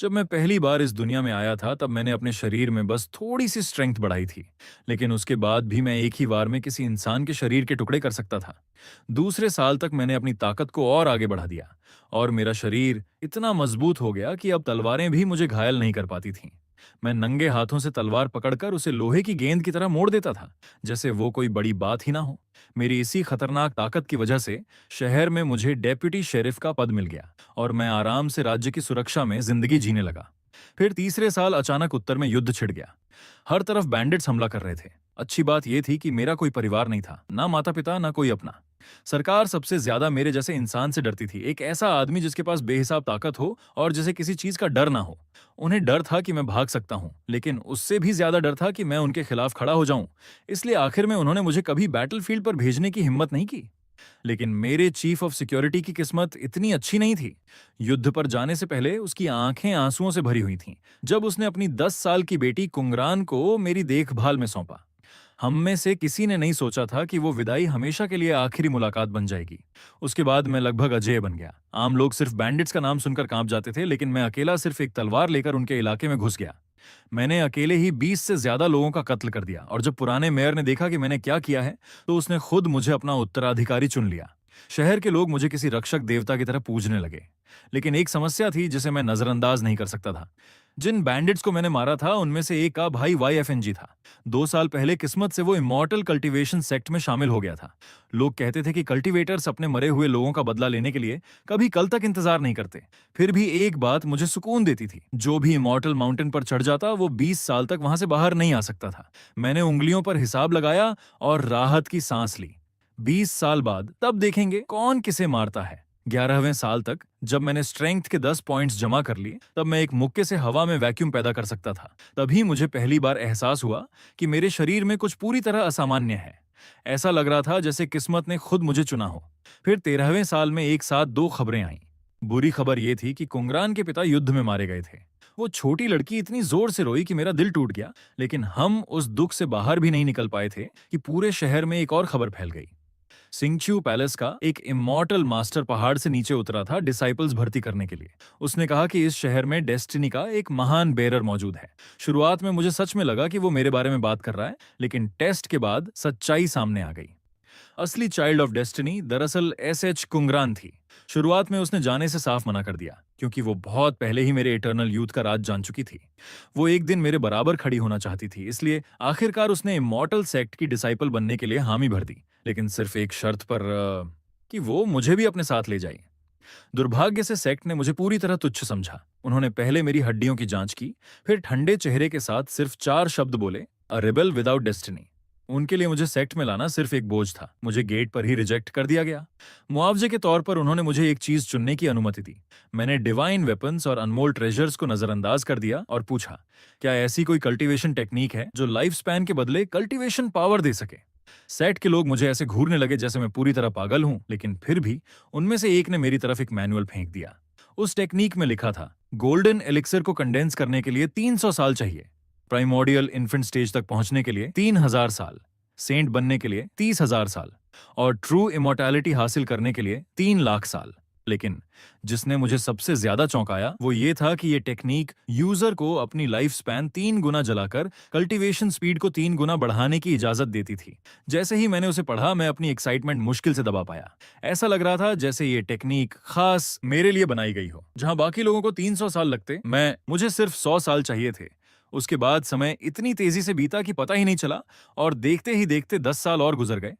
जब मैं पहली बार इस दुनिया में आया था तब मैंने अपने शरीर में बस थोड़ी सी स्ट्रेंथ बढ़ाई थी। लेकिन उसके बाद भी मैं एक ही बार में किसी इंसान के शरीर के टुकड़े कर सकता था। दूसरे साल तक मैंने अपनी ताकत को और आगे बढ़ा दिया और मेरा शरीर इतना मजबूत हो गया कि अब तलवारें भी मुझे घायल नहीं कर पाती थीं। मैं नंगे हाथों से तलवार पकड़कर उसे लोहे की गेंद की तरह मोड़ देता था, जैसे वो कोई बड़ी बात ही ना हो। मेरी इसी खतरनाक ताकत की वजह से शहर में मुझे डेप्यूटी शेरिफ का पद मिल गया और मैं आराम से राज्य की सुरक्षा में जिंदगी जीने लगा। फिर तीसरे साल अचानक उत्तर में युद्ध छिड़ गया। हर तरफ बैंडिट्स हमला कर रहे थे। अच्छी बात यह थी कि मेरा कोई परिवार नहीं था, ना माता पिता ना कोई अपना। सरकार सबसे ज्यादा मेरे जैसे इंसान से डरती थी, एक ऐसा आदमी जिसके पास बेहिसाब ताकत हो और जिसे किसी चीज का डर ना हो। उन्हें डर था कि मैं भाग सकता हूं, लेकिन उससे भी ज्यादा डर था कि मैं उनके खिलाफ खड़ा हो जाऊं। इसलिए आखिर में उन्होंने मुझे कभी बैटलफील्ड पर भेजने की हिम्मत नहीं की। लेकिन मेरे चीफ ऑफ सिक्योरिटी की किस्मत इतनी अच्छी नहीं थी। युद्ध पर जाने से पहले उसकी आंखें आंसुओं से भरी हुई थीं जब उसने अपनी 10 साल की बेटी कुंगरान को मेरी देखभाल में सौंपा। हम में से किसी ने नहीं सोचा था कि वो विदाई हमेशा के लिए आखिरी मुलाकात बन जाएगी। उसके बाद मैं लगभग अजेय बन गया। आम लोग सिर्फ बैंडिट्स का नाम सुनकर कांप जाते थे, लेकिन मैं अकेला सिर्फ एक तलवार लेकर उनके इलाके में घुस गया। मैंने अकेले ही 20 से ज्यादा लोगों का कत्ल कर दिया और जब पुराने मेयर ने देखा कि मैंने क्या किया है, तो उसने खुद मुझे अपना उत्तराधिकारी चुन लिया। शहर के लोग मुझे किसी रक्षक देवता की तरह पूजने लगे। लेकिन एक समस्या थी जिसे मैं नजरअंदाज नहीं कर सकता था। जिन बैंडिट्स को मैंने मारा था उनमें से एक का भाई YFNG था। 2 साल पहले किस्मत से वो इमॉर्टल कल्टीवेशन सेक्ट में शामिल हो गया था। लोग कहते थे कि कल्टीवेटर्स अपने मरे हुए लोगों का बदला लेने के लिए कभी कल तक इंतजार नहीं करते। फिर भी एक बात मुझे सुकून देती थी, जो भी इमॉर्टल माउंटेन पर चढ़ जाता वो 20 साल तक वहां से बाहर नहीं आ सकता था। मैंने उंगलियों पर हिसाब लगाया और राहत की सांस ली। 20 साल बाद तब देखेंगे कौन किसे मारता है। 11वें साल तक जब मैंने स्ट्रेंथ के 10 पॉइंट्स जमा कर लिए, तब मैं एक मुक्के से हवा में वैक्यूम पैदा कर सकता था। तभी मुझे पहली बार एहसास हुआ कि मेरे शरीर में कुछ पूरी तरह असामान्य है। ऐसा लग रहा था जैसे किस्मत ने खुद मुझे चुना हो। फिर 13वें साल में एक साथ 2 खबरें आईं। बुरी खबर यह थी कि कुंगरान के पिता युद्ध में मारे गए थे। वो छोटी लड़की इतनी जोर से रोई कि मेरा दिल टूट गया। लेकिन हम उस दुख से बाहर भी नहीं निकल पाए थे कि पूरे शहर में एक और खबर फैल गई। सिंगचू पैलेस का एक इमॉर्टल मास्टर पहाड़ से नीचे उतरा था डिसाइपल्स भर्ती करने के लिए। उसने कहा कि इस शहर में डेस्टिनी का एक महान बेरर मौजूद है। शुरुआत में मुझे सच में लगा कि वो मेरे बारे में बात कर रहा है, लेकिन टेस्ट के बाद सच्चाई सामने आ गई। असली चाइल्ड ऑफ डेस्टिनी दरअसल SH कुंगरान थी। शुरुआत में उसने जाने से साफ मना कर दिया, क्योंकि वो बहुत पहले ही मेरे इटर्नल यूथ का राज जान चुकी थी। वो एक दिन मेरे बराबर खड़ी होना चाहती थी, इसलिए आखिरकार उसने इमॉर्टल सेक्ट की डिसाइपल बनने के लिए हामी भर दी, लेकिन सिर्फ एक शर्त पर कि वो मुझे भी अपने साथ ले जाए। दुर्भाग्य से सेक्ट ने मुझे पूरी तरह तुच्छ समझा। उन्होंने पहले मेरी हड्डियों की जांच की, फिर ठंडे चेहरे के साथ सिर्फ 4 शब्द बोले, अ रेबल विदाउट डेस्टिनी। उनके लिए मुझे सेक्ट में लाना सिर्फ एक बोझ था। मुझे गेट पर ही रिजेक्ट कर दिया गया। मुआवजे के तौर पर उन्होंने मुझे एक चीज चुनने की अनुमति दी। मैंने डिवाइन वेपन्स और अनमोल ट्रेजर्स को नजरअंदाज कर दिया और पूछा, क्या ऐसी कोई कल्टीवेशन टेक्निक है जो लाइफ स्पैन के बदले कल्टीवेशन पावर दे सके। सेट के लोग मुझे ऐसे घूरने लगे जैसे मैं पूरी तरह पागल हूं, लेकिन फिर भी उनमें से एक ने मेरी तरफ एक मैनुअल फेंक दिया। उस टेक्निक में लिखा था, गोल्डन एलिक्सर को कंडेंस करने के लिए 300 साल चाहिए, प्राइमोडियल इन्फेंट स्टेज तक पहुंचने के लिए 3000 साल, सेंट बनने के लिए 30,000 साल और ट्रू इमोर्टैलिटी हासिल करने के लिए 3 लाख साल। लेकिन जिसने मुझे सबसे ज्यादा चौंकाया वो ये था कि ये टेक्निक यूजर को अपनी लाइफ स्पैन 3 गुना जलाकर कल्टीवेशन स्पीड को 3 गुना बढ़ाने की इजाजत देती थी। जैसे ही मैंने उसे पढ़ा, मैं अपनी एक्साइटमेंट मुश्किल से दबा पाया। ऐसा लग रहा था जैसे ये टेक्निक खास मेरे लिए बनाई गई हो। जहां बाकी लोगों को 300 साल लगते, मुझे सिर्फ 100 साल चाहिए थे। उसके बाद समय इतनी तेजी से बीता कि पता ही नहीं चला और देखते ही देखते 10 साल और गुजर गए।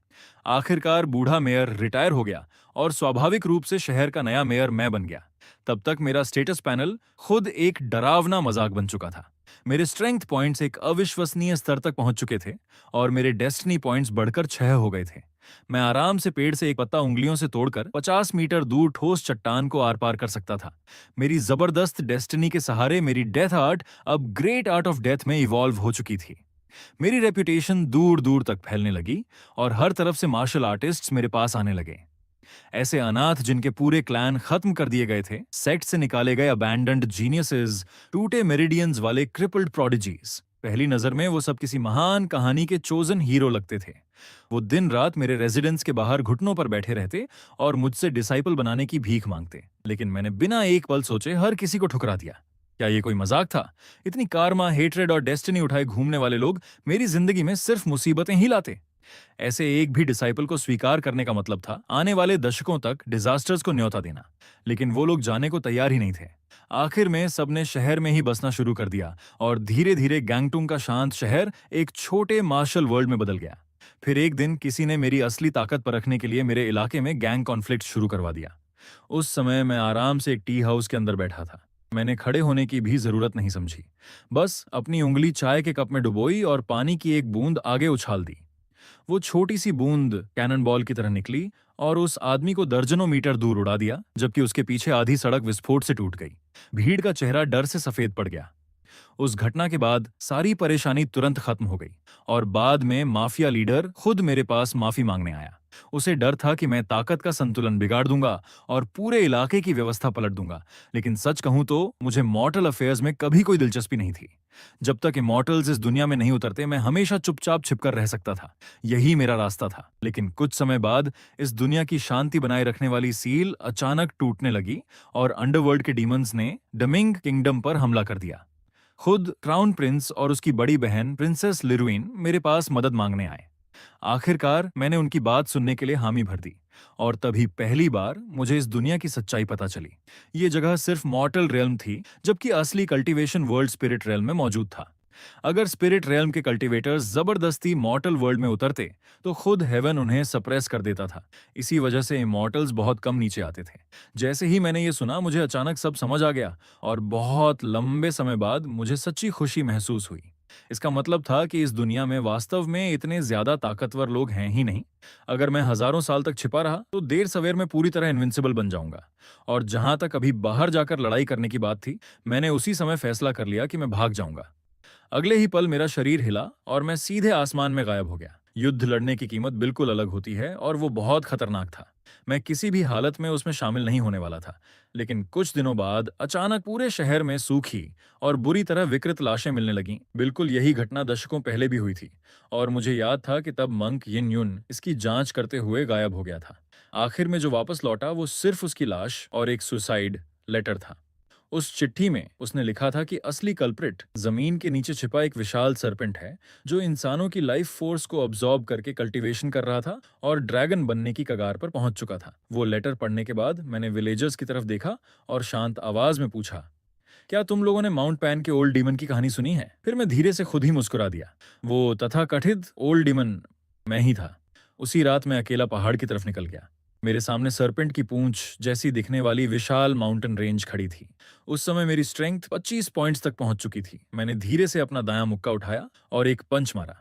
आखिरकार बूढ़ा मेयर रिटायर हो गया और स्वाभाविक रूप से शहर का नया मेयर मैं बन गया। तब तक मेरा स्टेटस पैनल खुद एक डरावना मजाक बन चुका था। मेरे स्ट्रेंथ पॉइंट्स एक अविश्वसनीय स्तर तक पहुंच चुके थे और मेरे डेस्टिनी पॉइंट्स बढ़कर 6 हो गए थे। मैं आराम से पेड़ से एक पत्ता उंगलियों से तोड़कर 50 मीटर दूर ठोस चट्टान को आर पार कर सकता था। मेरी जबरदस्त डेस्टिनी के सहारे मेरी डेथ आर्ट अब ग्रेट आर्ट ऑफ डेथ में इवॉल्व हो चुकी थी। मेरी रेपुटेशन दूर दूर तक फैलने लगी और हर तरफ से मार्शल आर्टिस्ट्स मेरे पास आने लगे। ऐसे अनाथ जिनके पूरे क्लैन खत्म कर दिए गए थे, सेक्ट से निकाले गए अबैंडन्ड जीनियसेस, टूटे मेरिडियंस वाले क्रिपल्ड प्रोडिजीज। पहली नजर में वो सब किसी महान कहानी के चोजन हीरो लगते थे। वो दिन रात मेरे रेजिडेंस के बाहर घुटनों पर बैठे रहते और मुझसे डिसाइपल बनाने की भीख मांगते, लेकिन मैंने बिना एक पल सोचे हर किसी को ठुकरा दिया। क्या ये कोई मजाक था? इतनी कारमा, हेट्रेड और डेस्टिनी उठाए घूमने वाले लोग मेरी जिंदगी में सिर्फ मुसीबतें ही लाते। ऐसे एक भी डिसाइपल को स्वीकार करने का मतलब था आने वाले दशकों तक डिजास्टर्स को न्योता देना। लेकिन वो लोग जाने को तैयार ही नहीं थे। आखिर में सबने शहर में ही बसना शुरू कर दिया और धीरे धीरे गैंगटुंग का शांत शहर एक छोटे मार्शल वर्ल्ड में बदल गया। फिर एक दिन किसी ने मेरी असली ताकत परखने के लिए मेरे इलाके में गैंग कॉन्फ्लिक्ट शुरू करवा दिया। उस समय मैं आराम से एक टी हाउस के अंदर बैठा था। मैंने खड़े होने की भी जरूरत नहीं समझी। बस अपनी उंगली चाय के कप में डुबोई और पानी की एक बूंद आगे उछाल दी। वो छोटी सी बूंद कैनन बॉल की तरह निकली और उस आदमी को दर्जनों मीटर दूर उड़ा दिया, जबकि उसके पीछे आधी सड़क विस्फोट से टूट गई। भीड़ का चेहरा डर से सफेद पड़ गया। उस घटना के बाद सारी परेशानी तुरंत खत्म हो गई और बाद में माफिया लीडर खुद मेरे पास माफी मांगने आया। उसे डर था कि मैं ताकत का संतुलन बिगाड़ दूंगा और पूरे इलाके की व्यवस्था पलट दूंगा। लेकिन सच कहूं तो मुझे मॉर्टल अफेयर्स में कभी कोई दिलचस्पी नहीं थी। जब तक इमॉर्टल्स इस दुनिया में नहीं उतरते मैं हमेशा चुपचाप छिपकर रह सकता था। यही मेरा रास्ता था। लेकिन कुछ समय बाद इस दुनिया की शांति बनाए रखने वाली सील अचानक टूटने लगी और अंडरवर्ल्ड के डीमंस ने डमिंग किंगडम पर हमला कर दिया। खुद क्राउन प्रिंस और उसकी बड़ी बहन प्रिंसेस लिरुइन मेरे पास मदद मांगने आए। आखिरकार मैंने उनकी बात सुनने के लिए हामी भर दी और तभी पहली बार मुझे इस दुनिया की सच्चाई पता चली। ये जगह सिर्फ मॉर्टल रेल्म थी, जबकि असली कल्टीवेशन वर्ल्ड स्पिरिट रेल्म में मौजूद था। अगर स्पिरिट रेल्म के कल्टीवेटर्स जबरदस्ती मॉर्टल वर्ल्ड में उतरते तो खुद हेवन उन्हें सप्रेस कर देता था। इसी वजह से इमॉर्टल्स बहुत कम नीचे आते थे। जैसे ही मैंने ये सुना मुझे अचानक सब समझ आ गया और बहुत लंबे समय बाद मुझे सच्ची खुशी महसूस हुई। इसका मतलब था कि इस दुनिया में वास्तव में इतने ज्यादा ताकतवर लोग हैं ही नहीं। अगर मैं हजारों साल तक छिपा रहा तो देर सवेर में पूरी तरह इनविंसिबल बन जाऊंगा। और जहां तक अभी बाहर जाकर लड़ाई करने की बात थी, मैंने उसी समय फैसला कर लिया कि मैं भाग जाऊंगा। अगले ही पल मेरा शरीर हिला और मैं सीधे आसमान में गायब हो गया। युद्ध लड़ने की कीमत बिल्कुल अलग होती है और वो बहुत खतरनाक था। मैं किसी भी हालत में उसमें शामिल नहीं होने वाला था। लेकिन कुछ दिनों बाद अचानक पूरे शहर में सूखी और बुरी तरह विकृत लाशें मिलने लगीं। बिल्कुल यही घटना दशकों पहले भी हुई थी और मुझे याद था कि तब मंक यिन युन इसकी जांच करते हुए गायब हो गया था। आखिर में जो वापस लौटा वो सिर्फ उसकी लाश और एक सुसाइड लेटर था। उस चिट्ठी में उसने लिखा था कि असली कल्प्रिट जमीन के नीचे छिपा एक विशाल सरपेंट है जो इंसानों की लाइफ फोर्स को अब्सॉर्ब करके कल्टीवेशन कर रहा था और ड्रैगन बनने की कगार पर पहुंच चुका था। वो लेटर पढ़ने के बाद मैंने विलेजर्स की तरफ देखा और शांत आवाज में पूछा, क्या तुम लोगों ने माउंट पैन के ओल्ड डीमन की कहानी सुनी है? फिर मैं धीरे से खुद ही मुस्कुरा दिया। वो तथाकथित ओल्ड डीमन मैं ही था। उसी रात मैं अकेला पहाड़ की तरफ निकल गया। मेरे सामने सरपेंट की पूंछ जैसी दिखने वाली विशाल माउंटेन रेंज खड़ी थी। उस समय मेरी स्ट्रेंथ 25 पॉइंट्स तक पहुंच चुकी थी। मैंने धीरे से अपना दायां मुक्का उठाया और एक पंच मारा।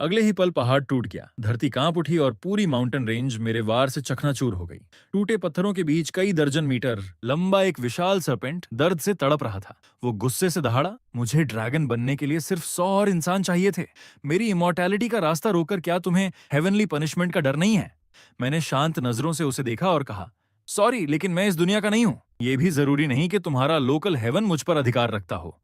अगले ही पल पहाड़ टूट गया, धरती कांप उठी और पूरी माउंटेन रेंज मेरे वार से चकनाचूर हो गई। टूटे पत्थरों के बीच कई दर्जन मीटर लंबा एक विशाल सरपेंट दर्द से तड़प रहा था। वो गुस्से से दहाड़ा, मुझे ड्रैगन बनने के लिए सिर्फ 100 और इंसान चाहिए थे। मेरी इमॉर्टैलिटी का रास्ता रोककर क्या तुम्हें हेवनली पनिशमेंट का डर नहीं है? मैंने शांत नजरों से उसे देखा और कहा, सॉरी, लेकिन मैं इस दुनिया का नहीं हूं। यह भी जरूरी नहीं कि तुम्हारा लोकल हेवन मुझ पर अधिकार रखता हो।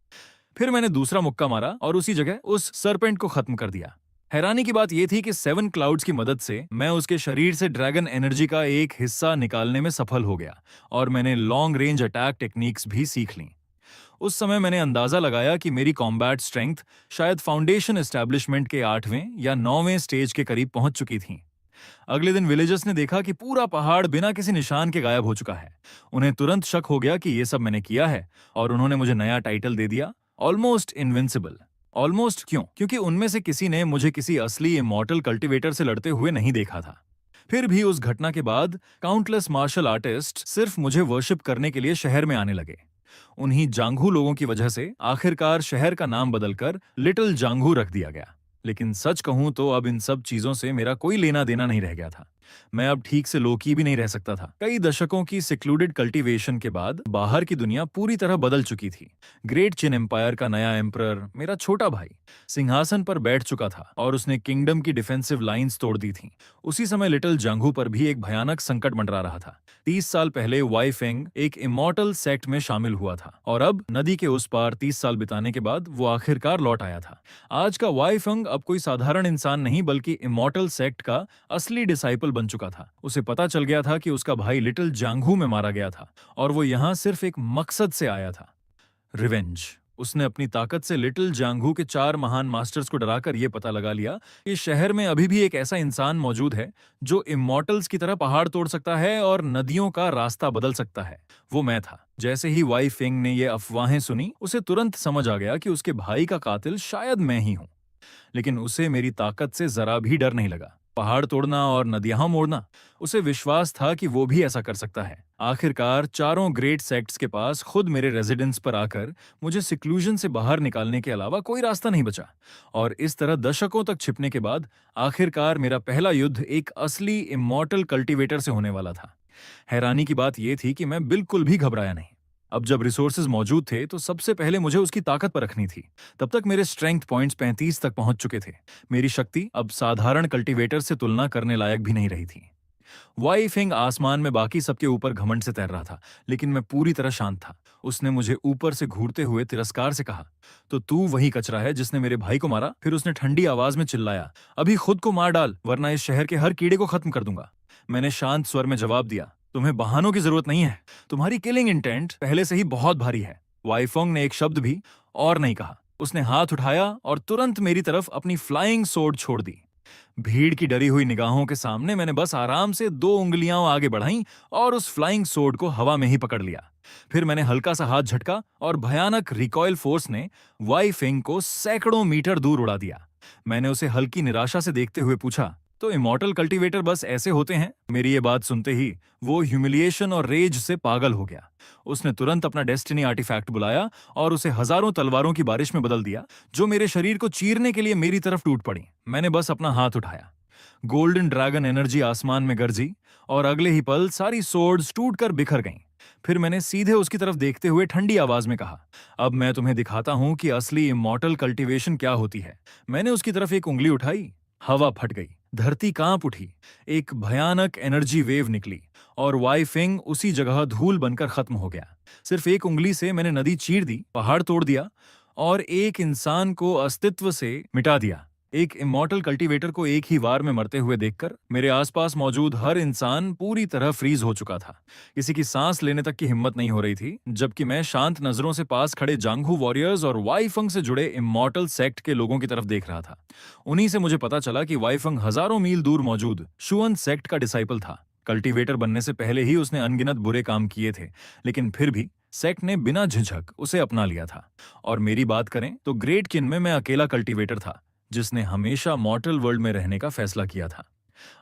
फिर मैंने दूसरा मुक्का मारा और उसी जगह उस सरपेंट को खत्म कर दिया। हैरानी की बात यह थी कि 7 क्लाउड्स की मदद से मैं उसके शरीर से ड्रैगन एनर्जी का एक हिस्सा निकालने में सफल हो गया और मैंने लॉन्ग रेंज अटैक टेक्निक्स भी सीख ली। उस समय मैंने अंदाजा लगाया कि मेरी कॉम्बैट स्ट्रेंथ शायद फाउंडेशन एस्टैब्लिशमेंट के 8वें या 9वें स्टेज के करीब पहुंच चुकी थी। अगले दिन विलेजर्स ने देखा कि पूरा पहाड़ बिना किसी निशान के गायब हो चुका है। उन्हें तुरंत शक हो गया कि ये सब मैंने किया है और उन्होंने मुझे नया टाइटल दे दिया, ऑलमोस्ट इनविंसिबल। ऑलमोस्ट क्यों? क्योंकि उनमें से किसी ने मुझे किसी असली इमॉर्टल कल्टीवेटर से लड़ते हुए नहीं देखा था। फिर भी उस घटना के बाद काउंटलेस मार्शल आर्टिस्ट सिर्फ मुझे वर्शिप करने के लिए शहर में आने लगे। उन्हीं जांघू लोगों की वजह से आखिरकार शहर का नाम बदलकर लिटिल जांघू रख दिया गया। लेकिन सच कहूं तो अब इन सब चीजों से मेरा कोई लेना देना नहीं रह गया था। मैं अब ठीक से लोकी भी नहीं रह सकता था। कई दशकों की सिक्लूडेड कल्टीवेशन के बाद बाहर की दुनिया पूरी तरह बदल चुकी थी। ग्रेट चिन एम्पायर का नया एम्परर, मेरा छोटा भाई, सिंहासन पर बैठ चुका था और उसने किंगडम की डिफेंसिव लाइंस तोड़ दी थी। उसी समय लिटिल जांघू पर भी एक भयानक संकट मंडरा रहा था। 30 साल पहले वाई फेंग एक इमॉर्टल सेक्ट में शामिल हुआ था और अब नदी के उस पार 30 साल बिताने के बाद वो आखिरकार लौट आया था। आज का वाई फेंग अब कोई साधारण इंसान नहीं बल्कि इमॉर्टल सेक्ट का असली डिसाइपल बन चुका था। उसे पता चल गया था कि उसका भाई लिटिल जांघू में मारा गया था और वो यहाँ सिर्फ एक मकसद से आया था। रिवेंज। उसने अपनी ताकत से लिटिल जांगू के 4 महान मास्टर्स को डराकर यह पता लगा लिया कि शहर में अभी भी एक ऐसा इंसान मौजूद है जो इमॉर्टल्स की तरह पहाड़ तोड़ सकता है और नदियों का रास्ता बदल सकता है। वो मैं था। जैसे ही वाई फेंग ने ये अफवाहें सुनी, उसे तुरंत समझ आ गया कि उसके भाई का कातिल शायद मैं ही हूं। लेकिन उसे मेरी ताकत से जरा भी डर नहीं लगा। पहाड़ तोड़ना और नदियां मोड़ना, उसे विश्वास था कि वो भी ऐसा कर सकता है। आखिरकार चारों ग्रेट सेक्ट्स के पास खुद मेरे रेजिडेंस पर आकर मुझे सिक्लूजन से बाहर निकालने के अलावा कोई रास्ता नहीं बचा। और इस तरह दशकों तक छिपने के बाद आखिरकार मेरा पहला युद्ध एक असली इमॉर्टल कल्टीवेटर से होने वाला था। हैरानी की बात यह थी कि मैं बिल्कुल भी घबराया नहीं। अब जब रिसोर्सेज मौजूद थे तो सबसे पहले मुझे उसकी ताकत पर रखनी थी। तब तक मेरे स्ट्रेंथ पॉइंट्स 35 तक पहुंच चुके थे। मेरी शक्ति अब साधारण कल्टीवेटर से तुलना करने लायक भी नहीं रही थी। वाई फेंग आसमान में बाकी सबके ऊपर घमंड से तैर रहा था, लेकिन मैं पूरी तरह शांत था। उसने मुझे ऊपर से घूरते हुए तिरस्कार से कहा, तो तू वही कचरा है जिसने मेरे भाई को मारा? फिर उसने ठंडी आवाज में चिल्लाया, अभी खुद को मार डाल वरना इस शहर के हर कीड़े को खत्म कर दूंगा। मैंने शांत स्वर में जवाब दिया, तुम्हें बहानों की जरूरत नहीं है। तुम्हारी किलिंग इंटेंट पहले से ही बहुत भारी है। वाईफोंग ने एक शब्द भी और नहीं कहा। उसने हाथ उठाया और तुरंत मेरी तरफ अपनी फ्लाइंग सोर्ड छोड़ दी। भीड़ की डरी हुई निगाहों के सामने मैंने बस आराम से 2 उंगलियां आगे बढ़ाईं और उस फ्लाइंग सोर्ड को हवा में ही पकड़ लिया। फिर मैंने हल्का सा हाथ झटका और भयानक रिकॉइल फोर्स ने वाई फेंग को सैकड़ों मीटर दूर उड़ा दिया। मैंने उसे हल्की निराशा से देखते हुए पूछा, तो इमॉर्टल कल्टीवेटर बस ऐसे होते हैं? मेरी ये बात सुनते ही वो ह्यूमिलिएशन और रेज से पागल हो गया। उसने तुरंत अपना डेस्टिनी आर्टिफैक्ट बुलाया और उसे हजारों तलवारों की बारिश में बदल दिया, जो मेरे शरीर को चीरने के लिए मेरी तरफ टूट पड़ी। मैंने बस अपना हाथ उठाया, गोल्डन ड्रैगन एनर्जी आसमान में गरजी और अगले ही पल सारी सोर्ड्स टूटकर बिखर गईं। फिर मैंने सीधे उसकी तरफ देखते हुए ठंडी आवाज में कहा, अब मैं तुम्हें दिखाता हूं कि असली इमॉर्टल कल्टीवेशन क्या होती है। मैंने उसकी तरफ एक उंगली उठाई, हवा फट गई, धरती कांप उठी, एक भयानक एनर्जी वेव निकली और वाई फेंग उसी जगह धूल बनकर खत्म हो गया। सिर्फ एक उंगली से मैंने नदी चीर दी, पहाड़ तोड़ दिया और एक इंसान को अस्तित्व से मिटा दिया। एक इमॉर्टल कल्टीवेटर को एक ही वार में मरते हुए देखकर मेरे आसपास मौजूद हर इंसान पूरी तरह फ्रीज हो चुका था। किसी की सांस लेने तक की हिम्मत नहीं हो रही थी, जबकि मैं शांत नजरों से पास खड़े जांगहू वॉरियर्स और वाईफंग से जुड़े इमॉर्टल सेक्ट के लोगों की तरफ देख रहा था। उन्हीं से मुझे पता चला कि वाईफंग हजारों मील दूर मौजूद शुअन सेक्ट का डिसाइपल था। कल्टीवेटर बनने से पहले ही उसने अनगिनत बुरे काम किए थे, लेकिन फिर भी सेक्ट ने बिना झिझक उसे अपना लिया था। और मेरी बात करें तो ग्रेट किन में मैं अकेला कल्टीवेटर था जिसने हमेशा मॉर्टल वर्ल्ड में रहने का फैसला किया था।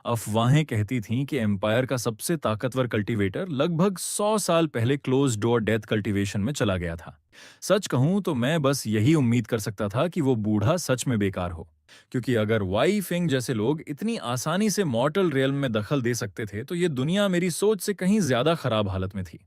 अफवाहें कहती थीं कि एम्पायर का सबसे ताकतवर कल्टीवेटर लगभग 100 साल पहले क्लोज डोर डेथ कल्टीवेशन में चला गया था। सच कहूं तो मैं बस यही उम्मीद कर सकता था कि वो बूढ़ा सच में बेकार हो, क्योंकि अगर वाई फेंग जैसे लोग इतनी आसानी से मॉर्टल रियल्म में दखल दे सकते थे तो ये दुनिया मेरी सोच से कहीं ज्यादा खराब हालत में थी।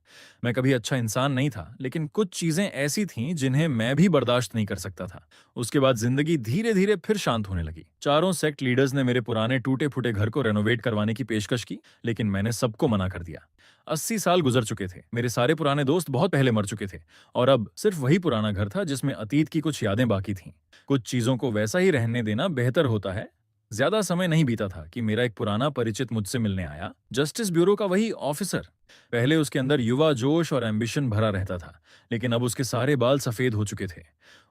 मैं कभी अच्छा इंसान नहीं था, लेकिन कुछ चीजें ऐसी थीं जिन्हें मैं भी बर्दाश्त नहीं कर सकता था। उसके बाद जिंदगी धीरे धीरे फिर शांत होने लगी। चारों सेक्ट लीडर्स ने मेरे पुराने टूटे फूटे घर को रेनोवेट करवाने की पेशकश की, लेकिन मैंने सबको मना कर दिया। 80 साल गुजर चुके थे, मेरे सारे पुराने दोस्त बहुत पहले मर चुके थे और अब सिर्फ वही पुराना घर था जिसमें अतीत की कुछ यादें बाकी थीं। कुछ चीजों को वैसा ही रहने देना बेहतर होता है। ज्यादा समय नहीं बीता था कि मेरा एक पुराना परिचित मुझसे मिलने आया, जस्टिस ब्यूरो का वही ऑफिसर। पहले उसके अंदर युवा जोश और एम्बिशन भरा रहता था, लेकिन अब उसके सारे बाल सफेद हो चुके थे।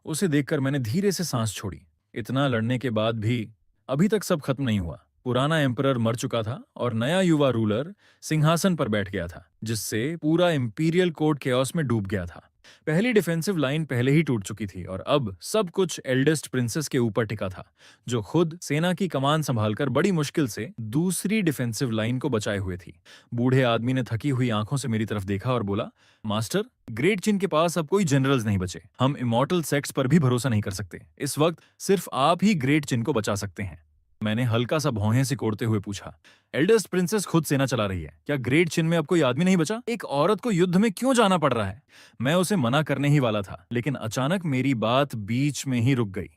उसे देखकर मैंने धीरे से सांस छोड़ी। इतना लड़ने के बाद भी अभी तक सब खत्म नहीं हुआ। पुराना एम्परर मर चुका था और नया युवा रूलर सिंहासन पर बैठ गया था, जिससे पूरा इंपीरियल कोर्ट केओस में डूब गया था। पहली डिफेंसिव लाइन पहले ही टूट चुकी थी और अब सब कुछ एल्डेस्ट प्रिंसेस के ऊपर टिका था, जो खुद सेना की कमान संभालकर बड़ी मुश्किल से दूसरी डिफेंसिव लाइन को बचाए हुए थी। बूढ़े आदमी ने थकी हुई आंखों से मेरी तरफ देखा और बोला, मास्टर, ग्रेट चिन के पास अब कोई जनरल्स नहीं बचे। हम इमॉर्टल सेक्ट्स पर भी भरोसा नहीं कर सकते। इस वक्त सिर्फ आप ही ग्रेट चिन को बचा सकते हैं। मैंने हल्का सा भौहें सिकोड़ते हुए पूछा, एल्डेस्ट प्रिंसेस खुद सेना चला रही है, क्या ग्रेट चिन में अब कोई आदमी नहीं बचा? एक औरत को युद्ध में क्यों जाना पड़ रहा है? मैं उसे मना करने ही वाला था, लेकिन अचानक मेरी बात बीच में ही रुक गई।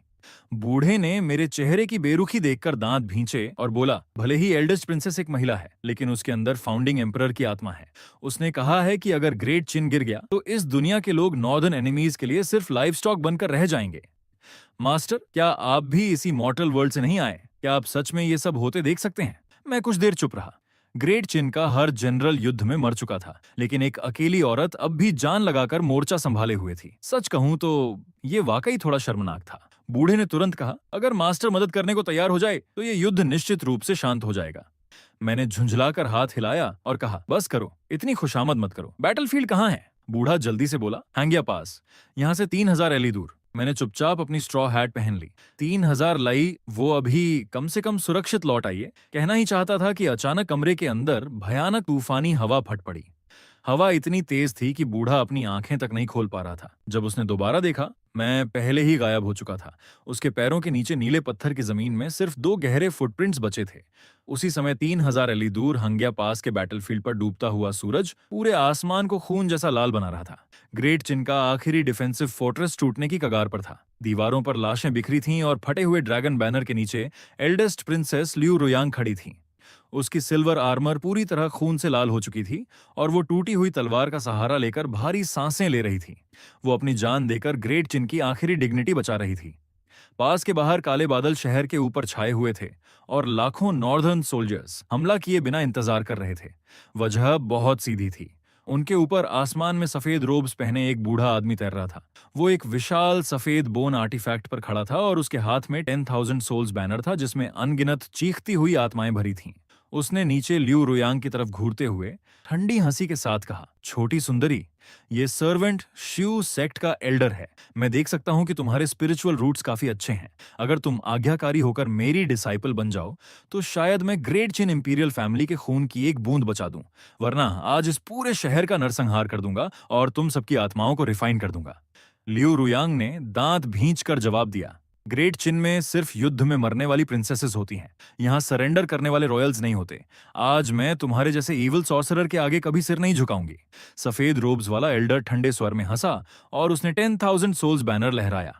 बूढ़े ने मेरे चेहरे की बेरुखी देखकर दांत भींचे और बोला, भले ही एल्डेस्ट प्रिंसेस एक महिला है, लेकिन उसके अंदर फाउंडिंग एम्परर की आत्मा है। उसने कहा है कि अगर ग्रेट चिन गिर गया तो इस दुनिया के लोग नॉर्दर्न एनिमीज के लिए सिर्फ लाइव स्टॉक बनकर रह जाएंगे। मास्टर, क्या आप भी इसी मॉर्टल वर्ल्ड से नहीं आए? क्या आप सच में ये सब होते देख सकते हैं? मैं कुछ देर चुप रहा। ग्रेट चिन का हर जनरल युद्ध में मर चुका था, लेकिन एक अकेली औरत अब भी जान लगाकर मोर्चा संभाले हुए थी। सच कहूं तो ये वाकई थोड़ा शर्मनाक था। बूढ़े ने तुरंत कहा, अगर मास्टर मदद करने को तैयार हो जाए तो ये युद्ध निश्चित रूप से शांत हो जाएगा। मैंने झुंझलाकर हाथ हिलाया और कहा, बस करो, इतनी खुशामद मत करो। बैटलफील्ड कहाँ है? बूढ़ा जल्दी से बोला, हैंगिया पास, यहाँ से 3000 एली दूर। मैंने चुपचाप अपनी स्ट्रॉ हैट पहन ली। 3000 लाई, वो अभी कम से कम सुरक्षित लौट आई है। कहना ही चाहता था कि अचानक कमरे के अंदर भयानक तूफानी हवा फट पड़ी। हवा इतनी तेज थी कि बूढ़ा अपनी आंखें तक नहीं खोल पा रहा था। जब उसने दोबारा देखा, मैं पहले ही गायब हो चुका था। उसके पैरों के नीचे नीले पत्थर की जमीन में सिर्फ 2 गहरे फुटप्रिंट्स बचे थे। उसी समय 3000 एली दूर हंग्या पास के बैटलफील्ड पर डूबता हुआ सूरज पूरे आसमान को खून जैसा लाल बना रहा था। ग्रेट चिन का आखिरी डिफेंसिव फोर्ट्रेस टूटने की कगार पर था। दीवारों पर लाशें बिखरी थीं और फटे हुए ड्रैगन बैनर के नीचे एल्डेस्ट प्रिंसेस लियू रुयांग खड़ी थीं। उसकी सिल्वर आर्मर पूरी तरह खून से लाल हो चुकी थी और वो टूटी हुई तलवार का सहारा लेकर भारी सांसें ले रही थी। वो अपनी जान देकर ग्रेट चिन की आखिरी डिग्निटी बचा रही थी। पास के बाहर काले बादल शहर के ऊपर छाए हुए थे और लाखों नॉर्दर्न सोल्जर्स हमला किए बिना इंतजार कर रहे थे। वजह बहुत सीधी थी। उनके ऊपर आसमान में सफेद रोब्स पहने एक बूढ़ा आदमी तैर रहा था। वो एक विशाल सफेद बोन आर्टिफैक्ट पर खड़ा था और उसके हाथ में 10,000 सोल्स बैनर था जिसमें अनगिनत चीखती हुई आत्माएं भरी थीं। उसने नीचे लियू रुयांग की तरफ घूरते हुए ठंडी हंसी के साथ कहा, छोटी सुंदरी, ये सर्वेंट श्यू सेक्ट का एल्डर है। मैं देख सकता हूं कि तुम्हारे स्पिरिचुअल रूट्स काफी अच्छे हैं। अगर तुम आज्ञाकारी होकर मेरी डिसाइपल बन जाओ तो शायद मैं ग्रेट चिन इंपीरियल फैमिली के खून की एक बूंद बचा दूं, वरना आज इस पूरे शहर का नरसंहार कर दूंगा और तुम सबकी आत्माओं को रिफाइन कर दूंगा। लियू रुयांग ने दांत भींच कर जवाब दिया, ग्रेट चिन में सिर्फ युद्ध में मरने वाली प्रिंसेसेस होती हैं। यहाँ सरेंडर करने वाले रॉयल्स नहीं होते। आज मैं तुम्हारे जैसे इविल सॉर्सरर के आगे कभी सिर नहीं झुकाऊंगी। सफेद रोब्स वाला एल्डर ठंडे स्वर में हंसा और उसने 10,000 सोल्स बैनर लहराया।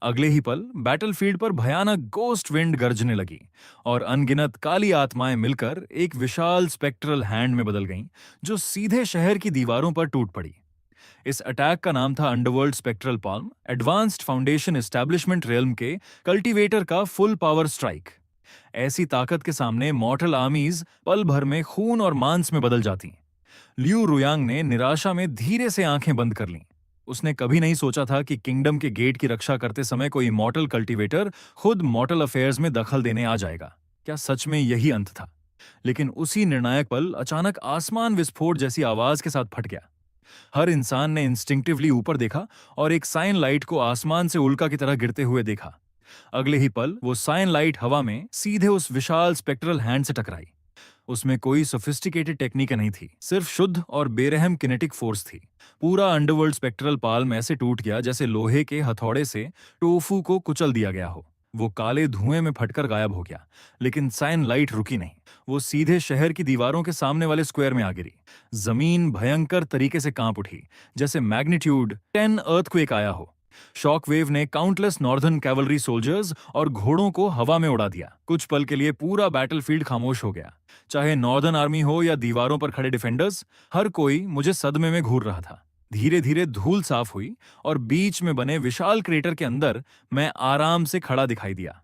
अगले ही पल बैटलफील्ड पर भयानक गोस्ट विंड गरजने लगी और अनगिनत काली आत्माएं मिलकर एक विशाल स्पेक्ट्रल हैंड में बदल गईं, जो सीधे शहर की दीवारों पर टूट पड़ी। इस अटैक का नाम था underworld spectral palm, advanced foundation establishment realm के कल्टीवेटर का फुल पावर स्ट्राइक। ऐसी ताकत के सामने मॉर्टल आर्मीज पल भर में खून और मांस में बदल जाती। लियू रुयांग ने निराशा में धीरे से आंखें बंद कर लीं। उसने कभी नहीं सोचा था कि किंगडम के गेट की रक्षा करते समय कोई मॉर्टल कल्टीवेटर खुद मॉर्टल अफेयर्स में दखल देने आ जाएगा। क्या सच में यही अंत था? लेकिन उसी निर्णायक पल अचानक आसमान विस्फोट जैसी आवाज के साथ फट गया। हर इंसान ने इंस्टिंक्टिवली ऊपर देखा और एक साइन लाइट को आसमान से उल्का की तरह गिरते हुए देखा। अगले ही पल वो साइन लाइट हवा में सीधे उस विशाल स्पेक्ट्रल हैंड से टकराई। उसमें कोई सोफिस्टिकेटेड टेक्निक नहीं थी, सिर्फ शुद्ध और बेरहम किनेटिक फोर्स थी। पूरा अंडरवर्ल्ड स्पेक्ट्रल पाल्म ऐसे टूट गया जैसे लोहे के हथौड़े से टोफू को कुचल दिया गया हो। वो काले धुएं में फटकर गायब हो गया, लेकिन साइन लाइट रुकी नहीं। वो सीधे शहर की दीवारों के सामने वाले स्क्वायर में आ गिरी। जमीन भयंकर तरीके से कांप उठी, जैसे मैग्नीट्यूड 10 अर्थक्वेक आया हो। शॉक वेव ने काउंटलेस नॉर्दर्न कैवलरी सोल्जर्स और घोड़ों को हवा में उड़ा दिया। कुछ पल के लिए पूरा बैटलफील्ड खामोश हो गया। चाहे नॉर्दर्न आर्मी हो या दीवारों पर खड़े डिफेंडर्स, हर कोई मुझे सदमे में घूर रहा था। धीरे धीरे धूल साफ हुई और बीच में बने विशाल क्रेटर के अंदर मैं आराम से खड़ा दिखाई दिया।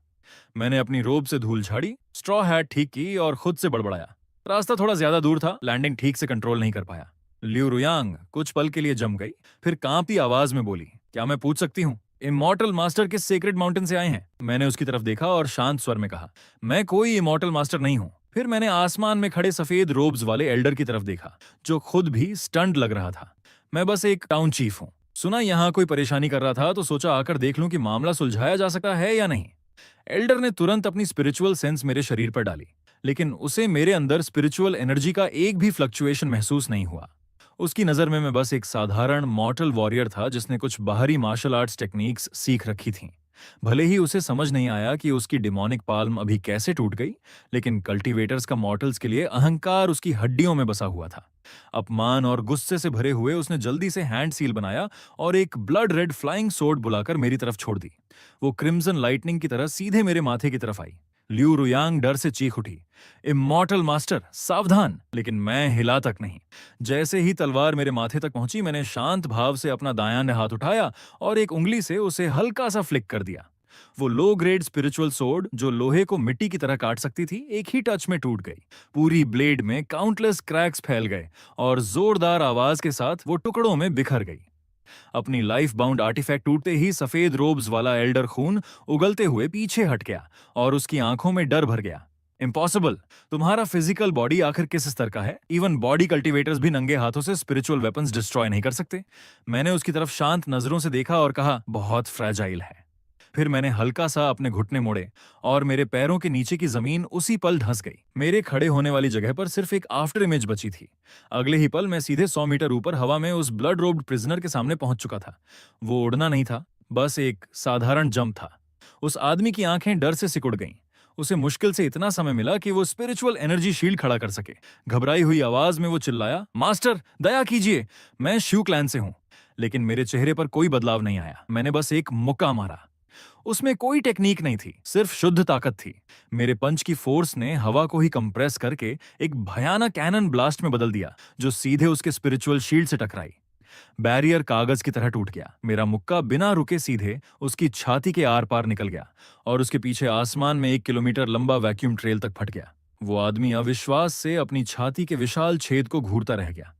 मैंने अपनी रोब से धूल झाड़ी, स्ट्रॉ हैट ठीक की और खुद से बड़बड़ाया, रास्ता थोड़ा ज्यादा दूर था, लैंडिंग ठीक से कंट्रोल नहीं कर पाया। लियू रुयांग कुछ पल के लिए जम गई, फिर कांपती आवाज में बोली, क्या मैं पूछ सकती हूँ, इमॉर्टल मास्टर किस सेक्रेड माउंटेन से आए हैं? मैंने उसकी तरफ देखा और शांत स्वर में कहा, मैं कोई इमॉर्टल मास्टर नहीं हूँ। फिर मैंने आसमान में खड़े सफेद रोब्स वाले एल्डर की तरफ देखा, जो खुद भी स्टंट लग रहा था। मैं बस एक टाउन चीफ हूँ। सुना यहाँ कोई परेशानी कर रहा था तो सोचा आकर देख लूं कि मामला सुलझाया जा सकता है या नहीं। एल्डर ने तुरंत अपनी स्पिरिचुअल सेंस मेरे शरीर पर डाली, लेकिन उसे मेरे अंदर स्पिरिचुअल एनर्जी का एक भी फ्लक्चुएशन महसूस नहीं हुआ। उसकी नजर में मैं बस एक साधारण मॉर्टल वॉरियर था जिसने कुछ बाहरी मार्शल आर्ट्स टेक्निक्स सीख रखी थीं। भले ही उसे समझ नहीं आया कि उसकी डिमोनिक पाल्म अभी कैसे टूट गई, लेकिन कल्टीवेटर्स का मॉर्टल्स के लिए अहंकार उसकी हड्डियों में बसा हुआ था। अपमान और गुस्से से भरे हुए उसने जल्दी से हैंड सील बनाया और एक ब्लड रेड फ्लाइंग सोर्ड बुलाकर मेरी तरफ छोड़ दी। वो क्रिम्सन लाइटनिंग की तरह सीधे मेरे माथे की तरफ आई। लियू रुयांग डर से चीख उठी, इमॉर्टल मास्टर सावधान! लेकिन मैं हिला तक नहीं। जैसे ही तलवार मेरे माथे तक पहुंची, मैंने शांत भाव से अपना दायां हाथ उठाया और एक उंगली से उसे हल्का सा फ्लिक कर दिया। वो लो ग्रेड स्पिरिचुअल सोर्ड जो लोहे को मिट्टी की तरह काट सकती थी, एक ही टच में टूट गई। पूरी ब्लेड में काउंटलेस क्रैक्स फैल गए और जोरदार आवाज के साथ वो टुकड़ों में बिखर गई। अपनी लाइफ बाउंड आर्टिफैक्ट टूटते ही सफेद रोब्स वाला एल्डर खून उगलते हुए पीछे हट गया और उसकी आंखों में डर भर गया। इम्पॉसिबल। तुम्हारा फिजिकल बॉडी आखिर किस स्तर का है? इवन बॉडी कल्टीवेटर्स भी नंगे हाथों से स्पिरिचुअल वेपन्स डिस्ट्रॉय नहीं कर सकते। मैंने उसकी तरफ शांत नजरों से देखा और कहा, बहुत फ्रैजाइल है। फिर मैंने हल्का सा अपने घुटने मोड़े और मेरे पैरों के नीचे की जमीन उसी पल धंस गई। मेरे खड़े होने वाली जगह पर सिर्फ एक आफ्टर इमेज बची थी। अगले ही पल मैं सीधे 100 मीटर ऊपर हवा में उस ब्लड रोब्ड प्रिजनर के सामने पहुंच चुका था। वो उड़ना नहीं था, बस एक साधारण जंप था। उस आदमी की आंखें डर से सिकुड़ गईं। उसे मुश्किल से इतना समय मिला कि वो स्पिरिचुअल एनर्जी शील्ड खड़ा कर सके। घबराई हुई आवाज में वो चिल्लाया, मास्टर दया कीजिए, मैं श्यू क्लैन से हूं। लेकिन मेरे चेहरे पर कोई बदलाव नहीं आया। मैंने बस एक मुक्का मारा। उसमें कोई टेक्निक नहीं थी, सिर्फ शुद्ध ताकत थी। मेरे पंच की फोर्स ने हवा को ही कंप्रेस करके एक भयानक कैनन ब्लास्ट में बदल दिया, जो सीधे उसके स्पिरिचुअल शील्ड से टकराई। बैरियर कागज की तरह टूट गया। मेरा मुक्का बिना रुके सीधे उसकी छाती के आर पार निकल गया और उसके पीछे आसमान में 1 किलोमीटर लंबा वैक्यूम ट्रेल तक फट गया। वो आदमी अविश्वास से अपनी छाती के विशाल छेद को घूरता रह गया।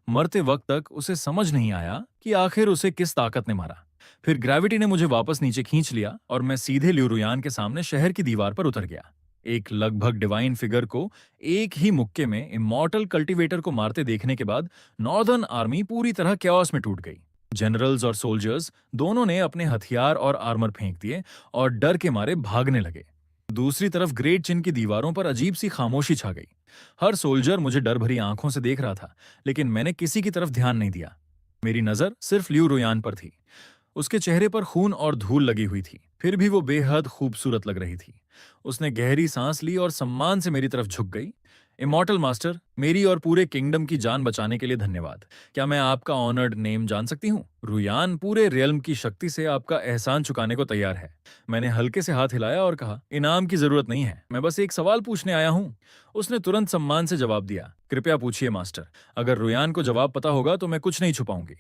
मरते वक्त तक उसे समझ नहीं आया कि आखिर उसे किस ताकत ने मारा। फिर ग्रेविटी ने मुझे वापस नीचे खींच लिया और मैं सीधे ल्यूरुयान के सामने शहर की दीवार पर उतर गया। एक लगभग डिवाइन फिगर को एक ही मुक्के में इमॉर्टल कल्टीवेटर को मारते देखने के बाद नॉर्दर्न आर्मी पूरी तरह कैओस में टूट गई। जनरल्स और सोल्जर्स दोनों ने अपने हथियार और आर्मर फेंक दिए और डर के मारे भागने लगे। दूसरी तरफ ग्रेट चिन की दीवारों पर अजीब सी खामोशी छा गई। हर सोल्जर मुझे डर भरी आंखों से देख रहा था, लेकिन मैंने किसी की तरफ ध्यान नहीं दिया। मेरी नजर सिर्फ ल्यू रुयान पर थी। उसके चेहरे पर खून और धूल लगी हुई थी, फिर भी वो बेहद खूबसूरत लग रही थी। उसने गहरी सांस ली और सम्मान से मेरी तरफ झुक गई। इमॉर्टल मास्टर, मेरी और पूरे किंगडम की जान बचाने के लिए धन्यवाद। क्या मैं आपका ऑनर्ड नेम जान सकती हूँ? रुयान पूरे रियल्म की शक्ति से आपका एहसान चुकाने को तैयार है। मैंने हल्के से हाथ हिलाया और कहा, इनाम की जरूरत नहीं है, मैं बस एक सवाल पूछने आया हूँ। उसने तुरंत सम्मान से जवाब दिया, कृपया पूछिए मास्टर। अगर रुयान को जवाब पता होगा तो मैं कुछ नहीं छुपाऊंगी।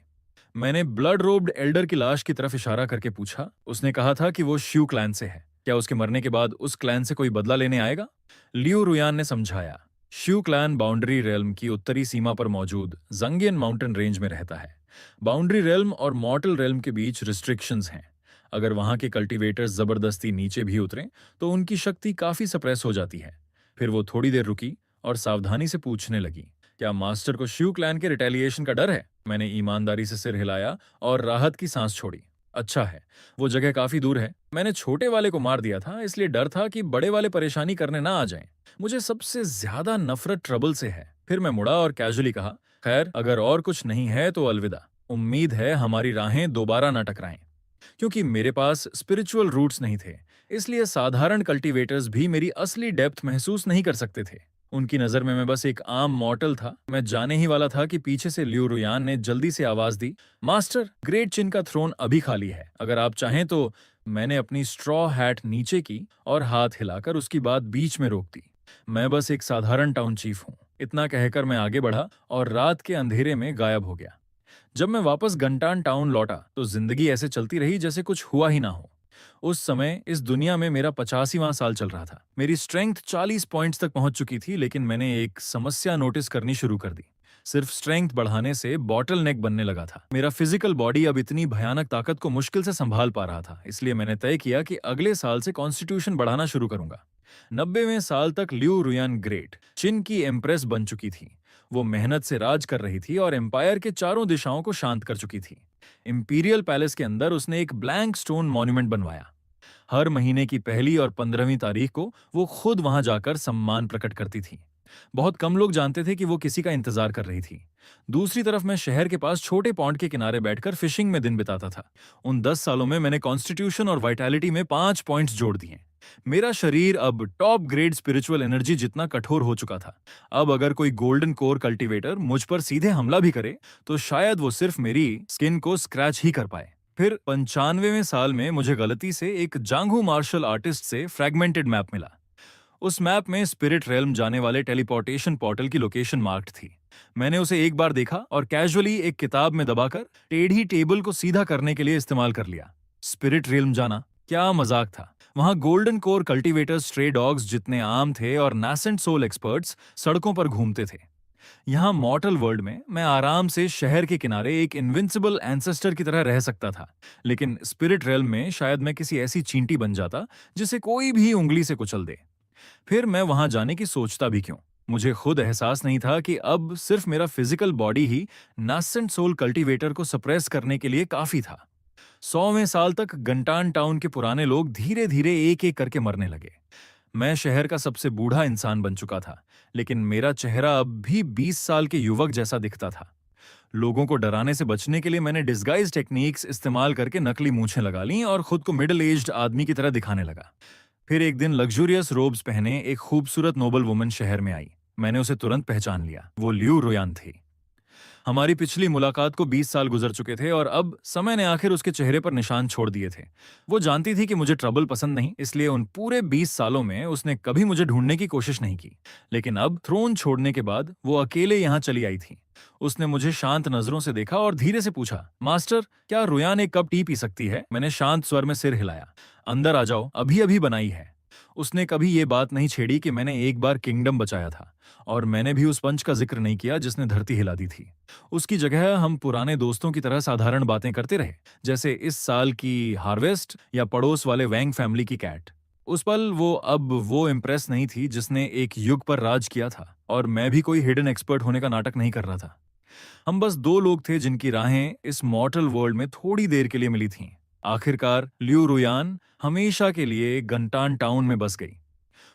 मैंने ब्लड रोब्ड एल्डर की लाश की तरफ इशारा करके पूछा। उसने कहा था कि वो श्यू क्लैन से है। क्या उसके मरने के बाद उस क्लैन से कोई बदला लेने आएगा? लियो रुयान ने समझाया, श्यू क्लैन बाउंड्री रेल्म की उत्तरी सीमा पर मौजूद जंगियन माउंटेन रेंज में रहता है। बाउंड्री रेल्म और मॉर्टल रेल्म के बीच रिस्ट्रिक्शंस हैं। अगर वहां के कल्टीवेटर्स जबरदस्ती नीचे भी उतरें तो उनकी शक्ति काफी सप्रेस हो जाती है। फिर वो थोड़ी देर रुकी और सावधानी से पूछने लगी, क्या मास्टर को श्यू क्लैन के रिटेलिएशन का डर है? मैंने ईमानदारी से सिर हिलाया और राहत की सांस छोड़ी। अच्छा है, वो जगह काफी दूर है। मैंने छोटे वाले को मार दिया था, इसलिए डर था कि बड़े वाले परेशानी करने ना आ जाएं। मुझे सबसे ज्यादा नफरत ट्रबल से है। फिर मैं मुड़ा और कैजुअली कहा, खैर अगर और कुछ नहीं है तो अलविदा। उम्मीद है हमारी राहें दोबारा ना टकराएं। क्योंकि मेरे पास स्पिरिचुअल रूट्स नहीं थे, इसलिए साधारण कल्टीवेटर्स भी मेरी असली डेप्थ महसूस नहीं कर सकते थे। उनकी नजर में मैं बस एक आम मॉर्टल था। मैं जाने ही वाला था कि पीछे से ल्यू रुयान ने जल्दी से आवाज दी, मास्टर, ग्रेट चिन का थ्रोन अभी खाली है, अगर आप चाहें तो। मैंने अपनी स्ट्रॉ हैट नीचे की और हाथ हिलाकर उसकी बात बीच में रोक दी। मैं बस एक साधारण टाउन चीफ हूँ। इतना कहकर मैं आगे बढ़ा और रात के अंधेरे में गायब हो गया। जब मैं वापस गंटान टाउन लौटा तो जिंदगी ऐसे चलती रही जैसे कुछ हुआ ही ना हो। उस समय इस दुनिया में मेरा 85वां साल चल रहा था। मेरी स्ट्रेंथ 40 पॉइंट्स तक पहुंच चुकी थी, लेकिन मैंने एक समस्या नोटिस करनी शुरू कर दी। सिर्फ स्ट्रेंथ बढ़ाने से बॉटल नेक बनने लगा था। मेरा फिजिकल बॉडी अब इतनी भयानक ताकत को मुश्किल से संभाल पा रहा था, इसलिए मैंने तय किया कि अगले साल से कॉन्स्टिट्यूशन बढ़ाना शुरू करूंगा। 90वें साल तक ल्यू रुयान ग्रेट चिन की एम्प्रेस बन चुकी थी। वो मेहनत से राज कर रही थी और एम्पायर के चारों दिशाओं को शांत कर चुकी थी। इंपीरियल पैलेस के अंदर उसने एक ब्लैंक स्टोन मॉन्यूमेंट बनवाया। हर महीने की पहली और 15वीं तारीख को वो खुद वहां जाकर सम्मान प्रकट करती थी। बहुत कम लोग जानते थे कि वो किसी का इंतजार कर रही थी। दूसरी तरफ मैं शहर के पास छोटे पॉन्ड के किनारे बैठकर फिशिंग में दिन बिताता था। उन 10 सालों में मैंने कॉन्स्टिट्यूशन और वाइटैलिटी में 5 पॉइंट्स जोड़ दिए। मेरा शरीर अब टॉप ग्रेड स्पिरिचुअल एनर्जी जितना कठोर हो चुका था। अब अगर कोई गोल्डन कोर कल्टीवेटर मुझ पर सीधे हमला भी करे तो शायद वो सिर्फ मेरी स्किन को स्क्रैच ही कर पाए। फिर 95वें साल में मुझे गलती से एक जांघू मार्शल आर्टिस्ट से फ्रैगमेंटेड मैप मिला। उस मैप में स्पिरिट रेल्म जाने वाले टेलीपोर्टेशन पोर्टल की लोकेशन मार्क्ड थी। मैंने उसे एक बार देखा और कैजुअली एक किताब में दबाकर टेढ़ी टेबल को सीधा करने के लिए इस्तेमाल कर लिया। स्पिरिट रेल्म जाना, क्या मजाक था। वहां golden core cultivators stray dogs जितने आम थे और नासेंट सोल एक्सपर्ट्स सड़कों पर घूमते थे। यहाँ मॉर्टल वर्ल्ड में मैं आराम से शहर के किनारे एक इनविंसिबल एंसेस्टर की तरह रह सकता था, लेकिन स्पिरिट रेल्म में शायद मैं किसी ऐसी चींटी बन जाता जिसे कोई भी उंगली से कुचल दे। फिर मैं वहां जाने की सोचता भी क्यों। मुझे खुद एहसास नहीं था कि अब सिर्फ मेरा फिजिकल बॉडी ही नासेंट सोल कल्टीवेटर को सप्रेस करने के लिए काफी था। 100वें साल तक गंटान टाउन के पुराने लोग धीरे धीरे एक एक करके मरने लगे। मैं शहर का सबसे बूढ़ा इंसान बन चुका था, लेकिन मेरा चेहरा अब भी 20 साल के युवक जैसा दिखता था। लोगों को डराने से बचने के लिए मैंने डिस्गाइज टेक्निक्स इस्तेमाल करके नकली मूछें लगा लीं और खुद को मिडिल एज्ड आदमी की तरह दिखाने लगा। फिर एक दिन लग्जूरियस रोब्स पहने एक खूबसूरत नोबल वुमन शहर में आई। मैंने उसे तुरंत पहचान लिया। वो लियू रोयान थी। हमारी पिछली मुलाकात को 20 साल गुजर चुके थे और अब समय ने आखिर उसके चेहरे पर निशान छोड़ दिए थे। वो जानती थी कि मुझे ट्रबल पसंद नहीं, इसलिए उन पूरे 20 सालों में उसने कभी मुझे ढूंढने की कोशिश नहीं की। लेकिन अब थ्रोन छोड़ने के बाद वो अकेले यहाँ चली आई थी। उसने मुझे शांत नजरों से देखा और धीरे से पूछा, मास्टर, क्या रोयान एक कप टी पी सकती है? मैंने शांत स्वर में सिर हिलाया। अंदर आ जाओ, अभी अभी बनाई है। उसने कभी ये बात नहीं छेड़ी कि मैंने एक बार किंगडम बचाया था, और मैंने भी उस पंच का जिक्र नहीं किया जिसने धरती हिला दी थी। उसकी जगह हम पुराने दोस्तों की तरह साधारण बातें करते रहे, जैसे इस साल की हार्वेस्ट या पड़ोस वाले वैंग फैमिली की कैट। उस पल वो इम्प्रेस नहीं थी जिसने एक युग पर राज किया था, और मैं भी कोई हिडन एक्सपर्ट होने का नाटक नहीं कर रहा था। हम बस दो लोग थे जिनकी राहें इस मॉर्टल वर्ल्ड में थोड़ी देर के लिए मिली थीं। आखिरकार लियू रुयान हमेशा के लिए गंटान टाउन में बस गई।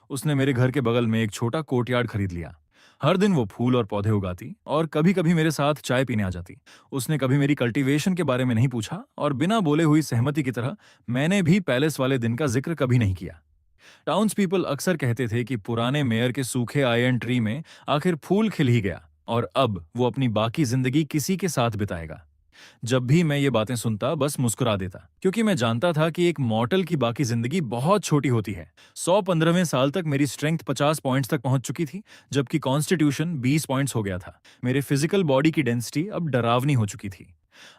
उसने मेरे घर के बगल में एक छोटा कोर्टयार्ड खरीद लिया। हर दिन वो फूल और पौधे उगाती और कभी कभी मेरे साथ चाय पीने आ जाती। उसने कभी मेरी कल्टीवेशन के बारे में नहीं पूछा, और बिना बोले हुई सहमति की तरह मैंने भी पैलेस वाले दिन का जिक्र कभी नहीं किया। टाउन्स पीपल अक्सर कहते थे कि पुराने मेयर के सूखे आयरन ट्री में आखिर फूल खिल ही गया, और अब वो अपनी बाकी जिंदगी किसी के साथ बिताएगा। जब भी मैं ये बातें सुनता बस मुस्कुरा देता, क्योंकि मैं जानता था कि एक मॉर्टल की बाकी जिंदगी बहुत छोटी होती है। 115वें साल तक मेरी स्ट्रेंथ 50 पॉइंट्स तक पहुंच चुकी थी, जबकि कॉन्स्टिट्यूशन 20 पॉइंट्स हो गया था। मेरे फिजिकल बॉडी की डेंसिटी अब डरावनी हो चुकी थी।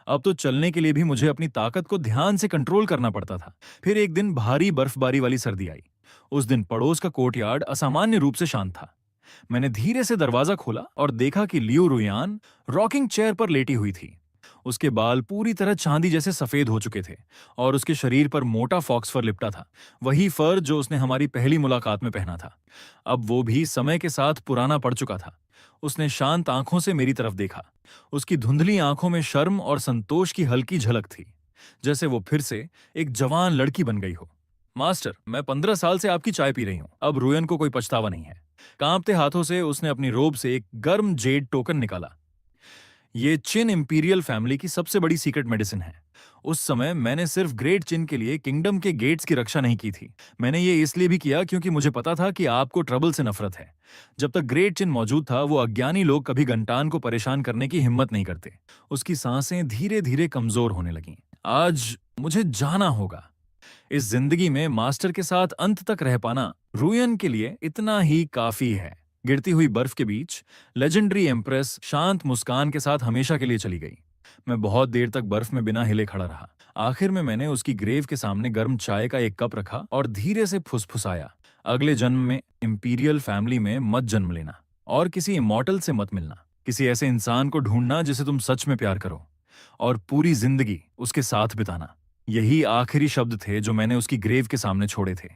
अब तो चलने के लिए भी मुझे अपनी ताकत को ध्यान से कंट्रोल करना पड़ता था। फिर एक दिन भारी बर्फबारी वाली सर्दी आई। उस दिन पड़ोस का कोर्टयार्ड असामान्य रूप से शांत था। मैंने धीरे से दरवाजा खोला और देखा कि लियू रुयान रॉकिंग चेयर पर लेटी हुई थी। उसके बाल पूरी तरह चांदी जैसे सफेद हो चुके थे, और उसके शरीर पर मोटा फॉक्स फर लिपटा था, वही फर जो उसने हमारी पहली मुलाकात में पहना था। अब वो भी समय के साथ पुराना पड़ चुका था। उसने शांत आंखों से मेरी तरफ देखा। उसकी धुंधली आंखों में शर्म और संतोष की हल्की झलक थी, जैसे वो फिर से एक जवान लड़की बन गई हो। मास्टर, मैं 15 साल से आपकी चाय पी रही हूं। अब रुयन को कोई पछतावा नहीं है। कांपते हाथों से उसने अपनी रोब से एक गर्म जेड टोकन निकाला। ये चिन इंपीरियल फैमिली की सबसे बड़ी सीक्रेट मेडिसिन है। उस समय मैंने सिर्फ ग्रेट चिन के लिए किंगडम के गेट्स की रक्षा नहीं की थी। मैंने ये इसलिए भी किया क्योंकि मुझे पता था कि आपको ट्रबल से नफरत है। जब तक ग्रेट चिन मौजूद था, वो अज्ञानी लोग कभी गंटान को परेशान करने की हिम्मत नहीं करते। उसकी सांसें धीरे धीरे कमजोर होने लगीं। आज मुझे जाना होगा। इस जिंदगी में मास्टर के साथ अंत तक रह पाना रुयन के लिए इतना ही काफी है। गिरती हुई बर्फ के बीच लेजेंडरी एम्प्रेस शांत मुस्कान के साथ हमेशा के लिए चली गई। मैं बहुत देर तक बर्फ में बिना हिले खड़ा रहा। आखिर में मैंने उसकी ग्रेव के सामने गर्म चाय का एक कप रखा और धीरे से फुसफुसाया, अगले जन्म में इंपीरियल फैमिली में मत जन्म लेना, और किसी इमॉर्टल से मत मिलना। किसी ऐसे इंसान को ढूंढना जिसे तुम सच में प्यार करो, और पूरी जिंदगी उसके साथ बिताना। यही आखिरी शब्द थे जो मैंने उसकी ग्रेव के सामने छोड़े थे।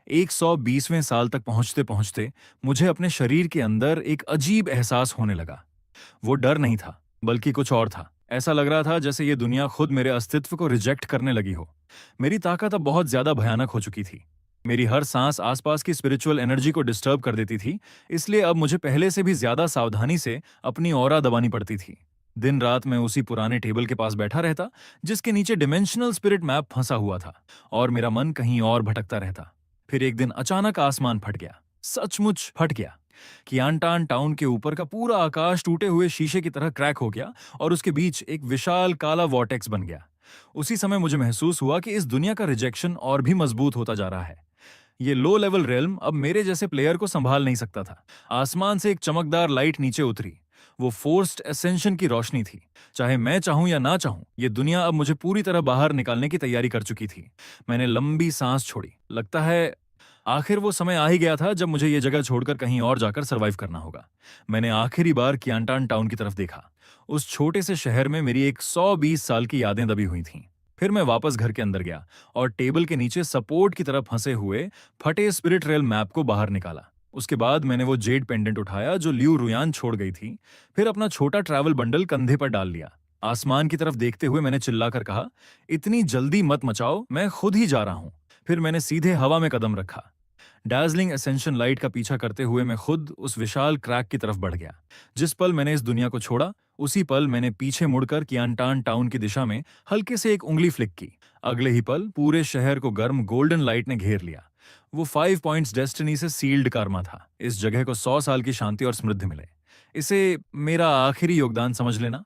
120वें साल तक पहुंचते पहुंचते मुझे अपने शरीर के अंदर एक अजीब एहसास होने लगा। वो डर नहीं था, बल्कि कुछ और था। ऐसा लग रहा था जैसे ये दुनिया खुद मेरे अस्तित्व को रिजेक्ट करने लगी हो। मेरी ताकत अब बहुत ज्यादा भयानक हो चुकी थी। मेरी हर सांस आसपास की स्पिरिचुअल एनर्जी को डिस्टर्ब कर देती थी, इसलिए अब मुझे पहले से भी ज्यादा सावधानी से अपनी ऑरा दबानी पड़ती थी। दिन रात मैं उसी पुराने टेबल के पास बैठा रहता, जिसके नीचे डिमेंशनल स्पिरिट मैप फंसा हुआ था, और मेरा मन कहीं और भटकता रहता। फिर एक दिन अचानक आसमान फट गया, सचमुच फट गया। कियांटान टाउन के ऊपर का पूरा आकाश टूटे हुए शीशे की तरह क्रैक हो गया, और उसके बीच एक विशाल काला वॉर्टेक्स बन गया। उसी समय मुझे महसूस हुआ कि इस दुनिया का रिजेक्शन और भी मजबूत होता जा रहा है। ये लो लेवल रेल्म अब मेरे जैसे प्लेयर को संभाल नहीं सकता था। आसमान से एक चमकदार लाइट नीचे उतरी। वो फोर्स्ड एसेंशन की रोशनी थी। चाहे मैं चाहूं या ना चाहूं, ये दुनिया अब मुझे पूरी तरह बाहर निकालने की तैयारी कर चुकी थी। मैंने लंबी सांस छोड़ी। लगता है आखिर वो समय आ ही गया था जब मुझे ये जगह छोड़कर कहीं और जाकर सरवाइव करना होगा। मैंने आखिरी बार कियांटान टाउन की तरफ देखा। उस छोटे से शहर में मेरी एक 120 साल की यादें दबी हुई थीं। फिर मैं वापस घर के अंदर गया और टेबल के नीचे सपोर्ट की तरफ फंसे हुए फटे स्पिरिट रेल मैप को बाहर निकाला। उसके बाद मैंने वो जेड पेंडेंट उठाया जो लियू रुयान छोड़ गई थी। फिर अपना छोटा ट्रैवल बंडल कंधे पर डाल लिया। आसमान की तरफ देखते हुए मैंने चिल्लाकर कहा, इतनी जल्दी मत मचाओ, मैं खुद ही जा रहा हूं। फिर मैंने सीधे हवा में कदम रखा। डार्जलिंग एसेंशन लाइट का पीछा करते हुए मैं खुद उस विशाल क्रैक की तरफ बढ़ गया। जिस पल मैंने इस दुनिया को छोड़ा, उसी पल मैंने पीछे मुड़कर कियांटान टाउन की दिशा में हल्के से एक उंगली फ्लिक की। अगले ही पल पूरे शहर को गर्म गोल्डन लाइट ने घेर लिया। वो 5 पॉइंट्स डेस्टिनी से सील्ड कर्मा था। इस जगह को 100 साल की शांति और समृद्धि मिले। इसे मेरा आखिरी योगदान समझ लेना।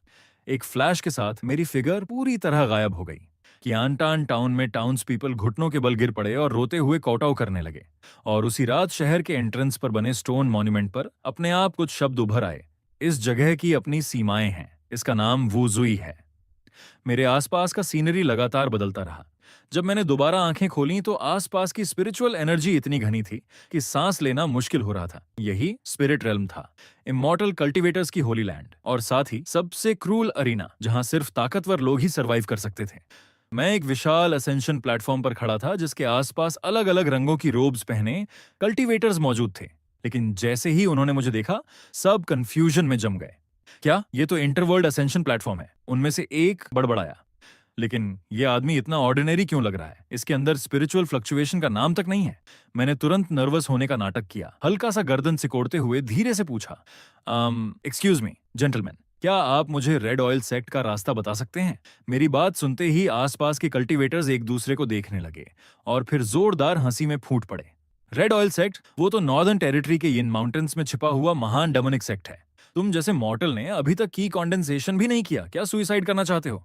एक फ्लैश के साथ मेरी फिगर पूरी तरह गायब हो गई। कियांटान टाउन में टाउन्स पीपल घुटनों के बल गिर पड़े और रोते हुए कौटाव करने लगे। और उसी रात शहर के एंट्रेंस पर बने स्टोन मॉन्यूमेंट पर अपने आप कुछ शब्द उभर आए। इस जगह की अपनी सीमाएं हैं। इसका नाम वुजुई है। मेरे आसपास का सीनरी लगातार बदलता रहा। जब मैंने दोबारा आंखें खोलीं तो आसपास की स्पिरिचुअल एनर्जी इतनी घनी थी कि सांस लेना मुश्किल हो रहा था। यही स्पिरिट रेल्म था, इमॉर्टल कल्टीवेटर्स की होली लैंड, और साथ ही सबसे क्रूल अरीना जहां सिर्फ ताकतवर लोग ही सरवाइव कर सकते थे। मैं एक विशाल असेंशन प्लेटफॉर्म पर खड़ा था जिसके आसपास अलग अलग रंगों की रोब्स पहने कल्टीवेटर्स मौजूद थे। लेकिन जैसे ही उन्होंने मुझे देखा, सब कंफ्यूजन में जम गए। क्या ये तो इंटरवर्ल्ड असेंशन प्लेटफॉर्म है? उनमें से एक बड़बड़ाया। लेकिन ये आदमी इतना ऑर्डिनरी क्यों लग रहा है? इसके अंदर स्पिरिचुअल फ्लक्चुएशन का नाम तक नहीं है। मैंने तुरंत नर्वस होने का नाटक किया। हल्का सा गर्दन सिकोड़ते हुए धीरे से पूछा, एक्सक्यूज मी जेंटलमैन, क्या आप मुझे रेड ऑयल सेक्ट का रास्ता बता सकते हैं? मेरी बात सुनते ही आसपास के कल्टीवेटर्स एक दूसरे को देखने लगे और फिर जोरदार हंसी में फूट पड़े। Red oil sect? वो तो नॉर्दर्न टेरिटरी के यिन माउंटेन्स में छिपा हुआ महान डेमोनिक सेक्ट है। तुम जैसे मॉर्टल ने अभी तक की कॉन्डेंसेशन भी नहीं किया। क्या सुइसाइड करना चाहते हो?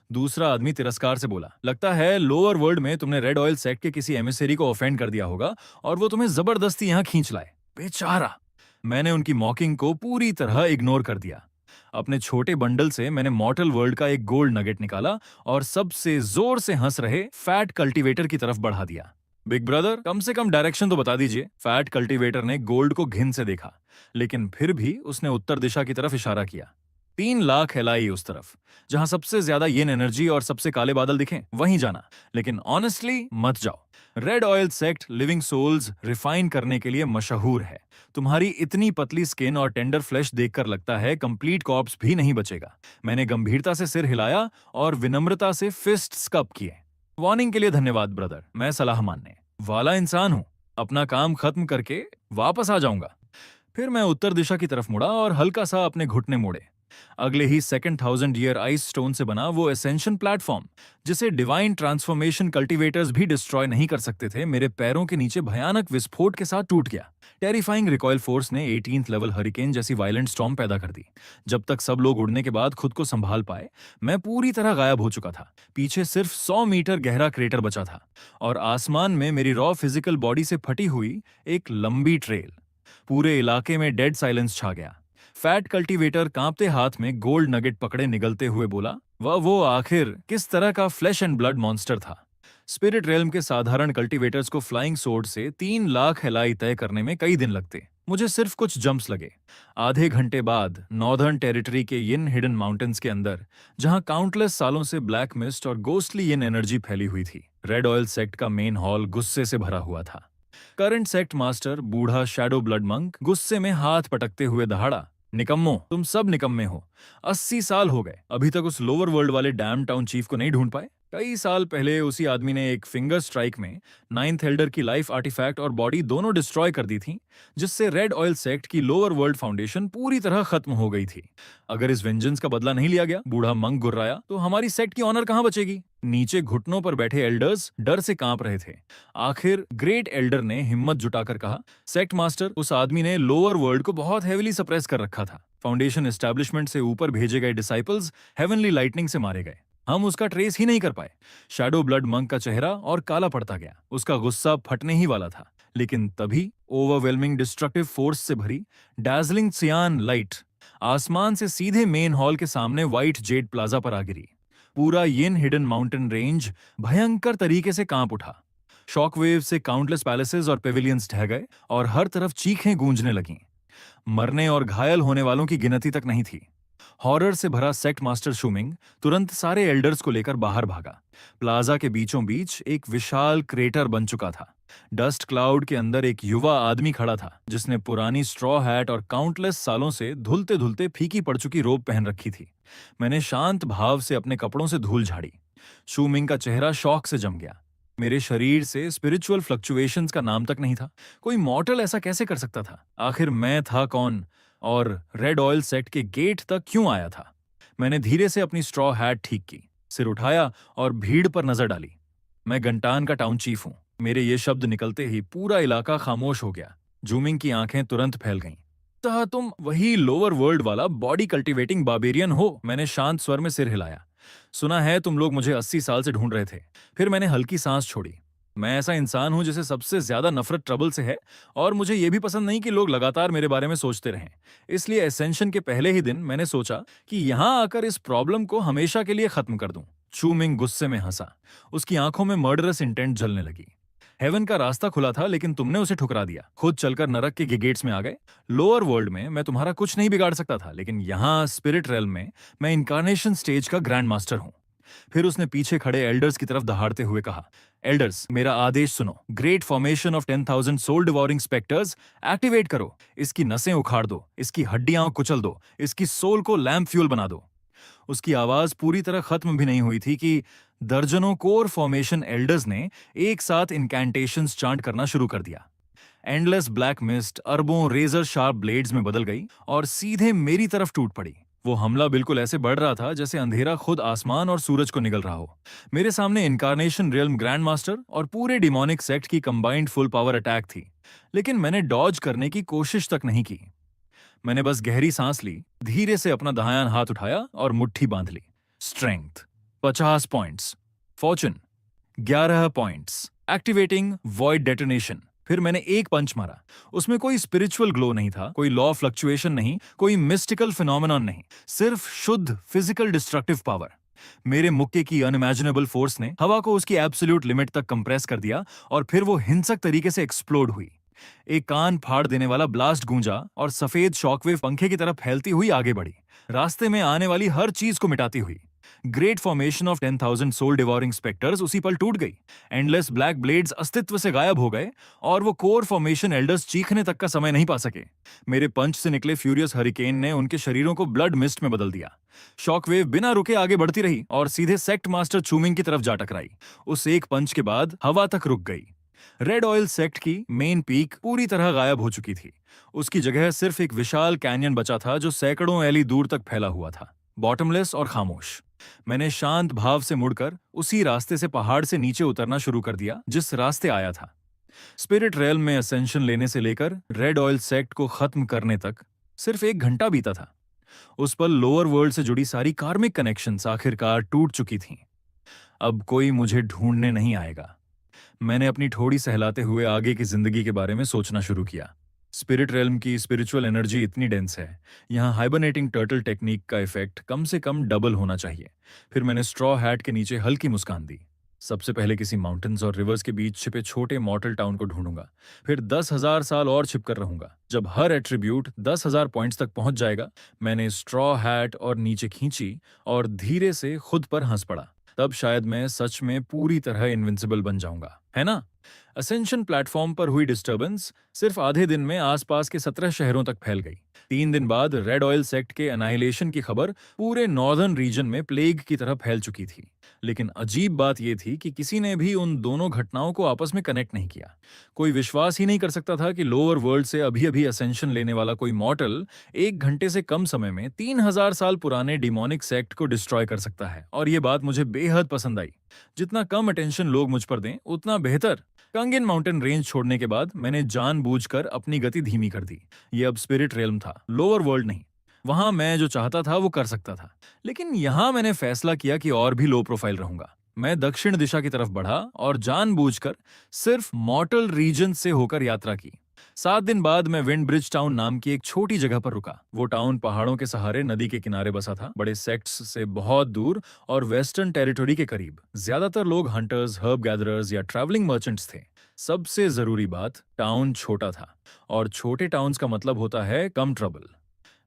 दूसरा आदमी तिरस्कार से बोला, लगता है लोअर वर्ल्ड में तुमने रेड ऑयल सेक्ट के किसी एमिसेरी को ऑफेंड कर दिया होगा और वो तुम्हें जबरदस्ती यहां खींच लाए। बेचारा। मैंने उनकी मॉकिंग को पूरी तरह इग्नोर कर दिया। अपने छोटे बंडल से मैंने मॉर्टल वर्ल्ड का एक गोल्ड नगेट निकाला और सबसे जोर से हंस रहे फैट कल्टीवेटर की तरफ बढ़ा दिया। बिग ब्रदर, कम से कम डायरेक्शन तो बता दीजिए। फैट कल्टीवेटर ने गोल्ड को घिन से देखा, लेकिन फिर भी उसने उत्तर दिशा की तरफ इशारा किया। 3 लाख एलाई उस तरफ, जहां सबसे ज्यादा येन एनर्जी और सबसे काले बादल दिखें, वहीं जाना। लेकिन ऑनेस्टली मत जाओ। Red oil sect living souls refine करने के लिए मशहूर है। तुम्हारी इतनी पतली स्किन और टेंडर फ्लैश देखकर लगता है कंप्लीट कॉर्प्स भी नहीं बचेगा। मैंने गंभीरता से सिर हिलाया और विनम्रता से फिस्ट्स कप किए। वार्निंग के लिए धन्यवाद ब्रदर, मैं सलाह मानने वाला इंसान हूं। अपना काम खत्म करके वापस आ जाऊंगा। फिर मैं उत्तर दिशा की तरफ मुड़ा और हल्का सा अपने घुटने मोड़े। अगले ही सेकंड 1000 ईयर आइस स्टोन से बना वो एसेंशन प्लेटफॉर्म, जिसे डिवाइन ट्रांसफॉर्मेशन कल्टीवेटर्स भी डिस्ट्रॉय नहीं कर सकते थे, मेरे पैरों के नीचे भयानक विस्फोट के साथ टूट गया। टेरिफाइंग रिकॉइल फोर्स ने 18th लेवल हरिकेन जैसी वायलेंट स्टॉर्म पैदा कर दी। जब तक सब लोग उड़ने के बाद खुद को संभाल पाए, मैं पूरी तरह गायब हो चुका था। पीछे सिर्फ 100 मीटर गहरा क्रेटर बचा था और आसमान में मेरी रॉ फिजिकल बॉडी से फटी हुई एक लंबी ट्रेल। पूरे इलाके में डेड साइलेंस छा गया। फैट कल्टीवेटर कांपते हाथ में गोल्ड नगेट पकड़े निगलते हुए बोला, वह वो आखिर किस तरह का फ्लैश एंड ब्लड मॉन्स्टर था? स्पिरिट रेल्म के साधारण कल्टीवेटर्स को फ्लाइंग सोर्ड से 3 लाख हेलाई तय करने में कई दिन लगते। मुझे सिर्फ कुछ जंप्स लगे। आधे घंटे बाद नॉर्दर्न टेरिटरी के यिन हिडन माउंटेन्स के अंदर, जहां काउंटलेस सालों से ब्लैक मिस्ट और गोस्टली यिन एनर्जी फैली हुई थी, रेड ऑयल सेक्ट का मेन हॉल गुस्से से भरा हुआ था। करंट सेक्ट मास्टर बूढ़ा शैडो ब्लड मंक गुस्से में हाथ पटकते हुए दहाड़ा, निकम्मो, तुम सब निकम्मे हो। 80 साल हो गए, अभी तक उस लोअर वर्ल्ड वाले डैम टाउन चीफ को नहीं ढूंढ पाए। कई साल पहले उसी आदमी ने एक फिंगर स्ट्राइक में 9th एल्डर की लाइफ आर्टिफैक्ट और बॉडी दोनों डिस्ट्रॉय कर दी थी, जिससे रेड ऑयल सेक्ट की लोअर वर्ल्ड फाउंडेशन पूरी तरह खत्म हो गई थी। अगर इस वेंजेंस का बदला नहीं लिया गया, बूढ़ा मंक गुर्राया, तो हमारी सेक्ट की ऑनर कहां बचेगी? नीचे घुटनों पर बैठे एल्डर्स डर से कांप रहे थे। आखिर ग्रेट एल्डर ने हिम्मत जुटाकर कहा, सेक्ट मास्टर, उस आदमी ने लोअर वर्ल्ड को बहुत हेविली सप्रेस कर रखा था। फाउंडेशन एस्टैब्लिशमेंट से ऊपर भेजे गए डिसाइपल्स हेवनली लाइटनिंग से मारे गए। हम उसका ट्रेस ही नहीं कर पाए। शैडो ब्लड मंक का चेहरा और काला पड़ता गया। उसका गुस्सा फटने ही वाला था, लेकिन तभी ओवरवेलमिंग डिस्ट्रक्टिव फोर्स से भरी डार्जलिंग सियान लाइट आसमान से सीधे मेन हॉल के सामने व्हाइट जेड प्लाजा पर आ गिरी। पूरा यिन हिडन माउंटेन रेंज भयंकर तरीके से कांप उठा। शॉकवेव से काउंटलेस पैलेसेस और पेविलियंस ढह गए और हर तरफ चीखें गूंजने लगीं। मरने और घायल होने वालों की गिनती तक नहीं थी। हॉरर से भरा सेक्ट मास्टर शूमिंग तुरंत सारे एल्डर्स को लेकर बाहर भागा। प्लाजा के बीचों बीच एक विशाल क्रेटर बन चुका था। डस्ट क्लाउड के अंदर एक युवा आदमी खड़ा था जिसने पुरानी स्ट्रॉ हैट और काउंटलेस सालों से धुलते धुलते फीकी पड़ चुकी रोब पहन रखी थी। मैंने शांत भाव से अपने कपड़ों से धूल झाड़ी। शूमिंग का चेहरा शौक से जम गया। मेरे शरीर से स्पिरिचुअल फ्लक्चुएशंस का नाम तक नहीं था। कोई मॉर्टल ऐसा कैसे कर सकता था? आखिर मैं था कौन और रेड ऑयल सेक्ट के गेट तक क्यों आया था? मैंने धीरे से अपनी स्ट्रॉ हैट ठीक की, सिर उठाया और भीड़ पर नजर डाली। मैं गंटान का टाउन चीफ हूं। मेरे ये शब्द निकलते ही पूरा इलाका खामोश हो गया। जूमिंग की आंखें तुरंत फैल गईं। तो तुम वही लोअर वर्ल्ड वाला बॉडी कल्टीवेटिंग बार्बेरियन हो? मैंने शांत स्वर में सिर हिलाया। सुना है तुम लोग मुझे 80 साल से ढूंढ रहे थे। फिर मैंने हल्की सांस छोड़ी। मैं ऐसा इंसान हूं जिसे सबसे ज्यादा नफरत ट्रबल से है और मुझे यह भी पसंद नहीं कि लोग लगातार मेरे बारे में सोचते रहें। इसलिए एसेंशन के पहले ही दिन मैंने सोचा कि यहां आकर इस प्रॉब्लम को हमेशा के लिए खत्म कर दूं। चूमिंग गुस्से में हंसा। उसकी आंखों में मर्डरस इंटेंट जलने लगी। हेवन का रास्ता खुला था लेकिन तुमने उसे ठुकरा दिया। खुद चलकर नरक के गेट्स में आ गए। लोअर वर्ल्ड में मैं तुम्हारा कुछ नहीं बिगाड़ सकता था, लेकिन यहाँ स्पिरिट रेल्म में मैं इनकारनेशन स्टेज का ग्रैंड मास्टर हूँ। फिर उसने पीछे खड़े एल्डर्स की तरफ दहाड़ते हुए कहा, एल्डर्स, मेरा आदेश सुनो। Great formation of 10,000 soul devouring spectres activate करो। इसकी नसें उखाड़ दो, इसकी हड्डियां कुचल दो, इसकी सोल को लैम्प फ्यूल बना दो। उसकी आवाज पूरी तरह खत्म भी नहीं हुई थी कि दर्जनों कोर फॉर्मेशन एल्डर्स ने एक साथ इनकैंटेशंस चांट करना शुरू कर दिया। एंडलेस ब्लैक मिस्ट अरबों रेजर शार्प ब्लेड्स में बदल गई और सीधे मेरी तरफ टूट पड़ी। वो हमला बिल्कुल ऐसे बढ़ रहा था जैसे अंधेरा खुद आसमान और सूरज को निगल रहा हो। मेरे सामने इनकारनेशन रियल्म ग्रैंड मास्टर और पूरे डिमोनिक सेक्ट की कंबाइंड फुल पावर अटैक थी, लेकिन मैंने डॉज करने की कोशिश तक नहीं की। मैंने बस गहरी सांस ली, धीरे से अपना दायां हाथ उठाया और मुट्ठी बांध ली। Strength 50 points, fortune 11 points, activating void detonation. फिर मैंने एक पंच मारा। उसमें कोई स्पिरिचुअल ग्लो नहीं था, कोई लॉ फ्लक्चुएशन नहीं, कोई मिस्टिकल फिनोमेनॉन नहीं, सिर्फ शुद्ध फिजिकल डिस्ट्रक्टिव पावर। मेरे मुक्के की अनइमेजिनेबल फोर्स ने हवा को उसकी एब्सोल्यूट लिमिट तक कंप्रेस कर दिया और फिर वो हिंसक तरीके से एक्सप्लोड हुई। एक कान फाड़ देने वाला ब्लास्ट गूंजा और सफेद शॉकवेव पंखे की तरफ फैलती हुई आगे बढ़ी, रास्ते में आने वाली हर चीज को मिटाती हुई। Great formation of 10,000 soul devouring spectres उसी पल टूट गई। एंडलेस ब्लैक ब्लेड्स अस्तित्व से गायब हो गए और वो कोर फॉर्मेशन एल्डर्स चीखने तक का समय नहीं पा सके। मेरे पंच से निकले फ्यूरियस हरिकेन ने उनके शरीरों को ब्लड मिस्ट में बदल दिया। शॉकवेव बिना रुके आगे बढ़ती रही और सीधे सेक्ट मास्टर चूमिंग की तरफ जा टकराई। उस एक पंच के बाद हवा तक रुक गई। रेड ऑयल सेक्ट की मेन पीक पूरी तरह गायब हो चुकी थी। उसकी जगह सिर्फ एक विशाल कैनियन बचा था जो सैकड़ों एली दूर तक फैला हुआ था, बॉटमलेस और खामोश। मैंने शांत भाव से मुड़कर उसी रास्ते से पहाड़ से नीचे उतरना शुरू कर दिया जिस रास्ते आया था। स्पिरिट रेल्म में असेंशन लेने से लेकर रेड ऑयल सेक्ट को खत्म करने तक सिर्फ 1 घंटा बीता था। उस पल लोअर वर्ल्ड से जुड़ी सारी कार्मिक कनेक्शंस आखिरकार टूट चुकी थीं। अब कोई मुझे ढूंढने नहीं आएगा। मैंने अपनी ठोड़ी सहलाते हुए आगे की जिंदगी के बारे में सोचना शुरू किया। स्पिरिट रेल्म की स्पिरिचुअल एनर्जी इतनी डेंस है, यहाँ हाइबरनेटिंग टर्टल टेक्निक का इफेक्ट कम से कम डबल होना चाहिए। फिर मैंने स्ट्रॉ हैट के नीचे हल्की मुस्कान दी। सबसे पहले किसी माउंटेन्स और रिवर्स के बीच छिपे छोटे मॉर्टल टाउन को ढूंढूंगा। फिर 10,000 साल और छिपकर रहूंगा। जब हर एट्रीब्यूट 10,000 पॉइंट्स तक पहुंच जाएगा, मैंने स्ट्रॉ हैट और नीचे खींची और धीरे से खुद पर हंस पड़ा। तब शायद मैं सच में पूरी तरह इनविंसिबल बन जाऊंगा, है ना? असेंशन प्लेटफॉर्म पर हुई डिस्टर्बेंस सिर्फ आधे दिन में आसपास के 17 शहरों तक फैल गई। 3 दिन बाद रेड ऑयल सेक्ट के अनाइलेशन की खबर पूरे नॉर्दर्न रीजन में प्लेग की तरह फैल चुकी थी। लेकिन अजीब बात यह थी कि किसी ने भी उन दोनों घटनाओं को आपस में कनेक्ट नहीं किया। कोई विश्वास ही नहीं कर सकता था कि लोअर वर्ल्ड से अभी अभी असेंशन लेने वाला कोई मॉर्टल 1 घंटे से कम समय में 3,000 साल पुराने डिमोनिक सेक्ट को डिस्ट्रॉय कर सकता है। और यह बात मुझे बेहद पसंद आई। जितना कम अटेंशन लोग मुझ पर दें उतना बेहतर। कंगन माउंटेन रेंज छोड़ने के बाद मैंने जानबूझकर अपनी गति धीमी कर दी। ये अब स्पिरिट रेल्म था, लोअर वर्ल्ड नहीं। वहां मैं जो चाहता था वो कर सकता था, लेकिन यहां मैंने फैसला किया कि और भी लो प्रोफाइल रहूंगा। मैं दक्षिण दिशा की तरफ बढ़ा और जानबूझकर सिर्फ मॉर्टल रीजन से होकर यात्रा की। 7 दिन बाद मैं विंड ब्रिज टाउन नाम की एक छोटी जगह पर रुका। वो टाउन पहाड़ों के सहारे नदी के किनारे बसा था, बड़े सेक्ट्स से बहुत दूर और वेस्टर्न टेरिटरी के करीब। ज्यादातर लोग हंटर्स, हर्ब गैदरर्स या ट्रैवलिंग मर्चेंट्स थे। सबसे जरूरी बात, टाउन छोटा था, और छोटे टाउन्स का मतलब होता है कम ट्रबल।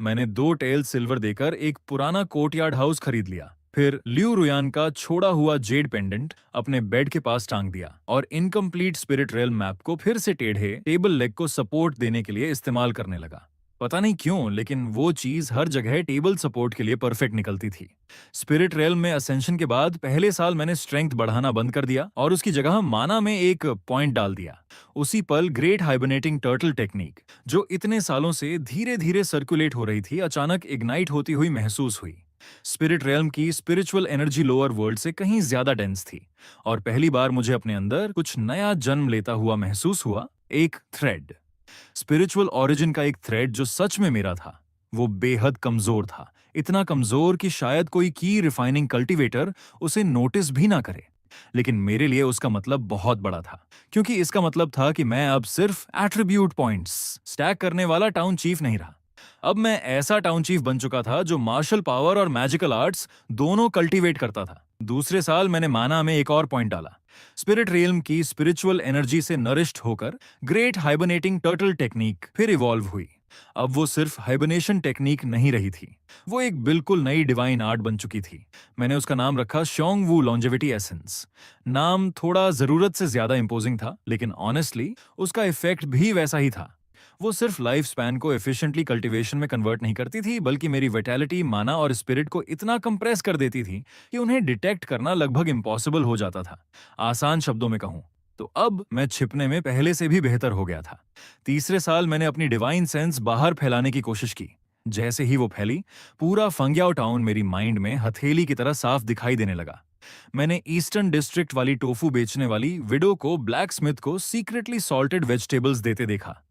मैंने 2 टेल सिल्वर देकर एक पुराना कोर्टयार्ड हाउस खरीद लिया। फिर ल्यू रुयान का छोड़ा हुआ जेड पेंडेंट अपने बेड के पास टांग दिया और इनकम्प्लीट स्पिरिट रेल मैप को फिर से टेढ़े टेबल लेग को सपोर्ट देने के लिए इस्तेमाल करने लगा। पता नहीं क्यों, लेकिन वो चीज हर जगह टेबल सपोर्ट के लिए परफेक्ट निकलती थी। स्पिरिट रेल में असेंशन के बाद पहले साल मैंने स्ट्रेंथ बढ़ाना बंद कर दिया और उसकी जगह माना में एक पॉइंट डाल दिया। उसी पल ग्रेट हाइबरनेटिंग टर्टल टेक्निक, जो इतने सालों से धीरे धीरे सर्कुलेट हो रही थी, अचानक इग्नाइट होती हुई महसूस हुई। स्पिरिट रेल्म की स्पिरिचुअल एनर्जी लोअर वर्ल्ड से कहीं ज्यादा डेंस थी, और पहली बार मुझे अपने अंदर कुछ नया जन्म लेता हुआ महसूस हुआ। एक थ्रेड, स्पिरिचुअल ओरिजिन का एक थ्रेड जो सच में मेरा था। वो बेहद कमजोर था, इतना कमजोर कि शायद कोई की रिफाइनिंग कल्टीवेटर उसे नोटिस भी ना करे। लेकिन मेरे लिए उसका मतलब बहुत बड़ा था, क्योंकि इसका मतलब था कि मैं अब सिर्फ एट्रीब्यूट पॉइंट्स स्टैक करने वाला टाउन चीफ नहीं रहा। अब मैं ऐसा टाउन चीफ बन चुका था जो मार्शल पावर और मैजिकल आर्ट्स दोनों कल्टीवेट करता था। दूसरे साल मैंने माना में एक और पॉइंट डाला। स्पिरिट रियल्म की स्पिरिचुअल एनर्जी से नरिश्ड होकर ग्रेट हाइबरनेटिंग टर्टल टेक्निक फिर इवॉल्व हुई। अब वो सिर्फ हाइबरनेशन टेक्निक नहीं रही थी, वो एक बिल्कुल नई डिवाइन आर्ट बन चुकी थी। मैंने उसका नाम रखा शोंग वू लॉन्जेविटी एसेंस। नाम थोड़ा जरूरत से ज्यादा इंपोजिंग था, लेकिन ऑनेस्टली उसका इफेक्ट भी वैसा ही था। वो सिर्फ लाइफ स्पैन को एफिशिएंटली कल्टीवेशन में कन्वर्ट नहीं करती थी, बल्कि मेरी विटैलिटी, माना और स्पिरिट को इतना कंप्रेस कर देती थी कि उन्हें डिटेक्ट करना लगभग इम्पॉसिबल हो जाता था। आसान शब्दों में कहूं तो अब मैं छिपने में पहले से भी बेहतर हो गया था। तीसरे साल मैंने अपनी डिवाइन सेंस बाहर फैलाने की कोशिश की। जैसे ही वो फैली, पूरा फंग्याओ टाउन मेरी माइंड में हथेली की तरह साफ दिखाई देने लगा। मैंने ईस्टर्न डिस्ट्रिक्ट वाली टोफू बेचने वाली विडो को ब्लैक स्मिथ को सीक्रेटली सॉल्टेड वेजिटेबल्स देते देखा।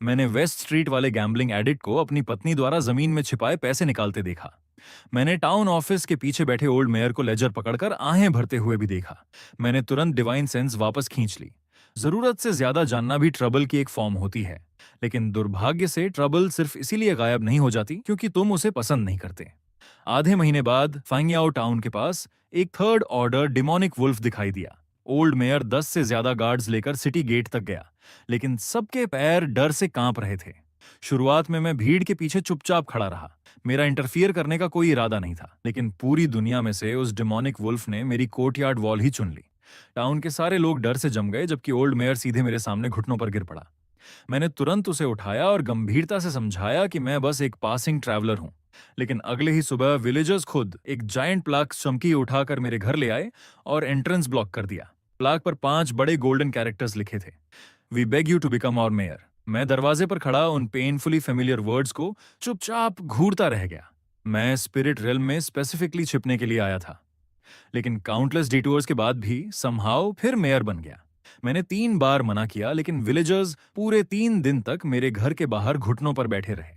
मैंने वेस्ट स्ट्रीट वाले गैम्बलिंग एडिक्ट को अपनी पत्नी द्वारा जमीन में छिपाए पैसे निकालते देखा। मैंने टाउन ऑफिस के पीछे बैठे ओल्ड मेयर को लेजर पकड़कर आहें भरते हुए भी देखा। मैंने तुरंत डिवाइन सेंस वापस खींच ली। जरूरत से ज्यादा जानना भी ट्रबल की एक फॉर्म होती है, लेकिन दुर्भाग्य से ट्रबल सिर्फ इसीलिए गायब नहीं हो जाती क्योंकि तुम उसे पसंद नहीं करते। आधे महीने बाद फांगियाओ टाउन के पास एक थर्ड ऑर्डर डिमोनिक वुल्फ दिखाई दिया। ओल्ड मेयर 10 से ज्यादा गार्ड्स लेकर सिटी गेट तक गया, लेकिन सबके पैर डर से कांप रहे थे। शुरुआत में मैं भीड़ के पीछे चुपचाप खड़ा रहा। मेरा इंटरफियर करने का कोई इरादा नहीं था, लेकिन पूरी दुनिया में से उस डिमोनिक वुल्फ ने मेरी कोर्टयार्ड वॉल ही चुन ली। टाउन के सारे लोग डर से जम गए, जबकि ओल्ड मेयर सीधे मेरे सामने घुटनों पर गिर पड़ा। मैंने तुरंत उसे उठाया और गंभीरता से समझाया कि मैं बस एक पासिंग ट्रैवलर हूं। लेकिन अगले ही सुबह विलेजर्स खुद एक जायंट प्लाक चमकी उठाकर मेरे घर ले आए और एंट्रेंस ब्लॉक कर दिया। प्लाक पर 5 बड़े गोल्डन कैरेक्टर्स लिखे थे, we beg you to become our mayor. मैं दरवाजे पर खड़ा उन पेनफुली फेमिलियर वर्ड्स को चुपचाप घूरता रह गया। मैं स्पिरिट रेल्म में स्पेसिफिकली छिपने के लिए आया था, लेकिन काउंटलेस डिटूर्स के बाद भी समहाउ फिर मेयर बन गया। मैंने 3 बार मना किया, लेकिन विलेजर्स पूरे 3 दिन तक मेरे घर के बाहर घुटनों पर बैठे रहे।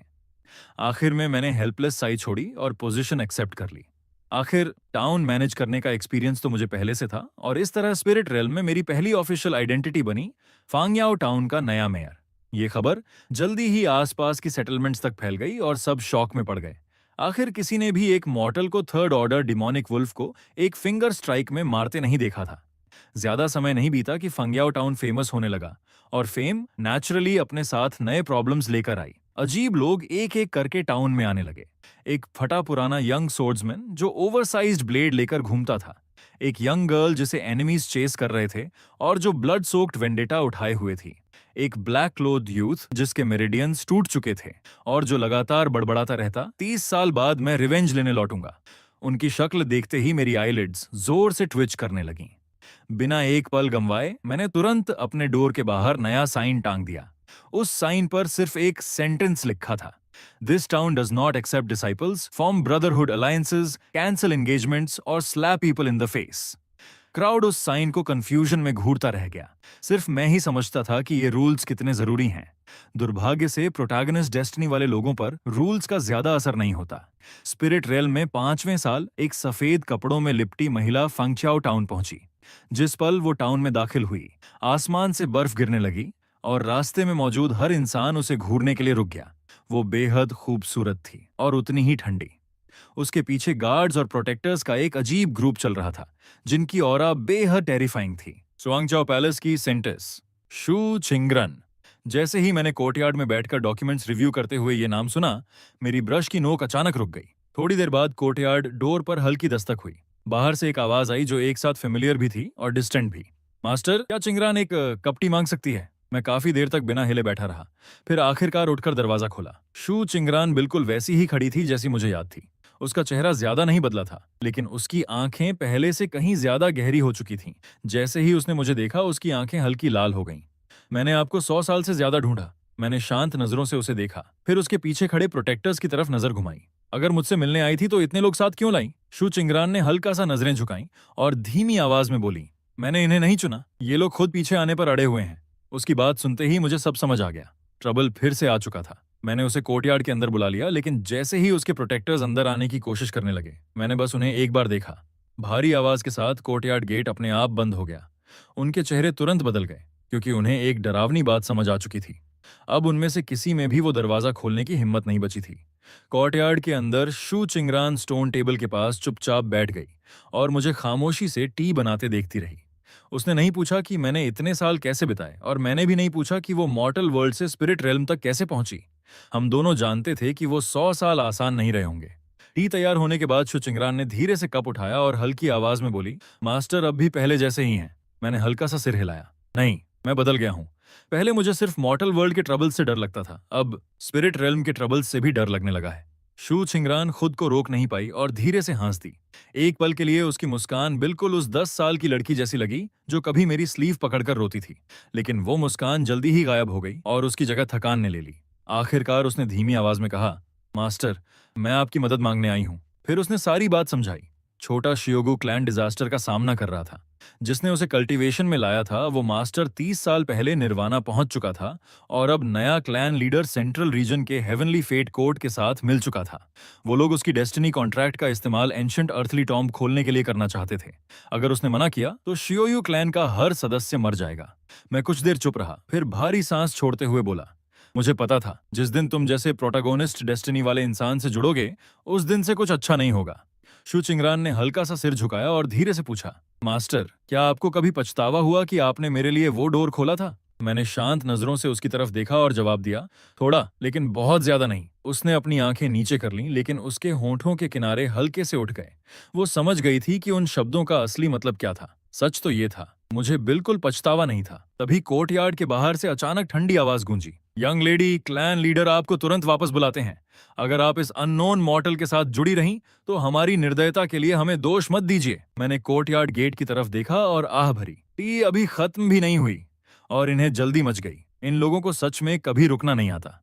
आखिर में मैंने हेल्पलेस साइड छोड़ी और पोजीशन एक्सेप्ट कर ली। आखिर टाउन मैनेज करने का एक्सपीरियंस तो मुझे पहले से था, और इस तरह स्पिरिट रेल्म में मेरी पहली ऑफिशियल आइडेंटिटी बनी फांग्याओ टाउन का नया मेयर। ये खबर जल्दी ही आसपास की सेटलमेंट्स तक फैल गई और सब शॉक में पड़ गए। आखिर किसी ने भी एक मॉर्टल को थर्ड ऑर्डर डिमोनिक वुल्फ को एक फिंगर स्ट्राइक में मारते नहीं देखा था। ज्यादा समय नहीं बीता कि फंग्याओ टाउन फेमस होने लगा, और फेम नेचुरली अपने साथ नए प्रॉब्लम्स लेकर आई। अजीब लोग एक एक करके टाउन में आने लगे। एक फटा पुराना यंग सोर्ड्समैन जो ओवरसाइज्ड ब्लेड लेकर घूमता था, एक यंग गर्ल जिसे एनिमीज चेस कर रहे थे और जो ब्लड सोक्ड वेंडेटा उठाए हुए थी, एक ब्लैक क्लोथ यूथ जिसके मेरिडियंस टूट चुके थे और जो लगातार बड़बड़ाता रहता, 30 साल बाद मैं रिवेंज लेने लौटूंगा। उनकी शक्ल देखते ही मेरी आईलिड्स जोर से ट्विच करने लगीं। बिना एक पल गंवाए मैंने तुरंत अपने डोर के बाहर नया साइन टांग दिया। उस साइन पर सिर्फ एक सेंटेंस लिखा था, this town does not accept disciples, form brotherhood alliances, cancel engagements और slap people in the face. Crowd उस साइन को कंफ्यूजन में घूरता रह गया। सिर्फ मैं ही समझता था कि ये रूल्स कितने जरूरी हैं। दुर्भाग्य से प्रोटैगनिस्ट डेस्टिनी वाले लोगों पर रूल्स का ज्यादा असर नहीं होता। स्पिरिट रेल्म में 5वें साल एक सफेद कपड़ों में लिपटी महिला फंगचाओ टाउन पहुंची। जिस पल वो टाउन में दाखिल हुई, आसमान से बर्फ गिरने लगी और रास्ते में मौजूद हर इंसान उसे घूरने के लिए रुक गया। वो बेहद खूबसूरत थी और उतनी ही ठंडी। उसके पीछे गार्ड्स और प्रोटेक्टर्स का एक अजीब ग्रुप चल रहा था, जिनकी ऑरा बेहद टेरिफाइंग थी। स्वांगजाओ पैलेस की सेंटेस शू चिंगरन। जैसे ही मैंने कोर्टयार्ड में बैठकर डॉक्यूमेंट्स रिव्यू करते हुए ये नाम सुना, मेरी ब्रश की नोक अचानक रुक गई। थोड़ी देर बाद कोर्टयार्ड डोर पर हल्की दस्तक हुई। बाहर से एक आवाज आई जो एक साथ फेमिलियर भी थी और डिस्टेंट भी। मास्टर, क्या चिंगरान एक कप टी मांग सकती है? मैं काफी देर तक बिना हिले बैठा रहा, फिर आखिरकार उठकर दरवाजा खोला। शू चिंगरान बिल्कुल वैसी ही खड़ी थी जैसी मुझे याद थी। उसका चेहरा ज्यादा नहीं बदला था, लेकिन उसकी आंखें पहले से कहीं ज्यादा गहरी हो चुकी थीं। जैसे ही उसने मुझे देखा, उसकी आंखें हल्की लाल हो गईं। मैंने आपको 100 साल से ज्यादा ढूंढा। मैंने शांत नजरों से उसे देखा, फिर उसके पीछे खड़े प्रोटेक्टर्स की तरफ नजर घुमाई। अगर मुझसे मिलने आई थी तो इतने लोग साथ क्यों लाई? शू चिंगरान ने हल्का सा नजरें झुकाई और धीमी आवाज में बोली, मैंने इन्हें नहीं चुना, ये लोग खुद पीछे आने पर अड़े हुए हैं। उसकी बात सुनते ही मुझे सब समझ आ गया। ट्रबल फिर से आ चुका था। मैंने उसे कोर्टयार्ड के अंदर बुला लिया, लेकिन जैसे ही उसके प्रोटेक्टर्स अंदर आने की कोशिश करने लगे, मैंने बस उन्हें एक बार देखा। भारी आवाज के साथ कोर्टयार्ड गेट अपने आप बंद हो गया। उनके चेहरे तुरंत बदल गए, क्योंकि उन्हें एक डरावनी बात समझ आ चुकी थी। अब उनमें से किसी में भी वो दरवाजा खोलने की हिम्मत नहीं बची थी। कोर्टयार्ड के अंदर शू चिंगरान स्टोन टेबल के पास चुपचाप बैठ गई और मुझे खामोशी से टी बनाते देखती रही। उसने नहीं पूछा कि मैंने इतने साल कैसे बिताए, और मैंने भी नहीं पूछा कि वो मॉर्टल वर्ल्ड से स्पिरिट रेल्म तक कैसे पहुंची। हम दोनों जानते थे कि वो 100 साल आसान नहीं रहे होंगे। टी तैयार होने के बाद शू चिंगरान ने धीरे से कप उठाया और हल्की आवाज में बोली, मास्टर अब भी पहले जैसे ही हैं। मैंने हल्का सा सिर हिलाया। नहीं, मैं बदल गया हूं। पहले मुझे सिर्फ मॉर्टल वर्ल्ड के ट्रबल से डर लगता था, अब स्पिरिट रेल्म के ट्रबल से भी डर लगने लगा है। शू चिंगरान खुद को रोक नहीं पाई और धीरे से हंस दी। एक पल के लिए उसकी मुस्कान बिल्कुल उस 10 साल की लड़की जैसी लगी जो कभी मेरी स्लीव पकड़कर रोती थी। लेकिन वो मुस्कान जल्दी ही गायब हो गई और उसकी जगह थकान ने ले ली। आखिरकार उसने धीमी आवाज में कहा, मास्टर, मैं आपकी मदद मांगने आई हूं। फिर उसने सारी बात समझाई। छोटा शियोगु क्लैन डिजास्टर का सामना कर रहा था। जिसने उसे कल्टीवेशन में लाया था, वो मास्टर 30 साल पहले निर्वाणा पहुंच चुका था और अब नया क्लैन लीडर सेंट्रल रीजन के हेवनली फेट कोर्ट के साथ मिल चुका था। वो लोग उसकी डेस्टिनी कॉन्ट्रैक्ट का इस्तेमाल एंशिएंट अर्थली टॉम्ब खोलने के लिए करना चाहते थे। अगर उसने मना किया तो शियोयू क्लैन का हर सदस्य मर जाएगा। मैं कुछ देर चुप रहा, फिर भारी सांस छोड़ते हुए बोला, मुझे पता था जिस दिन तुम जैसे प्रोटागोनिस्ट डेस्टिनी वाले इंसान से जुड़ोगे, उस दिन से कुछ अच्छा नहीं होगा। शू चिंगरान ने हल्का सा सिर झुकाया और धीरे से पूछा, मास्टर, क्या आपको कभी पछतावा हुआ कि आपने मेरे लिए वो डोर खोला था? मैंने शांत नजरों से उसकी तरफ देखा और जवाब दिया, थोड़ा, लेकिन बहुत ज्यादा नहीं। उसने अपनी आंखें नीचे कर लीं, लेकिन उसके होंठों के किनारे हल्के से उठ गए। वो समझ गई थी कि उन शब्दों का असली मतलब क्या था। सच तो ये था, मुझे बिल्कुल पछतावा नहीं था। तभी कोर्टयार्ड के बाहर से अचानक ठंडी आवाज गूंजी, यंग लेडी, क्लैन लीडर आपको तुरंत वापस बुलाते हैं। अगर आप इस अननोन मॉर्टल के साथ जुड़ी रहीं, तो हमारी निर्दयता के लिए हमें दोष मत दीजिए। मैंने कोर्टयार्ड गेट की तरफ देखा और आह भरी। टी अभी खत्म भी नहीं हुई और इन्हें जल्दी मच गई। इन लोगों को सच में कभी रुकना नहीं आता।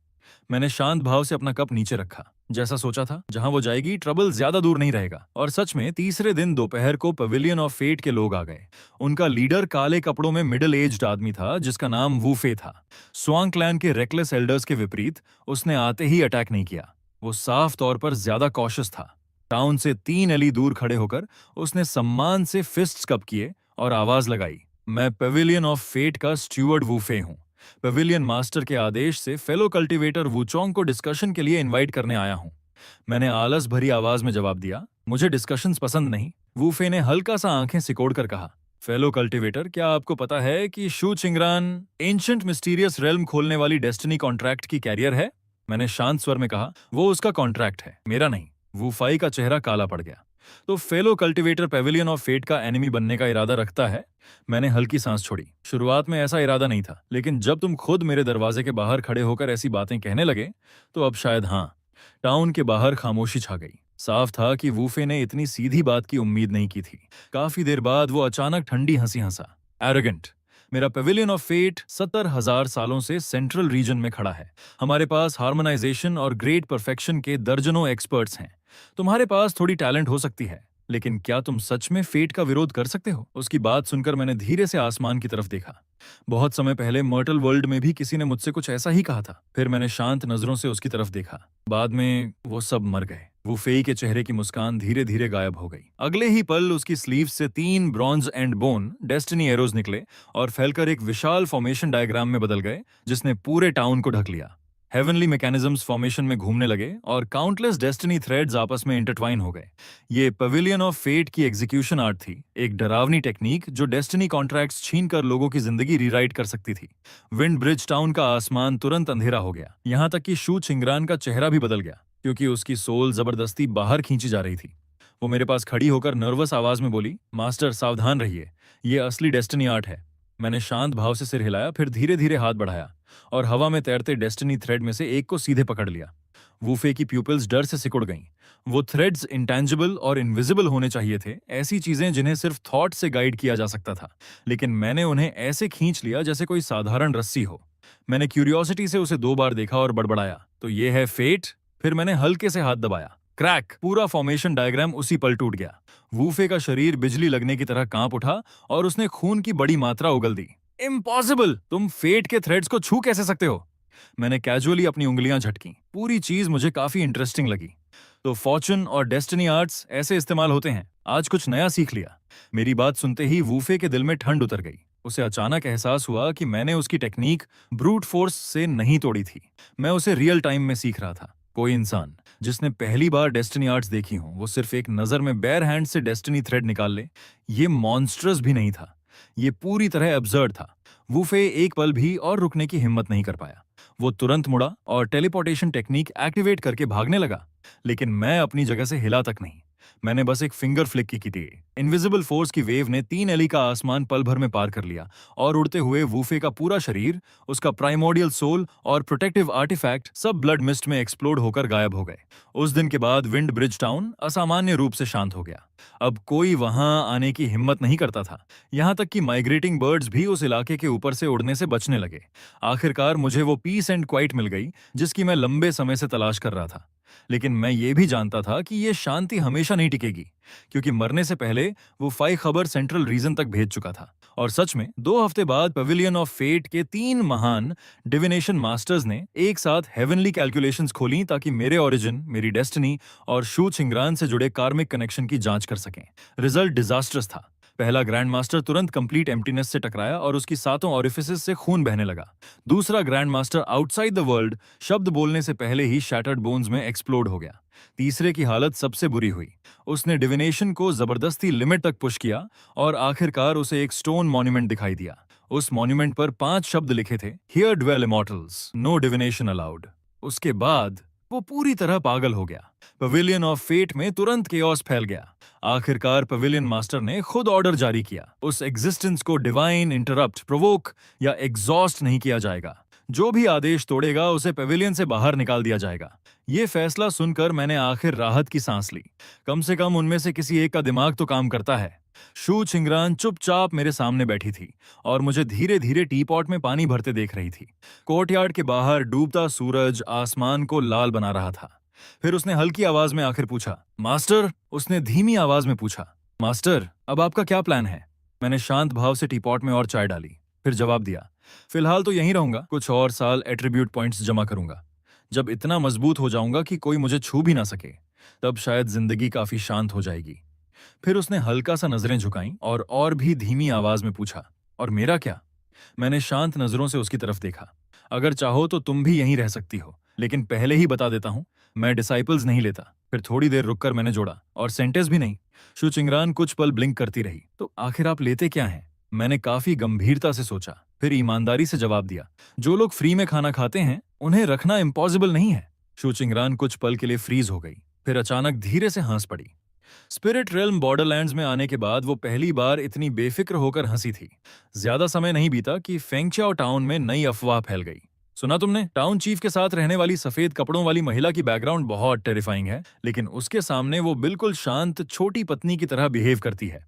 मैंने शांत भाव से अपना कप नीचे रखा। जैसा सोचा था, जहां वो जाएगी ट्रबल ज्यादा दूर नहीं रहेगा। और सच में तीसरे दिन दोपहर को पवेलियन ऑफ फेट के लोग आ गए। उनका लीडर काले कपड़ों में मिडिल एज्ड आदमी था, जिसका नाम वूफे था। स्वांग क्लैन के रेकलेस एल्डर्स के विपरीत उसने आते ही अटैक नहीं किया। वो साफ तौर पर ज्यादा कॉशियस था। टाउन से 3 एली दूर खड़े होकर उसने सम्मान से फिस्ट्स कप किए और आवाज लगाई, मैं पवेलियन ऑफ फेट का स्ट्यूअर्ड वूफे हूं। पवेलियन मास्टर के आदेश से फेलो कल्टीवेटर वूचोंग को डिस्कशन के लिए इनवाइट करने आया हूं। मैंने आलस भरी आवाज में जवाब दिया, मुझे डिस्कशंस पसंद नहीं। वूफे ने हल्का सा आंखें सिकोड़कर कहा, फेलो कल्टीवेटर, क्या आपको पता है कि शू चिंगरान एंशिएंट मिस्टीरियस रेल्म खोलने वाली डेस्टिनी कॉन्ट्रैक्ट की कैरियर है? मैंने शांत स्वर में कहा, वो उसका कॉन्ट्रैक्ट है, मेरा नहीं। वूफाई का चेहरा काला पड़ गया। तो fellow cultivator pavilion of fate का एनिमी बनने का इरादा रखता है? मैंने हल्की सांस छोड़ी। शुरुआत में ऐसा इरादा नहीं था, लेकिन जब तुम खुद मेरे दरवाजे के बाहर खड़े होकर ऐसी बातें कहने लगे, तो अब शायद हाँ। टाउन के बाहर खामोशी छा गई। साफ था कि वूफे ने इतनी सीधी बात की उम्मीद नहीं की थी। काफी देर बाद वो अचानक ठंडी हंसी हंसा, एरोगेंट, मेरा पेविलियन ऑफ फेट 70,000 सालों से सेंट्रल रीजन में खड़ा है। हमारे पास हार्मोनाइजेशन और ग्रेट परफेक्शन के दर्जनों एक्सपर्ट्स हैं। तुम्हारे पास थोड़ी टैलेंट हो सकती है, लेकिन क्या तुम सच में फेट का विरोध कर सकते हो? उसकी बात सुनकर मैंने धीरे से आसमान की तरफ देखा। बहुत समय पहले मर्टल वर्ल्ड में भी किसी ने मुझसे कुछ ऐसा ही कहा था। फिर मैंने शांत नजरों से उसकी तरफ देखा। बाद में वो सब मर गए। वो फेई के चेहरे की मुस्कान धीरे धीरे गायब हो गई। अगले ही पल उसकी स्लीव से 3 bronze and bone destiny arrows निकले और फैलकर एक विशाल फॉर्मेशन डायग्राम में बदल गए, जिसने पूरे टाउन को ढक लिया। हेवनली मैकेनिज्म्स फॉर्मेशन में घूमने लगे और काउंटलेस डेस्टिनी थ्रेड्स आपस में इंटरट्वाइन हो गए। ये पवेलियन ऑफ फेट की एग्जीक्यूशन आर्ट थी, एक डरावनी टेक्निक जो डेस्टिनी कॉन्ट्रैक्ट्स छीनकर लोगों की जिंदगी रीराइट कर सकती थी। विंड ब्रिज टाउन का आसमान तुरंत अंधेरा हो गया, यहाँ तक कि शू छिंगरान का चेहरा भी बदल गया, क्योंकि उसकी सोल जबरदस्ती बाहर खींची जा रही थी। वो मेरे पास खड़ी होकर नर्वस आवाज में बोली, मास्टर सावधान रहिए, ये असली डेस्टिनी आर्ट है। मैंने शांत भाव से सिर हिलाया, फिर धीरे धीरे हाथ बढ़ाया और हवा में तैरते डेस्टिनी थ्रेड में से एक को सीधे पकड़ लिया। वूफे की प्यूपिल्स डर से सिकुड़ गईं। वो थ्रेड्स इंटेंजिबल और इनविजिबल होने चाहिए थे, ऐसी चीजें जिन्हें सिर्फ थॉट से गाइड किया जा सकता था, लेकिन मैंने उन्हें ऐसे खींच लिया जैसे कोई साधारण रस्सी हो। मैंने क्यूरियोसिटी से उसे 2 बार देखा और बड़बड़ाया, तो ये है फेट। फिर मैंने हल्के से हाथ दबाया, क्रैक! पूरा फॉर्मेशन डायग्राम उसी पल टूट गया। वूफे का शरीर बिजली लगने की तरह कांप उठा और उसने खून की बड़ी मात्रा उगल दी। इम्पॉसिबल! तुम फेट के थ्रेड्स को छू कैसे सकते हो? मैंने कैजुअली अपनी उंगलियां झटकी। पूरी चीज मुझे काफी इंटरेस्टिंग लगी। तो फॉर्चून और डेस्टिनी आर्ट्स ऐसे इस्तेमाल होते हैं। आज कुछ नया सीख लिया। मेरी बात सुनते ही वूफे के दिल में ठंड उतर गई। उसे अचानक एहसास हुआ कि मैंने उसकी टेक्निक ब्रूट फोर्स से नहीं तोड़ी थी, मैं उसे रियल टाइम में सीख रहा था। कोई इंसान जिसने पहली बार डेस्टिनी आर्ट्स देखी हो, वो सिर्फ एक नजर में बेयर हैंड से डेस्टिनी थ्रेड निकाल ले। ये मॉन्स्ट्रस भी नहीं था, ये पूरी तरह एब्सर्ड था। वूफे एक पल भी और रुकने की हिम्मत नहीं कर पाया। वो तुरंत मुड़ा और टेलीपोर्टेशन टेक्निक एक्टिवेट करके भागने लगा, लेकिन मैं अपनी जगह से हिला तक नहीं। मैंने बस एक फिंगर फ्लिक की थी। इनविजिबल फोर्स की वेव ने 3 एली का आसमान पल भर में पार कर लिया और उड़ते हुए वूफे का पूरा शरीर, उसका प्राइमोर्डियल सोल और प्रोटेक्टिव आर्टिफैक्ट सब ब्लड मिस्ट में एक्सप्लोड होकर गायब हो गए। उस दिन के बाद विंड ब्रिज टाउन असामान्य रूप से शांत हो गया। अब कोई वहां आने की हिम्मत नहीं करता था, यहां तक कि माइग्रेटिंग बर्ड्स भी उस इलाके के ऊपर से उड़ने से बचने लगे। आखिरकार मुझे वो पीस एंड क्वाइट मिल गई जिसकी मैं लंबे समय से तलाश कर रहा था। लेकिन मैं ये भी जानता था कि ये शांति हमेशा नहीं टिकेगी, क्योंकि मरने से पहले वो 5 खबर सेंट्रल रीजन तक भेज चुका था। और सच में 2 हफ्ते बाद पवेलियन ऑफ फेट के 3 महान डिविनेशन मास्टर्स ने एक साथ हेवनली कैलकुलेशंस खोली ताकि मेरे ओरिजिन, मेरी डेस्टिनी और शू छिंगरान से जुड़े कार्मिक कनेक्शन की जांच कर सकें। रिजल्ट डिजास्ट्रस था। पहला ग्रैंड मास्टर तुरंत कंप्लीट एम्प्टीनेस से टकराया और उसकी 7 ऑरिफिसेस से खून बहने लगा। दूसरा grand master outside the world शब्द बोलने से पहले ही शैटर्ड बोन्स में एक्सप्लोड हो गया। तीसरे की हालत सबसे बुरी हुई। उसने डिविनेशन को जबरदस्ती लिमिट तक पुश किया और आखिरकार उसे एक स्टोन मॉन्यूमेंट दिखाई दिया। उस मॉन्यूमेंट पर 5 शब्द लिखे थे, here dwell immortals, no divination allowed. उसके बाद वो पूरी तरह पागल हो गया। पवेलियन ऑफ फेट में तुरंत केओस फैल गया। आखिरकार पवेलियन मास्टर ने खुद ऑर्डर जारी किया, उस एग्जिस्टेंस को डिवाइन, इंटरप्ट, प्रोवोक या एग्जॉस्ट नहीं किया जाएगा। जो भी आदेश तोड़ेगा उसे पवेलियन से बाहर निकाल दिया जाएगा। ये फैसला सुनकर मैंने आखिर राहत की सांस ली। कम से कम उनमें से किसी एक का दिमाग तो काम करता है। शू छिंगरान चुपचाप मेरे सामने बैठी थी और मुझे धीरे धीरे टी पॉट में पानी भरते देख रही थी। कोर्टयार्ड के बाहर डूबता सूरज आसमान को लाल बना रहा था। फिर उसने हल्की आवाज में आखिर पूछा, मास्टर। उसने धीमी आवाज में पूछा, मास्टर, अब आपका क्या प्लान है? मैंने शांत भाव से टी पॉट में और चाय डाली, फिर जवाब दिया, फिलहाल तो यहीं रहूंगा, कुछ और साल एट्रीब्यूट पॉइंट्स जमा करूंगा। जब इतना मजबूत हो जाऊंगा कि कोई मुझे छू भी ना सके, तब शायद जिंदगी काफी शांत हो जाएगी। फिर उसने हल्का सा नजरें झुकाईं और भी धीमी आवाज में पूछा, और मेरा क्या? मैंने शांत नजरों से उसकी तरफ देखा। अगर चाहो तो तुम भी यहीं रह सकती हो, लेकिन पहले ही बता देता हूं, मैं डिसाइपल्स नहीं लेता। फिर थोड़ी देर रुककर मैंने जोड़ा, और सेंटेंस भी नहीं। शू छिंगरान कुछ पल ब्लिंक करती रही। तो आखिर आप लेते क्या हैं? मैंने काफी गंभीरता से सोचा, फिर ईमानदारी से जवाब दिया, जो लोग फ्री में खाना खाते हैं उन्हें रखना इम्पॉसिबल नहीं है। शू छिंगरान कुछ पल के लिए फ्रीज हो गई, फिर अचानक धीरे से हंस पड़ी। स्पिरिट रेल्म बॉर्डरलैंड्स में आने के बाद वो पहली बार इतनी बेफिक्र होकर हंसी थी। ज्यादा समय नहीं बीता कि फेंगचाओ टाउन में नई अफवाह फैल गई। सुना तुमने? टाउन चीफ के साथ रहने वाली सफेद कपड़ों वाली महिला की बैकग्राउंड बहुत टेरिफाइंग है, लेकिन उसके सामने वो बिल्कुल शांत छोटी पत्नी की तरह बिहेव करती है।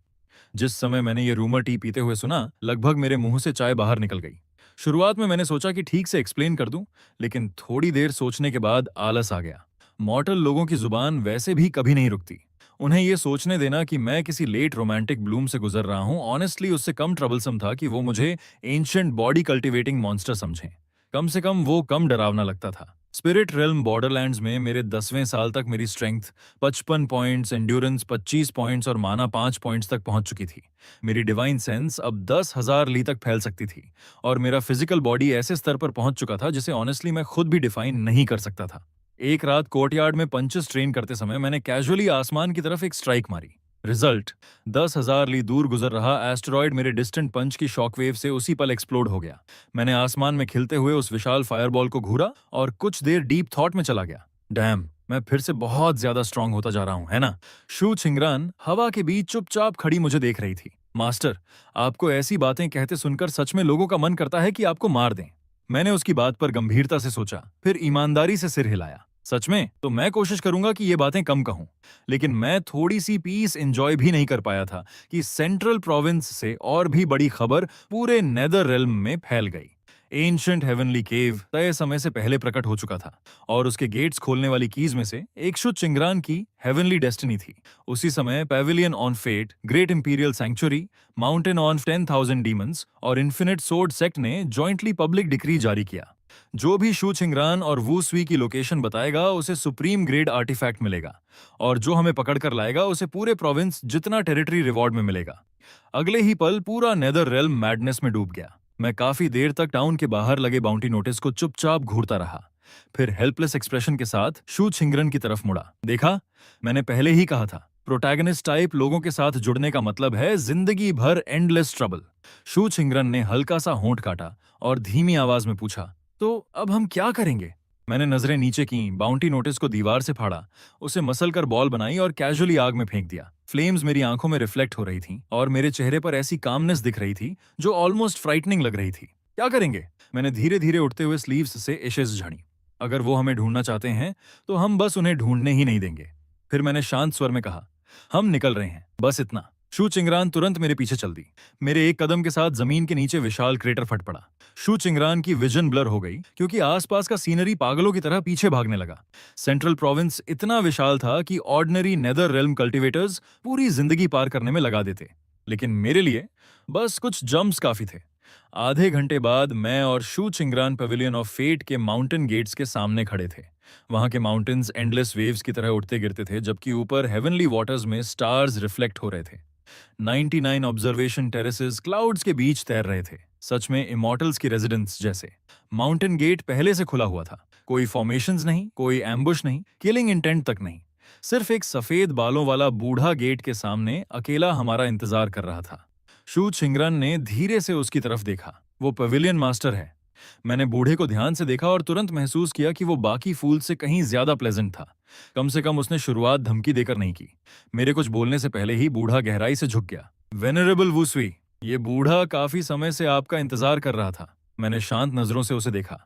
जिस समय मैंने ये रूमर टी पीते हुए सुना, लगभग मेरे मुंह से चाय बाहर निकल गई। शुरुआत में मैंने सोचा कि ठीक से एक्सप्लेन कर दूं, लेकिन थोड़ी देर सोचने के बाद आलस आ गया। मॉर्टल लोगों की जुबान वैसे भी कभी नहीं रुकती। उन्हें ये सोचने देना कि मैं किसी लेट रोमांटिक ब्लूम से गुजर रहा हूं, ऑनेस्टली उससे कम ट्रबलसम था कि वो मुझे एंशिएंट बॉडी कल्टिवेटिंग मॉन्स्टर समझें। कम से कम वो कम डरावना लगता था। स्पिरिट रेल्म बॉर्डरलैंड्स में मेरे 10वें साल तक मेरी स्ट्रेंथ 55 पॉइंट्स, एंड्योरेंस 25 पॉइंट्स और माना 5 पॉइंट्स तक पहुंच चुकी थी। मेरी डिवाइन सेंस अब 10,000 ली तक फैल सकती थी और मेरा फिजिकल बॉडी ऐसे स्तर पर पहुंच चुका था जिसे ऑनेस्टली मैं खुद भी डिफाइन नहीं कर सकता था। एक रात कोर्टयार्ड में पंचेस ट्रेन करते समय मैंने कैजुअली आसमान की तरफ एक स्ट्राइक मारी। रिजल्ट, 10,000 ली दूर गुजर रहा एस्टेरॉयड मेरे डिस्टेंट पंच की शॉकवेव से उसी पल एक्सप्लोड हो गया। मैंने आसमान में खिलते हुए उस विशाल फायरबॉल को घूरा और कुछ देर डीप थॉट में चला गया। डैम, मैं फिर से बहुत ज्यादा स्ट्रांग होता जा रहा हूं, है ना? शू छिंगरान हवा के बीच चुपचाप खड़ी मुझे देख रही थी। मास्टर, आपको ऐसी बातें कहते सुनकर सच में लोगों का मन करता है कि आपको मार दें। मैंने उसकी बात पर गंभीरता से सोचा, फिर ईमानदारी से सिर हिलाया। सच में तो मैं कोशिश करूंगा कि ये बातें कम कहूं, लेकिन मैं थोड़ी सी पीस एंजॉय भी नहीं कर पाया था कि सेंट्रल प्रोविंस से और भी बड़ी खबर पूरे नेदर रेल्म में फैल गई। एंशंट हेवनली केव तय समय से पहले प्रकट हो चुका था और उसके गेट्स खोलने वाली कीज में से एक शुद्ध चिंगरान की हेवनली डेस्टिनी थी। उसी समय pavilion on fate, great imperial sanctuary, mountain on 10,000 demons और इन्फिनिट सोर्ड सेक्ट ने जॉइंटली पब्लिक डिक्री जारी किया। जो भी शू छिंगरान और वू सुई की लोकेशन बताएगा उसे सुप्रीम ग्रेड आर्टिफैक्ट मिलेगा और जो हमें पकड़ कर लाएगा उसे पूरे प्रोविंस जितना टेरिटरी रिवॉर्ड में मिलेगा। अगले ही पल पूरा नेदर रेल्म मैडनेस में डूब गया। मैं काफी देर तक टाउन के बाहर लगे बाउंटी नोटिस को चुपचाप घूरता रहा, फिर हेल्पलेस एक्सप्रेशन के साथ शू छिंगरन की तरफ मुड़ा। देखा, मैंने पहले ही कहा था, प्रोटैगनिस्ट टाइप लोगों के साथ जुड़ने का मतलब है जिंदगी भर एंडलेस ट्रबल। शू छिंगरन ने हल्का सा होंठ काटा और धीमी आवाज में पूछा, तो अब हम क्या करेंगे? मैंने नजरें नीचे की, बाउंटी नोटिस को दीवार से फाड़ा, उसे मसल कर बॉल बनाई और कैजुअली आग में फेंक दिया। फ्लेम्स मेरी आंखों में रिफ्लेक्ट हो रही थीं और मेरे चेहरे पर ऐसी कामनेस दिख रही थी जो ऑलमोस्ट फ्राइटनिंग लग रही थी। क्या करेंगे? मैंने धीरे धीरे उठते हुए स्लीव्स से एशेस झाड़ी। अगर वो हमें ढूंढना चाहते हैं तो हम बस उन्हें ढूंढने ही नहीं देंगे। फिर मैंने शांत स्वर में कहा, हम निकल रहे हैं, बस इतना। शू चिंगरान तुरंत मेरे पीछे चल दी। मेरे एक कदम के साथ जमीन के नीचे विशाल क्रेटर फट पड़ा। शू चिंगरान की विजन ब्लर हो गई क्योंकि आसपास का सीनरी पागलों की तरह पीछे भागने लगा। सेंट्रल प्रोविंस इतना विशाल था कि ऑर्डिनरी नेदर रेल्म कल्टीवेटर्स पूरी जिंदगी पार करने में लगा देते, लेकिन मेरे लिए बस कुछ जंप्स काफी थे। आधे घंटे बाद मैं और शू चिंगरान पेविलियन ऑफ फेट के माउंटेन गेट्स के सामने खड़े थे। वहां के माउंटेन्स एंडलेस वेव्स की तरह उठते गिरते थे, जबकि ऊपर हेवनली वाटर्स में स्टार्स रिफ्लेक्ट हो रहे थे। 99 ऑब्जर्वेशन टेरेसेस क्लाउड्स के बीच तैर रहे थे, सच में इमॉर्टल्स की रेजिडेंस जैसे। माउंटेन गेट पहले से खुला हुआ था, कोई फॉर्मेशंस नहीं, कोई एम्बुश नहीं, किलिंग इंटेंट तक नहीं। सिर्फ एक सफेद बालों वाला बूढ़ा गेट के सामने अकेला हमारा इंतजार कर रहा था। शू छिंगरन ने धीरे से उसकी तरफ देखा। वो पवेलियन मास्टर है। मैंने बूढ़े को ध्यान से देखा और तुरंत महसूस किया कि वो बाकी फूल से कहीं ज्यादा प्लेजेंट था। कम से कम उसने शुरुआत धमकी देकर नहीं की। मेरे कुछ बोलने से पहले ही बूढ़ा गहराई से झुक गया। वेनरेबल वुसुई, ये बूढ़ा काफी समय से आपका इंतजार कर रहा था। मैंने शांत नजरों से उसे देखा।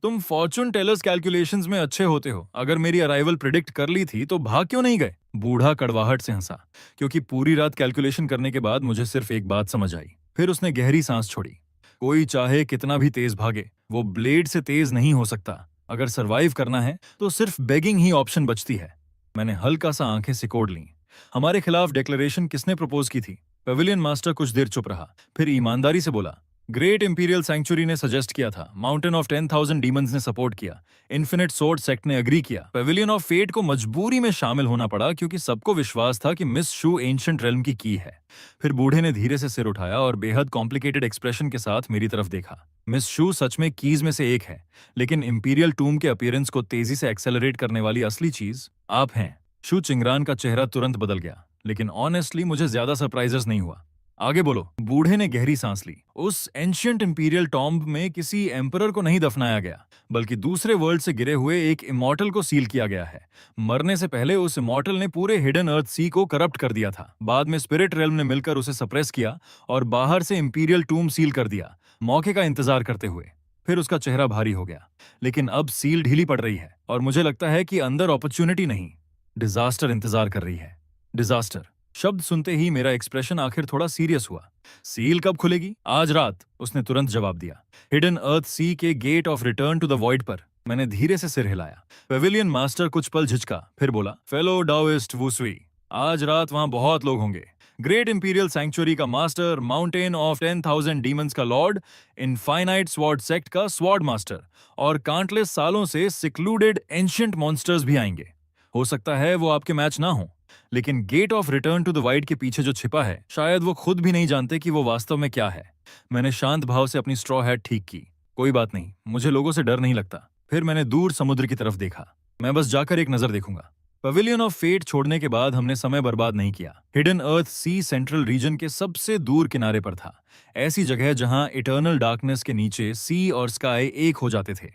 तुम फॉर्चून टेलर्स कैलकुलेशंस में अच्छे होते हो। अगर मेरी अराइवल प्रिडिक्ट कर ली थी तो भाग क्यों नहीं गए? बूढ़ा कड़वाहट से हंसा, क्योंकि पूरी रात कैलकुलेशन करने के बाद मुझे सिर्फ एक बात समझ आई। फिर उसने गहरी सांस छोड़ी। कोई चाहे कितना भी तेज भागे, वो ब्लेड से तेज नहीं हो सकता। अगर सरवाइव करना है तो सिर्फ बेगिंग ही ऑप्शन बचती है। मैंने हल्का सा आंखें सिकोड़ लीं। हमारे खिलाफ डिक्लेरेशन किसने प्रपोज की थी? पेविलियन मास्टर कुछ देर चुप रहा, फिर ईमानदारी से बोला, ग्रेट इंपीरियल सैंक्चुरी ने सजेस्ट किया था, माउंटेन ऑफ 10,000 डीमंस ने सपोर्ट किया, इन्फिनिट सोर्ड सेक्ट ने एग्री किया। पेविलियन ऑफ फेट को मजबूरी में शामिल होना पड़ा क्योंकि सबको विश्वास था कि मिस शू एंशिएंट रेल्म की है। फिर बूढ़े ने धीरे से सिर उठाया और बेहद कॉम्प्लिकेटेड एक्सप्रेशन के साथ मेरी तरफ देखा। मिस शू सच में कीज में से एक है, लेकिन इंपीरियल टूम के अपीयरेंस को तेजी से एक्सेलरेट करने वाली असली चीज आप हैं। शू चिंगरान का चेहरा तुरंत बदल गया, लेकिन ऑनेस्टली मुझे ज्यादा सरप्राइजेस नहीं हुआ। आगे बोलो। बूढ़े ने गहरी सांस ली। उस एंशिएंट इंपीरियल टॉम्ब में किसी एम्परर को नहीं दफनाया गया, बल्कि दूसरे वर्ल्ड से गिरे हुए एक इमॉर्टल को सील किया गया है। मरने से पहले उस इमॉर्टल ने पूरे हिडन अर्थ सी को करप्ट कर दिया था। बाद में स्पिरिट रेल्म ने मिलकर उसे सप्रेस किया और बाहर से इंपीरियल टूम सील कर दिया, मौके का इंतजार करते हुए। फिर उसका चेहरा भारी हो गया। लेकिन अब सील ढीली पड़ रही है और मुझे लगता है कि अंदर अपॉर्चुनिटी नहीं, डिजास्टर इंतजार कर रही है। डिजास्टर शब्द सुनते ही मेरा एक्सप्रेशन आखिर थोड़ा सीरियस हुआ। सील कब खुलेगी? आज रात, उसने तुरंत जवाब दिया। हिडन अर्थ सी के gate of return to the void पर। मैंने धीरे से सिर हिलाया। पेविलियन मास्टर कुछ पल झिझका, फिर बोला, फेलो डाओइस्ट वुसुई, आज रात वहां बहुत लोग होंगे। ग्रेट इंपीरियल सैंक्चुरी का मास्टर, माउंटेन ऑफ 10,000 डीमंस का लॉर्ड, इनफाइनाइट स्वॉर्ड सेक्ट का स्वॉर्ड मास्टर और काउंटलेस सालों से सिक्लूडेड एंशिएंट मॉन्स्टर्स भी आएंगे। हो सकता है वो आपके मैच ना हो, लेकिन gate of return to the void के पीछे जो छिपा है, शायद वो खुद भी नहीं जानते कि वो वास्तव में क्या है। मैंने शांत भाव से अपनी स्ट्रॉ हैट ठीक की। कोई बात नहीं, मुझे लोगों से डर नहीं लगता। फिर मैंने दूर समुद्र की तरफ देखा। मैं बस जाकर एक नजर देखूंगा। पवेलियन ऑफ फेट छोड़ने के बाद हमने समय बर्बाद नहीं किया। Hidden earth C central region के सबसे दूर किनारे पर था, ऐसी जगह जहां इटर्नल डार्कनेस के नीचे सी और स्काई एक हो जाते थे।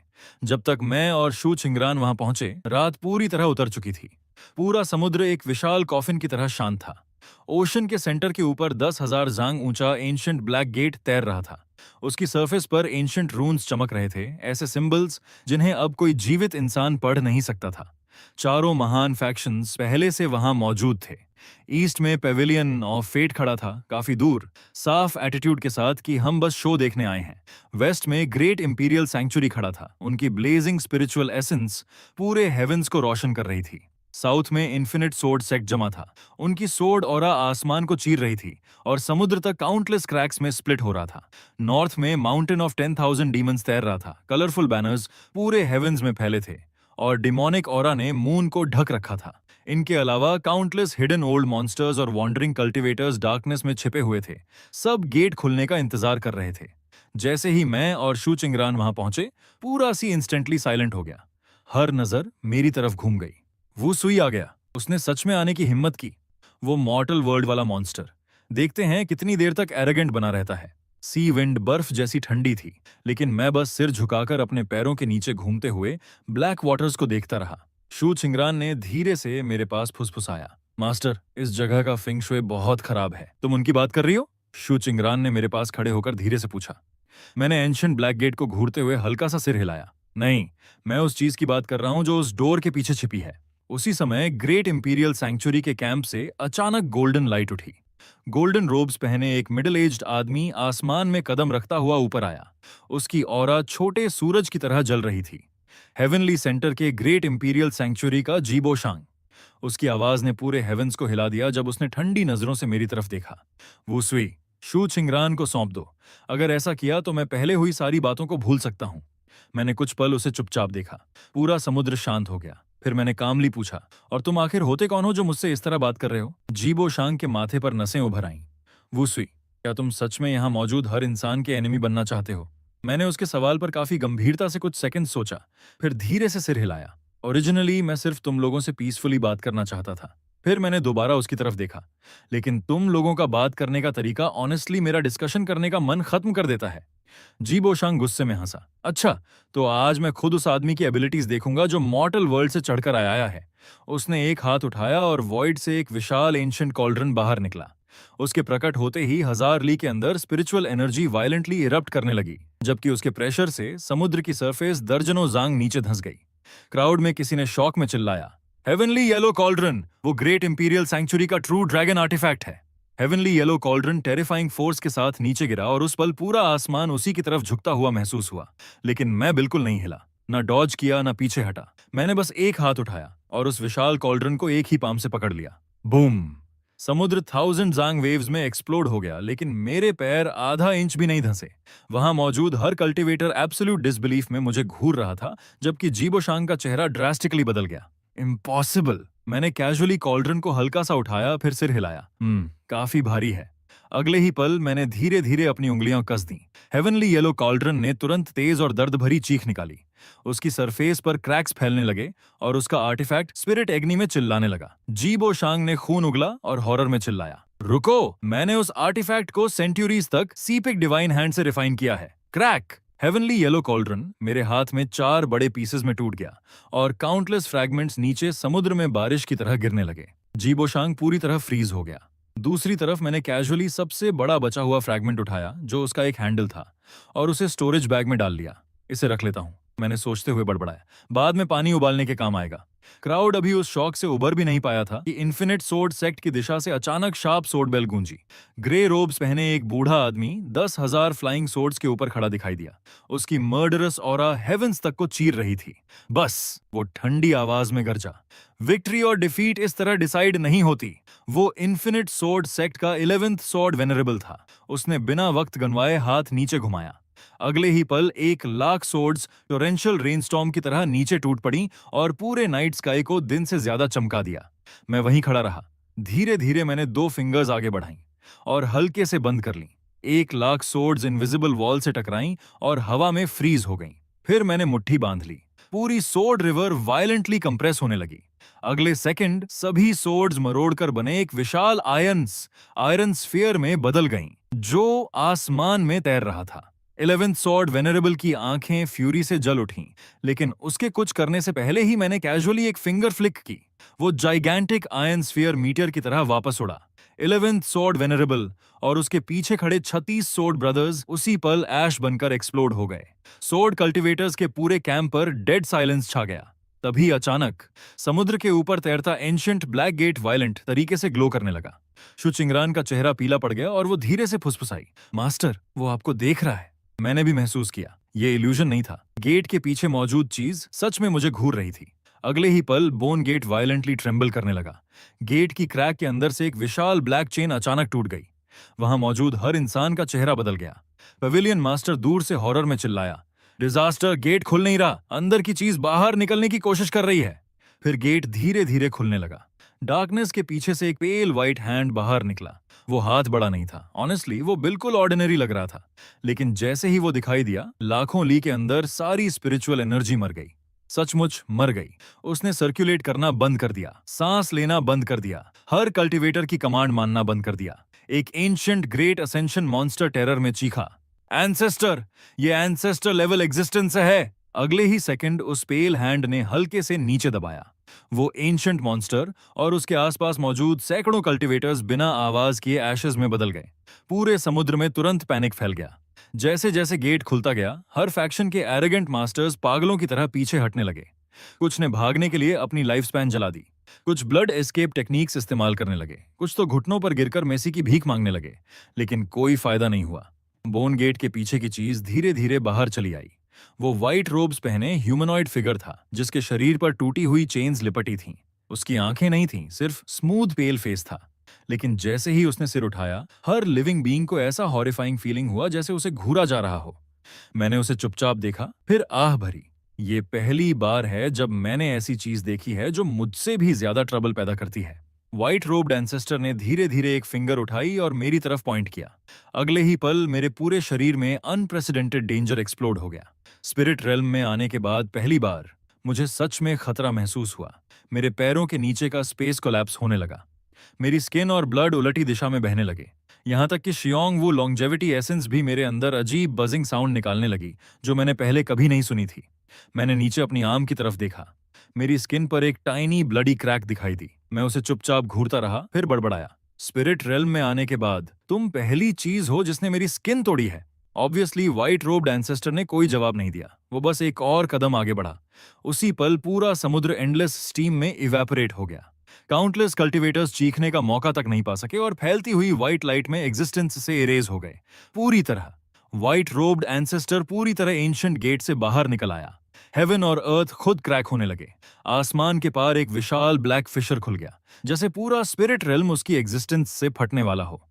जब तक मैं और शू चिंगरान वहां पहुंचे, रात पूरी तरह उतर चुकी थी। पूरा समुद्र एक विशाल कॉफिन की तरह शांत था। ओशन के सेंटर के ऊपर 10,000 जांग ऊंचा एंशिएंट ब्लैक गेट तैर रहा था। उसकी सरफेस पर एंशिएंट रून्स चमक रहे थे, ऐसे सिंबल्स जिन्हें अब कोई जीवित इंसान पढ़ नहीं सकता था। चारों महान फैक्शंस पहले से वहां मौजूद थे। ईस्ट में पेविलियन ऑफ फेट खड़ा था, काफी दूर, साफ एटीट्यूड के साथ कि हम बस शो देखने आए हैं। वेस्ट में ग्रेट इंपीरियल सैंक्चुरी खड़ा था, उनकी ब्लेजिंग स्पिरिचुअल एसेंस पूरे हेवेंस को रोशन कर रही थी। साउथ में इन्फिनिट सोर्ड सेक्ट जमा था, उनकी सोर्ड ऑरा आसमान को चीर रही थी और समुद्र तक काउंटलेस क्रैक्स में स्प्लिट हो रहा था। नॉर्थ में माउंटेन ऑफ 10,000 डीमंस तैर रहा था, कलरफुल बैनर्स पूरे हेवेंस में फैले थे और डिमोनिक ऑरा ने मून को ढक रखा था। इनके अलावा काउंटलेस हिडन ओल्ड मॉन्स्टर्स और वॉन्डरिंग कल्टिवेटर्स डार्कनेस में छिपे हुए थे, सब गेट खुलने का इंतजार कर रहे थे। जैसे ही मैं और शू चिंगरान वहां पहुंचे, पूरा सी इंस्टेंटली साइलेंट हो गया। हर नजर मेरी तरफ घूम गई। वो सुई आ गया, उसने सच में आने की हिम्मत की। वो मॉर्टल वर्ल्ड वाला मॉन्स्टर। देखते हैं कितनी देर तक एरोगेंट बना रहता है। सी विंड बर्फ जैसी ठंडी थी, लेकिन मैं बस सिर झुकाकर अपने पैरों के नीचे घूमते हुए ब्लैक वाटर्स को देखता रहा। शू चिंगरान ने धीरे से मेरे पास फुसफुसाया, मास्टर, इस जगह का फिंग शुए बहुत खराब है। तुम उनकी बात कर रही हो? शू चिंगरान ने मेरे पास खड़े होकर धीरे से पूछा। मैंने एंशिएंट ब्लैक गेट को घूरते हुए हल्का सा सिर हिलाया। नहीं, मैं उस चीज की बात कर रहा हूं जो उस डोर के पीछे छिपी है। उसी समय ग्रेट इंपीरियल सैंक्चुरी के कैंप से अचानक गोल्डन लाइट उठी। गोल्डन रोब्स पहने एक मिडिल एज्ड आदमी आसमान में कदम रखता हुआ ऊपर आया। उसकी ऑरा छोटे सूरज की तरह जल रही थी। हेवनली सेंटर के ग्रेट इंपीरियल सैंक्चुरी का जीबोशांग। उसकी आवाज ने पूरे हेवंस को हिला दिया जब उसने ठंडी नजरों से मेरी तरफ देखा। वुसुई, शू चिंगरान को सौंप दो। अगर ऐसा किया तो मैं पहले हुई सारी बातों को भूल सकता हूं। मैंने कुछ पल उसे चुपचाप देखा। पूरा समुद्र शांत हो गया। फिर मैंने कामली पूछा, और तुम आखिर होते कौन हो जो मुझसे इस तरह बात कर रहे हो? जीबो शांग के माथे पर नसें उभर आईं। वुसुई, क्या तुम सच में यहां मौजूद हर इंसान के एनिमी बनना चाहते हो? मैंने उसके सवाल पर काफी गंभीरता से कुछ सेकंड सोचा, फिर धीरे से सिर हिलाया। ओरिजिनली मैं सिर्फ तुम लोगों से पीसफुली बात करना चाहता था। फिर मैंने दोबारा उसकी तरफ देखा। लेकिन तुम लोगों का बात करने का तरीका ऑनेस्टली मेरा डिस्कशन करने का मन खत्म कर देता है। जीबोशांग गुस्से में हंसा। अच्छा, तो आज मैं खुद उस आदमी की एबिलिटीज देखूंगा जो मॉर्टल वर्ल्ड से चढ़कर आया है। उसने एक हाथ उठाया और वॉइड से एक विशाल एंशिएंट कॉल्ड्रन बाहर निकला। उसके प्रकट होते ही 1000 ली के अंदर स्पिरिचुअल एनर्जी वायलेंटली इरप्ट करने लगी, जबकि उसके प्रेशर से समुद्र की सरफेस दर्जनों जांग नीचे धंस गई। क्राउड में किसी ने शौक में चिल्लाया, हेवनली येलो कॉल्ड्रन, वो ग्रेट इंपीरियल सैंक्चुरी का ट्रू ड्रैगन आर्टिफैक्ट है। Heavenly yellow cauldron terrifying force के साथ नीचे गिरा और उस पल पूरा आसमान उसी की तरफ झुकता हुआ महसूस हुआ। लेकिन मैं बिल्कुल नहीं हिला, ना डॉज किया, ना पीछे हटा। मैंने बस एक हाथ उठाया और उस विशाल कॉल्ड्रन को एक ही पाम से पकड़ लिया। बूम! समुद्र 1000 जांग वेव्स में एक्सप्लोड हो गया, लेकिन मेरे पैर आधा इंच भी नहीं धंसे। वहां मौजूद हर कल्टीवेटर एब्सोल्यूट डिसबिलीफ में मुझे घूर रहा था, जबकि जीबोशांग का चेहरा ड्रास्टिकली बदल गया। इम्पॉसिबल! मैंने कैजुअली कॉल्ड्रन को हल्का सा उठाया, फिर सिर हिलाया। काफी भारी है। अगले ही पल मैंने धीरे धीरे अपनी उंगलियां कस दी। हेवनली येलो कॉल्ड्रन ने तुरंत तेज और दर्द भरी चीख निकाली। उसकी सरफेस पर क्रैक्स फैलने लगे और उसका आर्टिफैक्ट स्पिरिट एग्नी में चिल्लाने लगा। जीबोशांग ने खून उगला और हॉरर में चिल्लाया, रुको! मैंने उस आर्टिफैक्ट को सेंचुरीज तक सीपिक डिवाइन हैंड से रिफाइन किया है। क्रैक! हेवनली येलो कॉल्ड्रन मेरे हाथ में 4 बड़े पीसेस में टूट गया और काउंटलेस फ्रैगमेंट्स नीचे समुद्र में बारिश की तरह गिरने लगे। जीबोशांग पूरी तरह फ्रीज हो गया। दूसरी तरफ मैंने कैजुअली सबसे बड़ा बचा हुआ फ्रैगमेंट उठाया, जो उसका एक हैंडल था, और उसे स्टोरेज बैग में डाल लिया। इसे रख लेता हूं, मैंने सोचते हुए बड़बड़ाया, बाद में पानी उबालने के काम आएगा। क्राउड अभी उस शॉक से उबर भी नहीं पाया था कि इन्फिनिट सोर्ड सेक्ट की दिशा से अचानक शार्प सोर्ड बेल गूंजी। ग्रे रोब्स पहने एक बूढ़ा आदमी 10,000 फ्लाइंग सोर्ड्स के ऊपर खड़ा दिखाई दिया। उसकी मर्डरस ऑरा हेवेंस तक को चीर रही थी। बस वो ठंडी आवाज में गरजा, विक्ट्री और डिफीट इस तरह डिसाइड नहीं होती। वो इन्फिनिट सोर्ड सेक्ट का 11th सॉर्ड वेनरेबल था। उसने बिना वक्त गंवाए हाथ नीचे घुमाया। अगले ही पल 1,00,000 सोर्ड्स टोरेंशियल रेनस्टॉर्म की तरह नीचे टूट पड़ी और पूरे नाइट स्काई को दिन से ज्यादा चमका दिया। मैं वहीं खड़ा रहा। धीरे धीरे मैंने 2 फिंगर्स आगे बढ़ाई और हल्के से बंद कर ली। 1,00,000 सोर्ड्स इनविजिबल वॉल से टकराई और हवा में फ्रीज हो गईं। फिर मैंने मुट्ठी बांध ली। पूरी सोर्ड रिवर वायलेंटली कंप्रेस होने लगी। अगले सेकंड सभी सोर्ड्स मरोड़कर बने एक विशाल आयरन स्फीयर में बदल गईं, जो आसमान में तैर रहा था। 11th सॉर्ड वेनरेबल की आंखें फ्यूरी से जल उठीं, लेकिन उसके कुछ करने से पहले ही मैंने कैजुअली एक फिंगर फ्लिक की। वो जाइगैंटिक आयरन स्फीयर मीटियर की तरह वापस उड़ा। 11th सॉर्ड वेनरेबल और उसके पीछे खड़े 36 सोर्ड ब्रदर्स उसी पल ऐश बनकर एक्सप्लोड हो गए। सोर्ड कल्टिवेटर्स के पूरे कैंप पर डेड साइलेंस छा गया। तभी अचानक समुद्र के ऊपर तैरता एंशिएंट ब्लैक गेट वायलेंट तरीके से ग्लो करने लगा। शु चिंगरान का चेहरा पीला पड़ गया और वो धीरे से फुसफुसाई, मास्टर, वो आपको देख रहा है। मैंने भी महसूस किया, ये इल्यूजन नहीं था। गेट के पीछे मौजूद चीज सच में मुझे घूर रही थी। अगले ही पल बोन गेट वायलेंटली ट्रेम्बल करने लगा। गेट की क्रैक के अंदर से एक विशाल ब्लैक चेन अचानक टूट गई। वहां मौजूद हर इंसान का चेहरा बदल गया। पवेलियन मास्टर दूर से हॉरर में चिल्लाया, डिजास्टर, गेट खुल नहीं रहा, अंदर की चीज बाहर निकलने की कोशिश कर रही है। फिर गेट धीरे धीरे खुलने लगा। डार्कनेस के पीछे से एक पेल व्हाइट हैंड बाहर निकला। वो हाथ बड़ा नहीं था, ऑनेस्टली वो बिल्कुल ऑर्डिनरी लग रहा था, लेकिन जैसे ही वो दिखाई दिया, लाखों ली के अंदर सारी स्पिरिचुअल एनर्जी मर गई। सचमुच मर गई। उसने सर्कुलेट करना बंद कर दिया, सांस लेना बंद कर दिया, हर कल्टीवेटर की कमांड मानना बंद कर दिया। एक ancient great ascension monster terror में चीखा, एंसेस्टर, ये एंसेस्टर लेवल एग्जिस्टेंस है। अगले ही सेकंड उस पेल हैंड ने हल्के से नीचे दबाया। वो एंशिएंट मॉन्स्टर और उसके आसपास मौजूद सैकड़ों कल्टीवेटर्स बिना आवाज किए एशेज में बदल गए। पूरे समुद्र में तुरंत पैनिक फैल गया। जैसे जैसे गेट खुलता गया, हर फैक्शन के एरोगेंट मास्टर्स पागलों की तरह पीछे हटने लगे। कुछ ने भागने के लिए अपनी लाइफ स्पैन जला दी, कुछ ब्लड एस्केप टेक्निक्स इस्तेमाल करने लगे, कुछ तो घुटनों पर गिरकर मेसी की भीख मांगने लगे। लेकिन कोई फायदा नहीं हुआ। बोन गेट के पीछे की चीज धीरे धीरे बाहर चली आई। वो व्हाइट रोब्स पहने ह्यूमनॉइड फिगर था, जिसके शरीर पर टूटी हुई चेन्स लिपटी थीं। उसकी आंखें नहीं थीं, सिर्फ स्मूथ पेल फेस था। लेकिन जैसे ही उसने सिर उठाया, हर लिविंग बीइंग को ऐसा हॉरिफाइंग फीलिंग हुआ जैसे उसे घूरा जा रहा हो। मैंने उसे चुपचाप देखा, फिर आह भरी। ये पहली बार है जब मैंने ऐसी चीज देखी है जो मुझसे भी ज्यादा ट्रबल पैदा करती है। व्हाइट रोब्ड एंसेस्टर ने धीरे धीरे एक फिंगर उठाई और मेरी तरफ पॉइंट किया। अगले ही पल मेरे पूरे शरीर में अनप्रेसिडेंटेड डेंजर एक्सप्लोड हो गया। स्पिरिट रेल्म में आने के बाद पहली बार मुझे सच में खतरा महसूस हुआ। मेरे पैरों के नीचे का स्पेस कोलैप्स होने लगा। मेरी स्किन और ब्लड उलटी दिशा में बहने लगे। यहां तक कि शियोंग वू लॉन्जेविटी एसेंस भी मेरे अंदर अजीब बजिंग साउंड निकालने लगी, जो मैंने पहले कभी नहीं सुनी थी। मैंने नीचे अपनी आर्म की तरफ देखा। मेरी स्किन पर एक टाइनी ब्लडी क्रैक दिखाई दी। मैं उसे चुपचाप घूरता रहा, फिर बड़बड़ाया, स्पिरिट रेल्म में आने के बाद तुम पहली चीज हो जिसने मेरी स्किन तोड़ी है। ऑब्वियसली व्हाइट रोब्ड एंसेस्टर ने कोई जवाब नहीं दिया। वो बस एक और कदम आगे बढ़ा। उसी पल पूरा समुद्र एंडलेस स्टीम में इवेपोरेट हो गया। काउंटलेस कल्टीवेटर्स चीखने का मौका तक नहीं पा सके और फैलती हुई व्हाइट लाइट में एग्जिस्टेंस से इरेज हो गए पूरी तरह। व्हाइट रोब्ड एंसेस्टर पूरी तरह एंशिएंट गेट से बाहर निकल आया। हेवन और अर्थ खुद क्रैक होने लगे। आसमान के पार एक विशाल ब्लैक फिशर खुल गया, जैसे पूरा स्पिरिट रेल्म उसकी एग्जिस्टेंस से फटने वाला हो।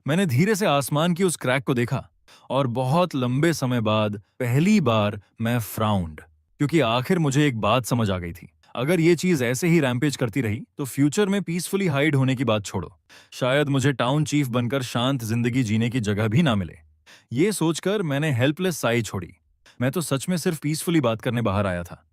मैंने धीरे से आसमान की उस क्रैक को देखा और बहुत लंबे समय बाद पहली बार मैं फ्राउंड, क्योंकि आखिर मुझे एक बात समझ आ गई थी। अगर ये चीज ऐसे ही रैम्पेज करती रही तो फ्यूचर में पीसफुली हाइड होने की बात छोड़ो, शायद मुझे टाउन चीफ बनकर शांत जिंदगी जीने की जगह भी ना मिले। ये सोचकर मैंने हेल्पलेस साई छोड़ी। मैं तो सच में सिर्फ पीसफुली बात करने बाहर आया था।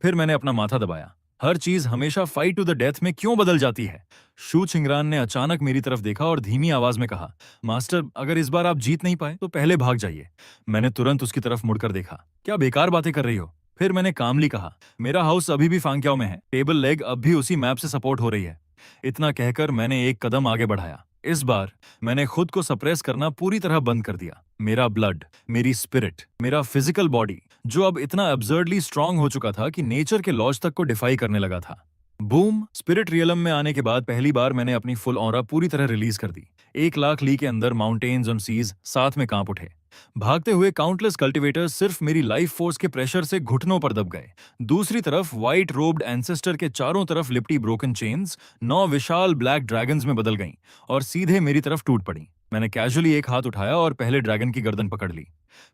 फिर मैंने अपना माथा दबाया। हर चीज हमेशा फाइट टू द डेथ में क्यों बदल जाती है? शू चिंगरान ने अचानक मेरी तरफ देखा और धीमी आवाज में कहा, मास्टर, अगर इस बार आप जीत नहीं पाए तो पहले भाग जाइए। मैंने तुरंत उसकी तरफ मुड़कर देखा। क्या बेकार बातें कर रही हो? फिर मैंने कामली कहा, मेरा हाउस अभी भी फांक्याओ में है, टेबल लेग अब भी उसी मैप से सपोर्ट हो रही है। इतना कहकर मैंने एक कदम आगे बढ़ाया। इस बार मैंने खुद को सप्रेस करना पूरी तरह बंद कर दिया। मेरा ब्लड, मेरी स्पिरिट, मेरा फिजिकल बॉडी, जो अब इतना एब्सर्डली स्ट्रांग हो चुका था कि नेचर के लॉज तक को डिफाई करने लगा था। बूम! स्पिरिट रियलम में आने के बाद पहली बार मैंने अपनी फुल ऑरा पूरी तरह रिलीज कर दी। 1 लाख ली के अंदर माउंटेन्स और सीज साथ में कांप उठे। भागते हुए काउंटलेस कल्टिवेटर्स सिर्फ मेरी लाइफ फोर्स के प्रेशर से घुटनों पर दब गए। दूसरी तरफ व्हाइट रोब्ड एंसेस्टर के चारों तरफ लिपटी ब्रोकन चेन्स 9 विशाल ब्लैक ड्रैगन्स में बदल गईं और सीधे मेरी तरफ टूट पड़ी। मैंने कैजुअली एक हाथ उठाया और पहले ड्रैगन की गर्दन पकड़ ली,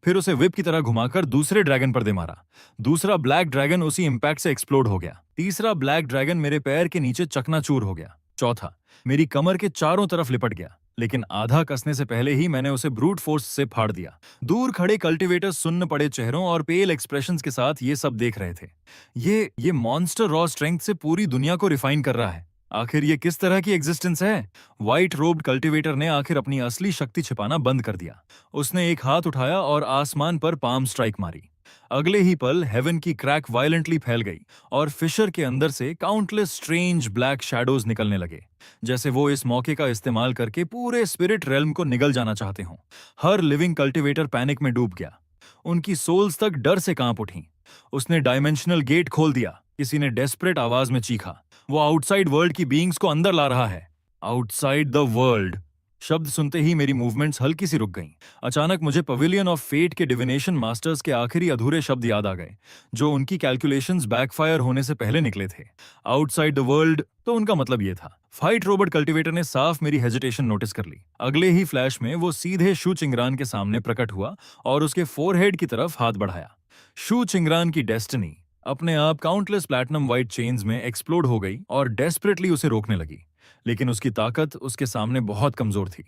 फिर उसे whip की तरह घुमाकर दूसरे ड्रैगन पर दे मारा। दूसरा ब्लैक ड्रैगन उसी इंपैक्ट से एक्सप्लोड हो गया। तीसरा ब्लैक ड्रैगन मेरे पैर के नीचे चकनाचूर हो गया। चौथा मेरी कमर के चारों तरफ लिपट गया, लेकिन आधा कसने से पहले ही मैंने उसे ब्रूट फोर्स से फाड़ दिया। दूर खड़े कल्टिवेटर्स सुन्न पड़े चेहरों और पेल एक्सप्रेशंस के साथ ये सब देख रहे थे। ये मॉन्स्टर रॉ स्ट्रेंथ से पूरी दुनिया को रिफाइन कर रहा है। आखिर ये किस तरह की एग्जिस्टेंस है? व्हाइट रोब्ड कल्टिवेटर ने आखिर अपनी असली शक्ति छिपाना बंद कर दिया। उसने एक हाथ उठाया और आसमान पर पाम स्ट्राइक मारी। अगले ही पल हेवन की क्रैक वायलेंटली फैल गई और फिशर के अंदर से काउंटलेस स्ट्रेंज ब्लैक शैडोज निकलने लगे, जैसे वो इस मौके का इस्तेमाल करके पूरे स्पिरिट रेल्म को निगल जाना चाहते हों। हर लिविंग कल्टिवेटर पैनिक में डूब गया। उनकी सोल्स तक डर से कांप उठी। उसने डायमेंशनल गेट खोल दिया। किसी ने डेस्परेट आवाज में चीखा, वो आउटसाइड वर्ल्ड की बीइंग्स को अंदर ला रहा है। आउटसाइड द वर्ल्ड शब्द सुनते ही मेरी मूवमेंट्स हल्की सी रुक गईं। अचानक मुझे पवेलियन ऑफ फेट के डिविनेशन मास्टर्स के आखिरी अधूरे शब्द याद आ गए, जो उनकी कैलकुलेशंस बैकफायर होने से पहले निकले थे। आउटसाइड द वर्ल्ड, तो उनका मतलब ये था। फाइट रोबोट कल्टिवेटर ने साफ मेरी हेजिटेशन नोटिस कर ली। अगले ही फ्लैश में वो सीधे शू चिंगरान के सामने प्रकट हुआ और उसके फोरहेड की तरफ हाथ बढ़ाया। शू चिंगरान की डेस्टिनी अपने आप काउंटलेस प्लैटिनम व्हाइट चेन्स में एक्सप्लोड हो गई और डेस्परेटली उसे रोकने लगी, लेकिन उसकी ताकत उसके सामने बहुत कमजोर थी।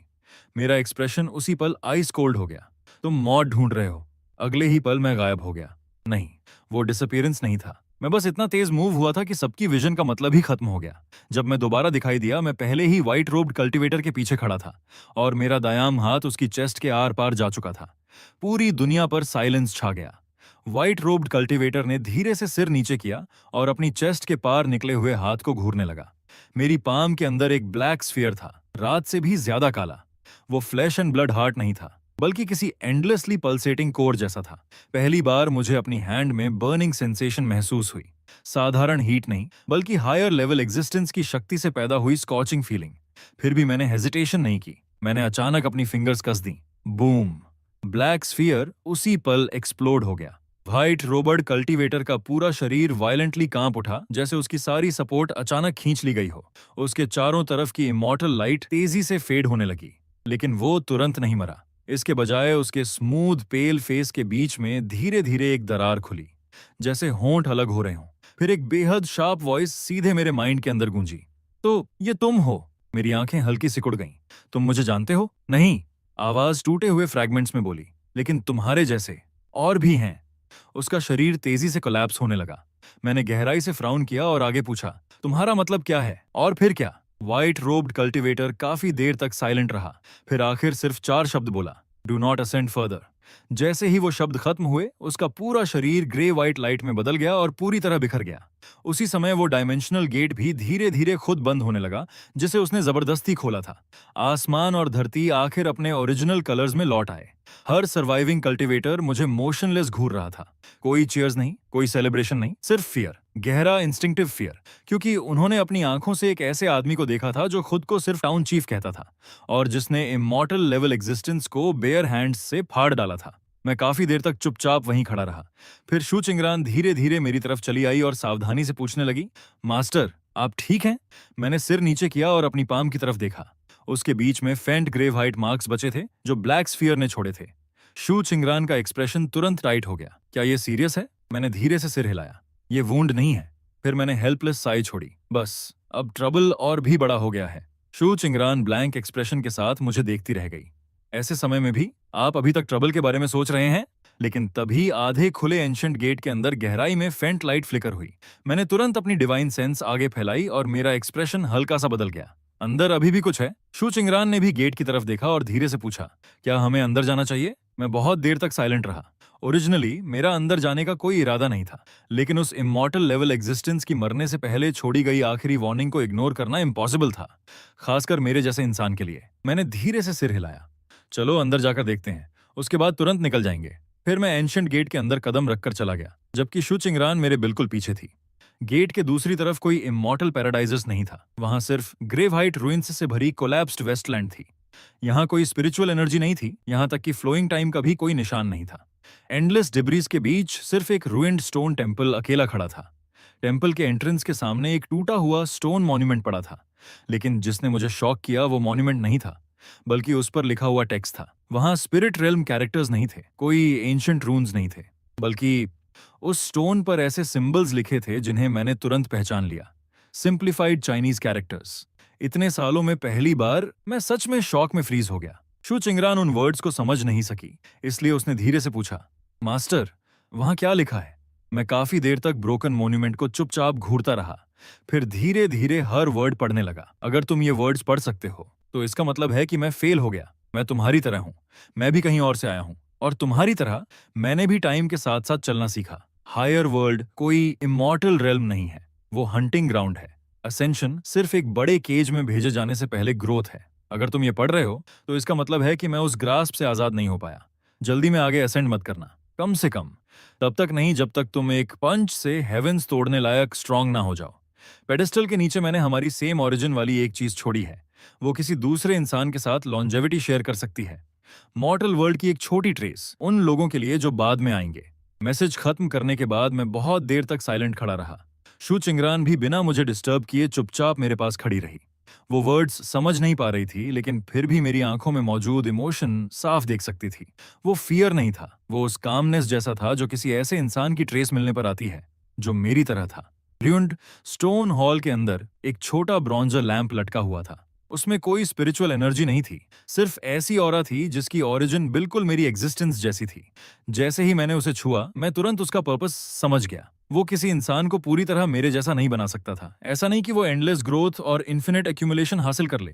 मेरा एक्सप्रेशन उसी पल आइस कोल्ड हो गया। तुम मौत ढूंढ रहे हो। अगले ही पल मैं गायब हो गया। नहीं, वो डिसअपीयरेंस नहीं था। मैं बस इतना तेज मूव हुआ था कि सबकी विजन का मतलब ही खत्म हो गया। जब मैं दोबारा दिखाई दिया, मैं पहले ही व्हाइट रोब्ड कल्टिवेटर के पीछे खड़ा था और मेरा दायां हाथ उसकी चेस्ट के आर पार जा चुका था। पूरी दुनिया पर साइलेंस छा गया। व्हाइट रोब्ड कल्टिवेटर ने धीरे से सिर नीचे किया और अपनी चेस्ट के पार निकले हुए हाथ को घूरने लगा। मेरी पाम के अंदर एक ब्लैक स्फीयर था, रात से भी ज्यादा काला। वो फ्लैश एंड ब्लड हार्ट नहीं था, बल्कि किसी एंडलेसली पल्सेटिंग कोर जैसा था। पहली बार मुझे अपनी हैंड में बर्निंग सेंसेशन महसूस हुई। साधारण हीट नहीं, बल्कि हायर लेवल एग्जिस्टेंस की शक्ति से पैदा हुई स्कॉचिंग फीलिंग। फिर भी मैंने हेजिटेशन नहीं की। मैंने अचानक अपनी फिंगर्स कस दी। बूम! ब्लैक स्फीयर उसी पल एक्सप्लोड हो गया। व्हाइट रोबर्ट कल्टिवेटर का पूरा शरीर वायलेंटली कांप उठा, जैसे उसकी सारी सपोर्ट अचानक खींच ली गई हो। उसके चारों तरफ की इमॉर्टल लाइट तेजी से फेड होने लगी, लेकिन वो तुरंत नहीं मरा। इसके बजाय उसके स्मूथ पेल फेस के बीच में धीरे धीरे एक दरार खुली, जैसे होंठ अलग हो रहे हों। फिर एक बेहद शार्प वॉइस सीधे मेरे माइंड के अंदर गूंजी, तो ये तुम हो? मेरी आंखें हल्की सिकुड़ गईं। तुम मुझे जानते हो? नहीं, आवाज टूटे हुए फ्रैगमेंट्स में बोली, लेकिन तुम्हारे जैसे और भी हैं। उसका शरीर तेजी से कोलैप्स होने लगा। मैंने गहराई से फ्राउन किया और आगे पूछा, तुम्हारा मतलब क्या है? और फिर क्या? व्हाइट रोब्ड कल्टिवेटर काफी देर तक साइलेंट रहा, फिर आखिर सिर्फ 4 शब्द बोला, डू नॉट असेंड फर्दर। जैसे ही वो शब्द खत्म हुए, उसका पूरा शरीर ग्रे व्हाइट लाइट में बदल गया और पूरी तरह बिखर गया। उसी समय वो डायमेंशनल गेट भी धीरे धीरे खुद बंद होने लगा, जिसे उसने जबरदस्ती खोला था। आसमान और धरती आखिर अपने ओरिजिनल कलर्स में लौट आए। हर सर्वाइविंग कल्टिवेटर मुझे मोशनलेस घूर रहा था। कोई चीयर्स नहीं, कोई सेलिब्रेशन नहीं, सिर्फ फियर, गहरा इंस्टिंक्टिव फियर, क्योंकि उन्होंने अपनी आंखों से एक ऐसे आदमी को देखा था जो खुद को सिर्फ टाउन चीफ कहता था और जिसने इमॉर्टल लेवल एग्जिस्टेंस को बेयर हैंड्स से फाड़ डाला था। मैं काफी देर तक चुपचाप वहीं खड़ा रहा। फिर शू चिंगरान धीरे धीरे मेरी तरफ चली आई और सावधानी से पूछने लगी, मास्टर, आप ठीक हैं? मैंने सिर नीचे किया और अपनी पाम की तरफ देखा। उसके बीच में फेंट ग्रे व्हाइट मार्क्स बचे थे जो ब्लैक स्फीयर ने छोड़े थे। शू चिंगरान का एक्सप्रेशन तुरंत टाइट हो गया। क्या ये सीरियस है? मैंने धीरे से सिर हिलाया। ये वूंड नहीं है। फिर मैंने हेल्पलेस साई छोड़ी। बस, अब ट्रबल और भी बड़ा हो गया है। शू चिंगरान ब्लैंक एक्सप्रेशन के साथ मुझे देखती रह गई। ऐसे समय में भी आप अभी तक ट्रबल के बारे में सोच रहे हैं? लेकिन तभी आधे खुले एंशंट गेट के अंदर गहराई में फेंट लाइट फ्लिकर हुई। मैंने तुरंत अपनी डिवाइन सेंस आगे फैलाई और मेरा एक्सप्रेशन हल्का सा बदल गया। अंदर अभी भी कुछ है? शू चिंगरान ने भी गेट की तरफ देखा और धीरे से पूछा, क्या हमें अंदर जाना चाहिए? मैं बहुत देर तक साइलेंट रहा। ओरिजिनली मेरा अंदर जाने का कोई इरादा नहीं था, लेकिन उस इमॉर्टल लेवल एग्जिस्टेंस की मरने से पहले छोड़ी गई आखिरी वार्निंग को इग्नोर करना इम्पॉसिबल था, खासकर मेरे जैसे इंसान के लिए। मैंने धीरे से सिर हिलाया। चलो अंदर जाकर देखते हैं, उसके बाद तुरंत निकल जाएंगे। फिर मैं एंशिएंट गेट के अंदर कदम रखकर चला गया, जबकि शु चिंगरान मेरे बिल्कुल पीछे थी। गेट के दूसरी तरफ कोई इमॉर्टल पैराडाइजेस नहीं था, वहां सिर्फ ग्रेव हाइट रुइंस से भरी कोलैप्स्ड वेस्टलैंड थी। यहाँ कोई स्पिरिचुअल एनर्जी नहीं थी, यहाँ तक कि फ्लोइंग टाइम का भी कोई निशान नहीं था। एंडलेस डिब्रीज के बीच सिर्फ एक रुइंड स्टोन टेम्पल अकेला खड़ा था। टेम्पल के एंट्रेंस के सामने एक टूटा हुआ स्टोन मॉन्यूमेंट पड़ा था, लेकिन जिसने मुझे शॉक किया वो मॉन्यूमेंट नहीं था, बल्कि उस पर लिखा हुआ टेक्स्ट था। वहां स्पिरिट रेल्म कैरेक्टर्स नहीं थे, कोई एंशिएंट रून्स नहीं थे, बल्कि उस स्टोन पर ऐसे सिंबल्स लिखे थे जिन्हें मैंने तुरंत पहचान लिया। Simplified Chinese characters. इतने सालों में पहली बार मैं सच में शॉक में फ्रीज हो गया। शु चिंगरान उन वर्ड्स को समझ नहीं सकी, इसलिए उसने धीरे से पूछा, मास्टर, वहां क्या लिखा है? मैं काफी देर तक ब्रोकन मॉन्यूमेंट को चुपचाप घूरता रहा, फिर धीरे धीरे हर वर्ड पढ़ने लगा। अगर तुम ये वर्ड्स पढ़ सकते हो तो इसका मतलब है कि मैं फेल हो गया। मैं तुम्हारी तरह हूं, मैं भी कहीं और से आया हूं, और तुम्हारी तरह मैंने भी टाइम के साथ साथ चलना सीखा। हायर वर्ल्ड कोई इमॉर्टल रेल्म नहीं है, वो हंटिंग ग्राउंड है। असेंशन सिर्फ एक बड़े केज में भेजे जाने से पहले ग्रोथ है। अगर तुम ये पढ़ रहे हो तो इसका मतलब है कि मैं उस ग्रास्प से आजाद नहीं हो पाया। जल्दी में आगे असेंड मत करना, कम से कम तब तक नहीं जब तक तुम एक पंच से हेवेंस तोड़ने लायक स्ट्रांग ना हो जाओ। पेडेस्टल के नीचे मैंने हमारी सेम ओरिजिन वाली एक चीज छोड़ी है, वो किसी दूसरे इंसान के साथ लॉन्जेविटी शेयर कर सकती है। मॉर्टल वर्ल्ड की एक छोटी ट्रेस उन लोगों के लिए जो बाद में आएंगे। मैसेज खत्म करने के बाद मैं बहुत देर तक साइलेंट खड़ा रहा। शु चिंगरान भी बिना मुझे डिस्टर्ब किए चुपचाप मेरे पास खड़ी रही। वो वर्ड्स समझ नहीं पा रही थी, लेकिन फिर भी मेरी आंखों में मौजूद इमोशन साफ देख सकती थी। वो फियर नहीं था, वो उस कामनेस जैसा था जो किसी ऐसे इंसान की ट्रेस मिलने पर आती है जो मेरी तरह था। र्यून्ड स्टोन हॉल के अंदर एक छोटा ब्रॉन्जर लैंप लटका हुआ था। उसमें कोई स्पिरिचुअल एनर्जी नहीं थी, सिर्फ ऐसी ऑरा थी जिसकी ओरिजिन बिल्कुल मेरी एग्जिस्टेंस जैसी थी। जैसे ही मैंने उसे छुआ, मैं तुरंत उसका पर्पस समझ गया। वो किसी इंसान को पूरी तरह मेरे जैसा नहीं बना सकता था। ऐसा नहीं कि वो एंडलेस ग्रोथ और इन्फिनिट एक्यूमुलेशन हासिल कर ले,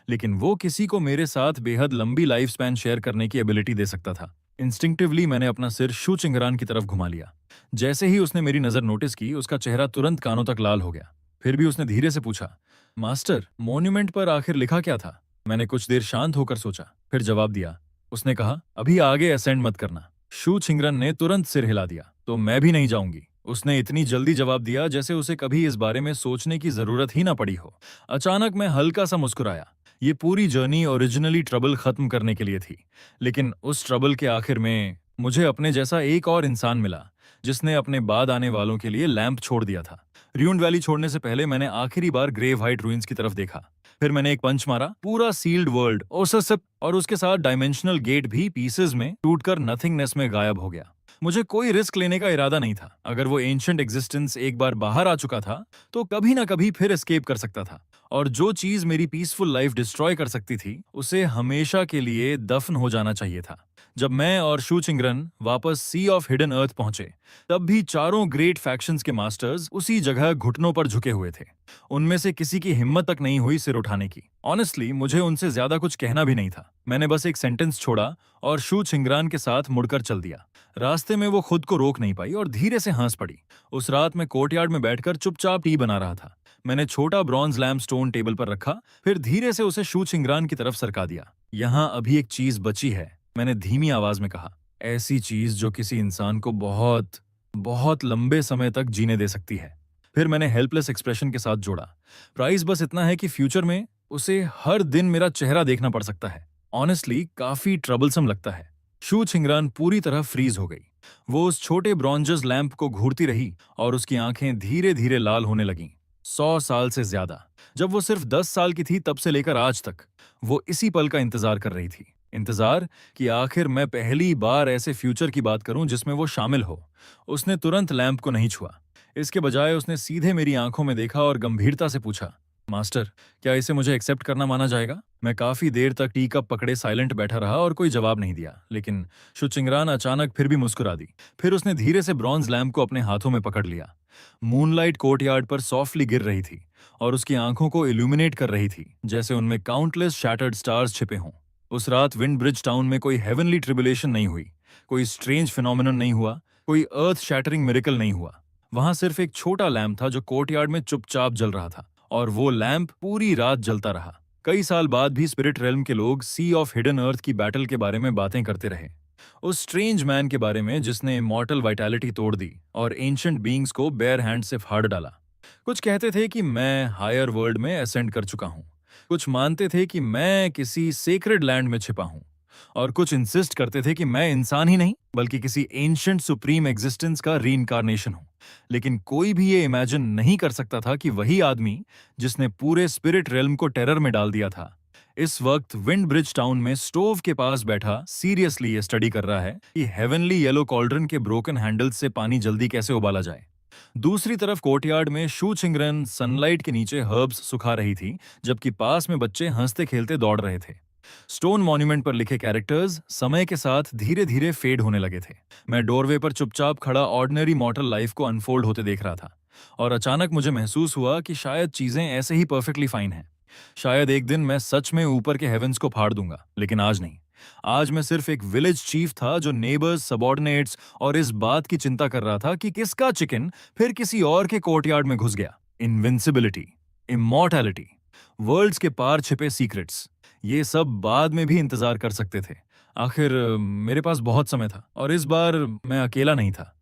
लेकिन वो किसी को मेरे साथ बेहद लंबी लाइफ स्पैन शेयर करने की एबिलिटी दे सकता था। इंस्टिंक्टिवली मैंने अपना सिर शु चिंगरान की तरफ घुमा लिया। जैसे ही उसने मेरी नजर नोटिस की, उसका चेहरा तुरंत कानों तक लाल हो गया। फिर भी उसने धीरे से पूछा, मास्टर, मॉन्यूमेंट पर आखिर लिखा क्या था? मैंने कुछ देर शांत होकर सोचा, फिर जवाब दिया। उसने कहा, अभी आगे असेंड मत करना। शु चिंगरन ने तुरंत सिर हिला दिया, तो मैं भी नहीं जाऊंगी। उसने इतनी जल्दी जवाब दिया जैसे उसे कभी इस बारे में सोचने की जरूरत ही ना पड़ी हो। अचानक मैं हल्का सा मुस्कुराया। ये पूरी जर्नी ओरिजिनली ट्रबल खत्म करने के लिए थी, लेकिन उस ट्रबल के आखिर में मुझे अपने जैसा एक और इंसान मिला, जिसने अपने बाद आने वालों के लिए लैंप छोड़ दिया था। र्यून्ड वैली छोड़ने से पहले मैंने आखिरी बार ग्रेव हाइट रूइंस की तरफ देखा। फिर मैंने एक पंच मारा, पूरा सील्ड वर्ल्ड ओसरसिप और उसके साथ डायमेंशनल गेट भी पीसेस में टूटकर नथिंगनेस में गायब हो गया। मुझे कोई रिस्क लेने का इरादा नहीं था। अगर वो एंशिएंट एग्जिस्टेंस एक बार बाहर आ चुका था तो कभी ना कभी फिर एस्केप कर सकता था, और जो चीज मेरी पीसफुल लाइफ डिस्ट्रॉय कर सकती थी उसे हमेशा के लिए दफन हो जाना चाहिए था। जब मैं और शु चिंगरन वापस सी ऑफ हिडन अर्थ पहुंचे, तब भी चारों ग्रेट फैक्शंस के मास्टर्स उसी जगह घुटनों पर झुके हुए थे। उनमें से किसी की हिम्मत तक नहीं हुई सिर उठाने की। ऑनेस्टली मुझे उनसे ज्यादा कुछ कहना भी नहीं था। मैंने बस एक सेंटेंस छोड़ा और शु चिंगरान के साथ मुड़कर चल दिया। रास्ते में वो खुद को रोक नहीं पाई और धीरे से हंस पड़ी। उस रात मैं कोर्टयार्ड में बैठकर चुपचाप टी बना रहा था। मैंने छोटा ब्रॉन्ज लैम्प स्टोन टेबल पर रखा, फिर धीरे से उसे शु चिंगरान की तरफ सरका दिया। यहाँ अभी एक चीज बची है, मैंने धीमी आवाज में कहा। ऐसी चीज जो किसी इंसान को बहुत बहुत लंबे समय तक जीने दे सकती है। फिर मैंने हेल्पलेस एक्सप्रेशन के साथ जोड़ा, प्राइस बस इतना है कि फ्यूचर में उसे हर दिन मेरा चेहरा देखना पड़ सकता है। ऑनेस्टली काफी ट्रबलसम लगता है। शु चिंगरान पूरी तरह फ्रीज हो गई। वो उस छोटे ब्रॉन्जस लैंप को घूरती रही और उसकी आंखें धीरे धीरे लाल होने लगीं। 100 साल से ज्यादा, जब वो सिर्फ 10 साल की थी तब से लेकर आज तक, वो इसी पल का इंतजार कर रही थी। इंतजार कि आखिर मैं पहली बार ऐसे फ्यूचर की बात करूं जिसमें वो शामिल हो। उसने तुरंत लैंप को नहीं छुआ। इसके बजाय उसने सीधे मेरी आंखों में देखा और गंभीरता से पूछा, मास्टर, क्या इसे मुझे एक्सेप्ट करना माना जाएगा? मैं काफी देर तक टी कप पकड़े साइलेंट बैठा रहा और कोई जवाब नहीं दिया, लेकिन शु चिंगरान अचानक फिर भी मुस्कुरा दी। फिर उसने धीरे से ब्रॉन्ज लैंप को अपने हाथों में पकड़ लिया। मूनलाइट कोर्टयार्ड पर सॉफ्टली गिर रही थी और उसकी आंखों को इल्यूमिनेट कर रही थी, जैसे उनमें काउंटलेस शैटर्ड स्टार्स छिपे हों। उस रात विंड ब्रिज टाउन में कोई हेवनली ट्रिबुलेशन नहीं हुई, कोई स्ट्रेंज फिनोमिनन नहीं हुआ, कोई अर्थ शैटरिंग मिरेकल नहीं हुआ। वहां सिर्फ एक छोटा लैंप था जो कोर्टयार्ड में चुपचाप जल रहा था, और वो लैंप पूरी रात जलता रहा। कई साल बाद भी स्पिरिट रेल्म के लोग सी ऑफ हिडन अर्थ की बैटल के बारे में बातें करते रहे, उस स्ट्रेंज मैन के बारे में जिसने इमॉर्टल वाइटैलिटी तोड़ दी और एंशंट बीइंग्स को बेयर हैंड से फाड़ डाला। कुछ कहते थे कि मैं हायर वर्ल्ड में असेंड कर चुका हूं, कुछ मानते थे कि मैं किसी सेक्रेड लैंड में छिपा हूं, और कुछ इंसिस्ट करते थे कि मैं इंसान ही नहीं बल्कि किसी एंशंट सुप्रीम एग्जिस्टेंस का रीइंकारनेशन हूं। लेकिन कोई भी ये इमेजिन नहीं कर सकता था कि वही आदमी जिसने पूरे स्पिरिट रेल्म को टेरर में डाल दिया था, इस वक्त विंड ब्रिज टाउन में स्टोव के पास बैठा सीरियसली ये स्टडी कर रहा है कि हेवनली येलो कॉल्ड्रन के ब्रोकन हैंडल्स से पानी जल्दी कैसे उबाला जाए। दूसरी तरफ कोर्टयार्ड में शू चिंगरन सनलाइट के नीचे हर्ब्स सुखा रही थी, जबकि पास में बच्चे हंसते खेलते दौड़ रहे थे। स्टोन मॉन्यूमेंट पर लिखे कैरेक्टर्स समय के साथ धीरे धीरे फेड होने लगे थे। मैं डोरवे पर चुपचाप खड़ा ऑर्डिनरी मॉर्टल लाइफ को अनफोल्ड होते देख रहा था, और अचानक मुझे महसूस हुआ कि शायद चीजें ऐसे ही परफेक्टली फाइन हैं। शायद एक दिन मैं सच में ऊपर के हेवेंस को फाड़ दूंगा, लेकिन आज नहीं। आज मैं सिर्फ एक विलेज चीफ था जो नेबर्स, सबॉर्डिनेट्स और इस बात की चिंता कर रहा था कि किसका चिकन फिर किसी और के कोर्टयार्ड में घुस गया। इनविंसिबिलिटी, इमॉर्टैलिटी, वर्ल्ड्स के पार छिपे सीक्रेट्स, ये सब बाद में भी इंतजार कर सकते थे। आखिर मेरे पास बहुत समय था, और इस बार मैं अकेला नहीं था।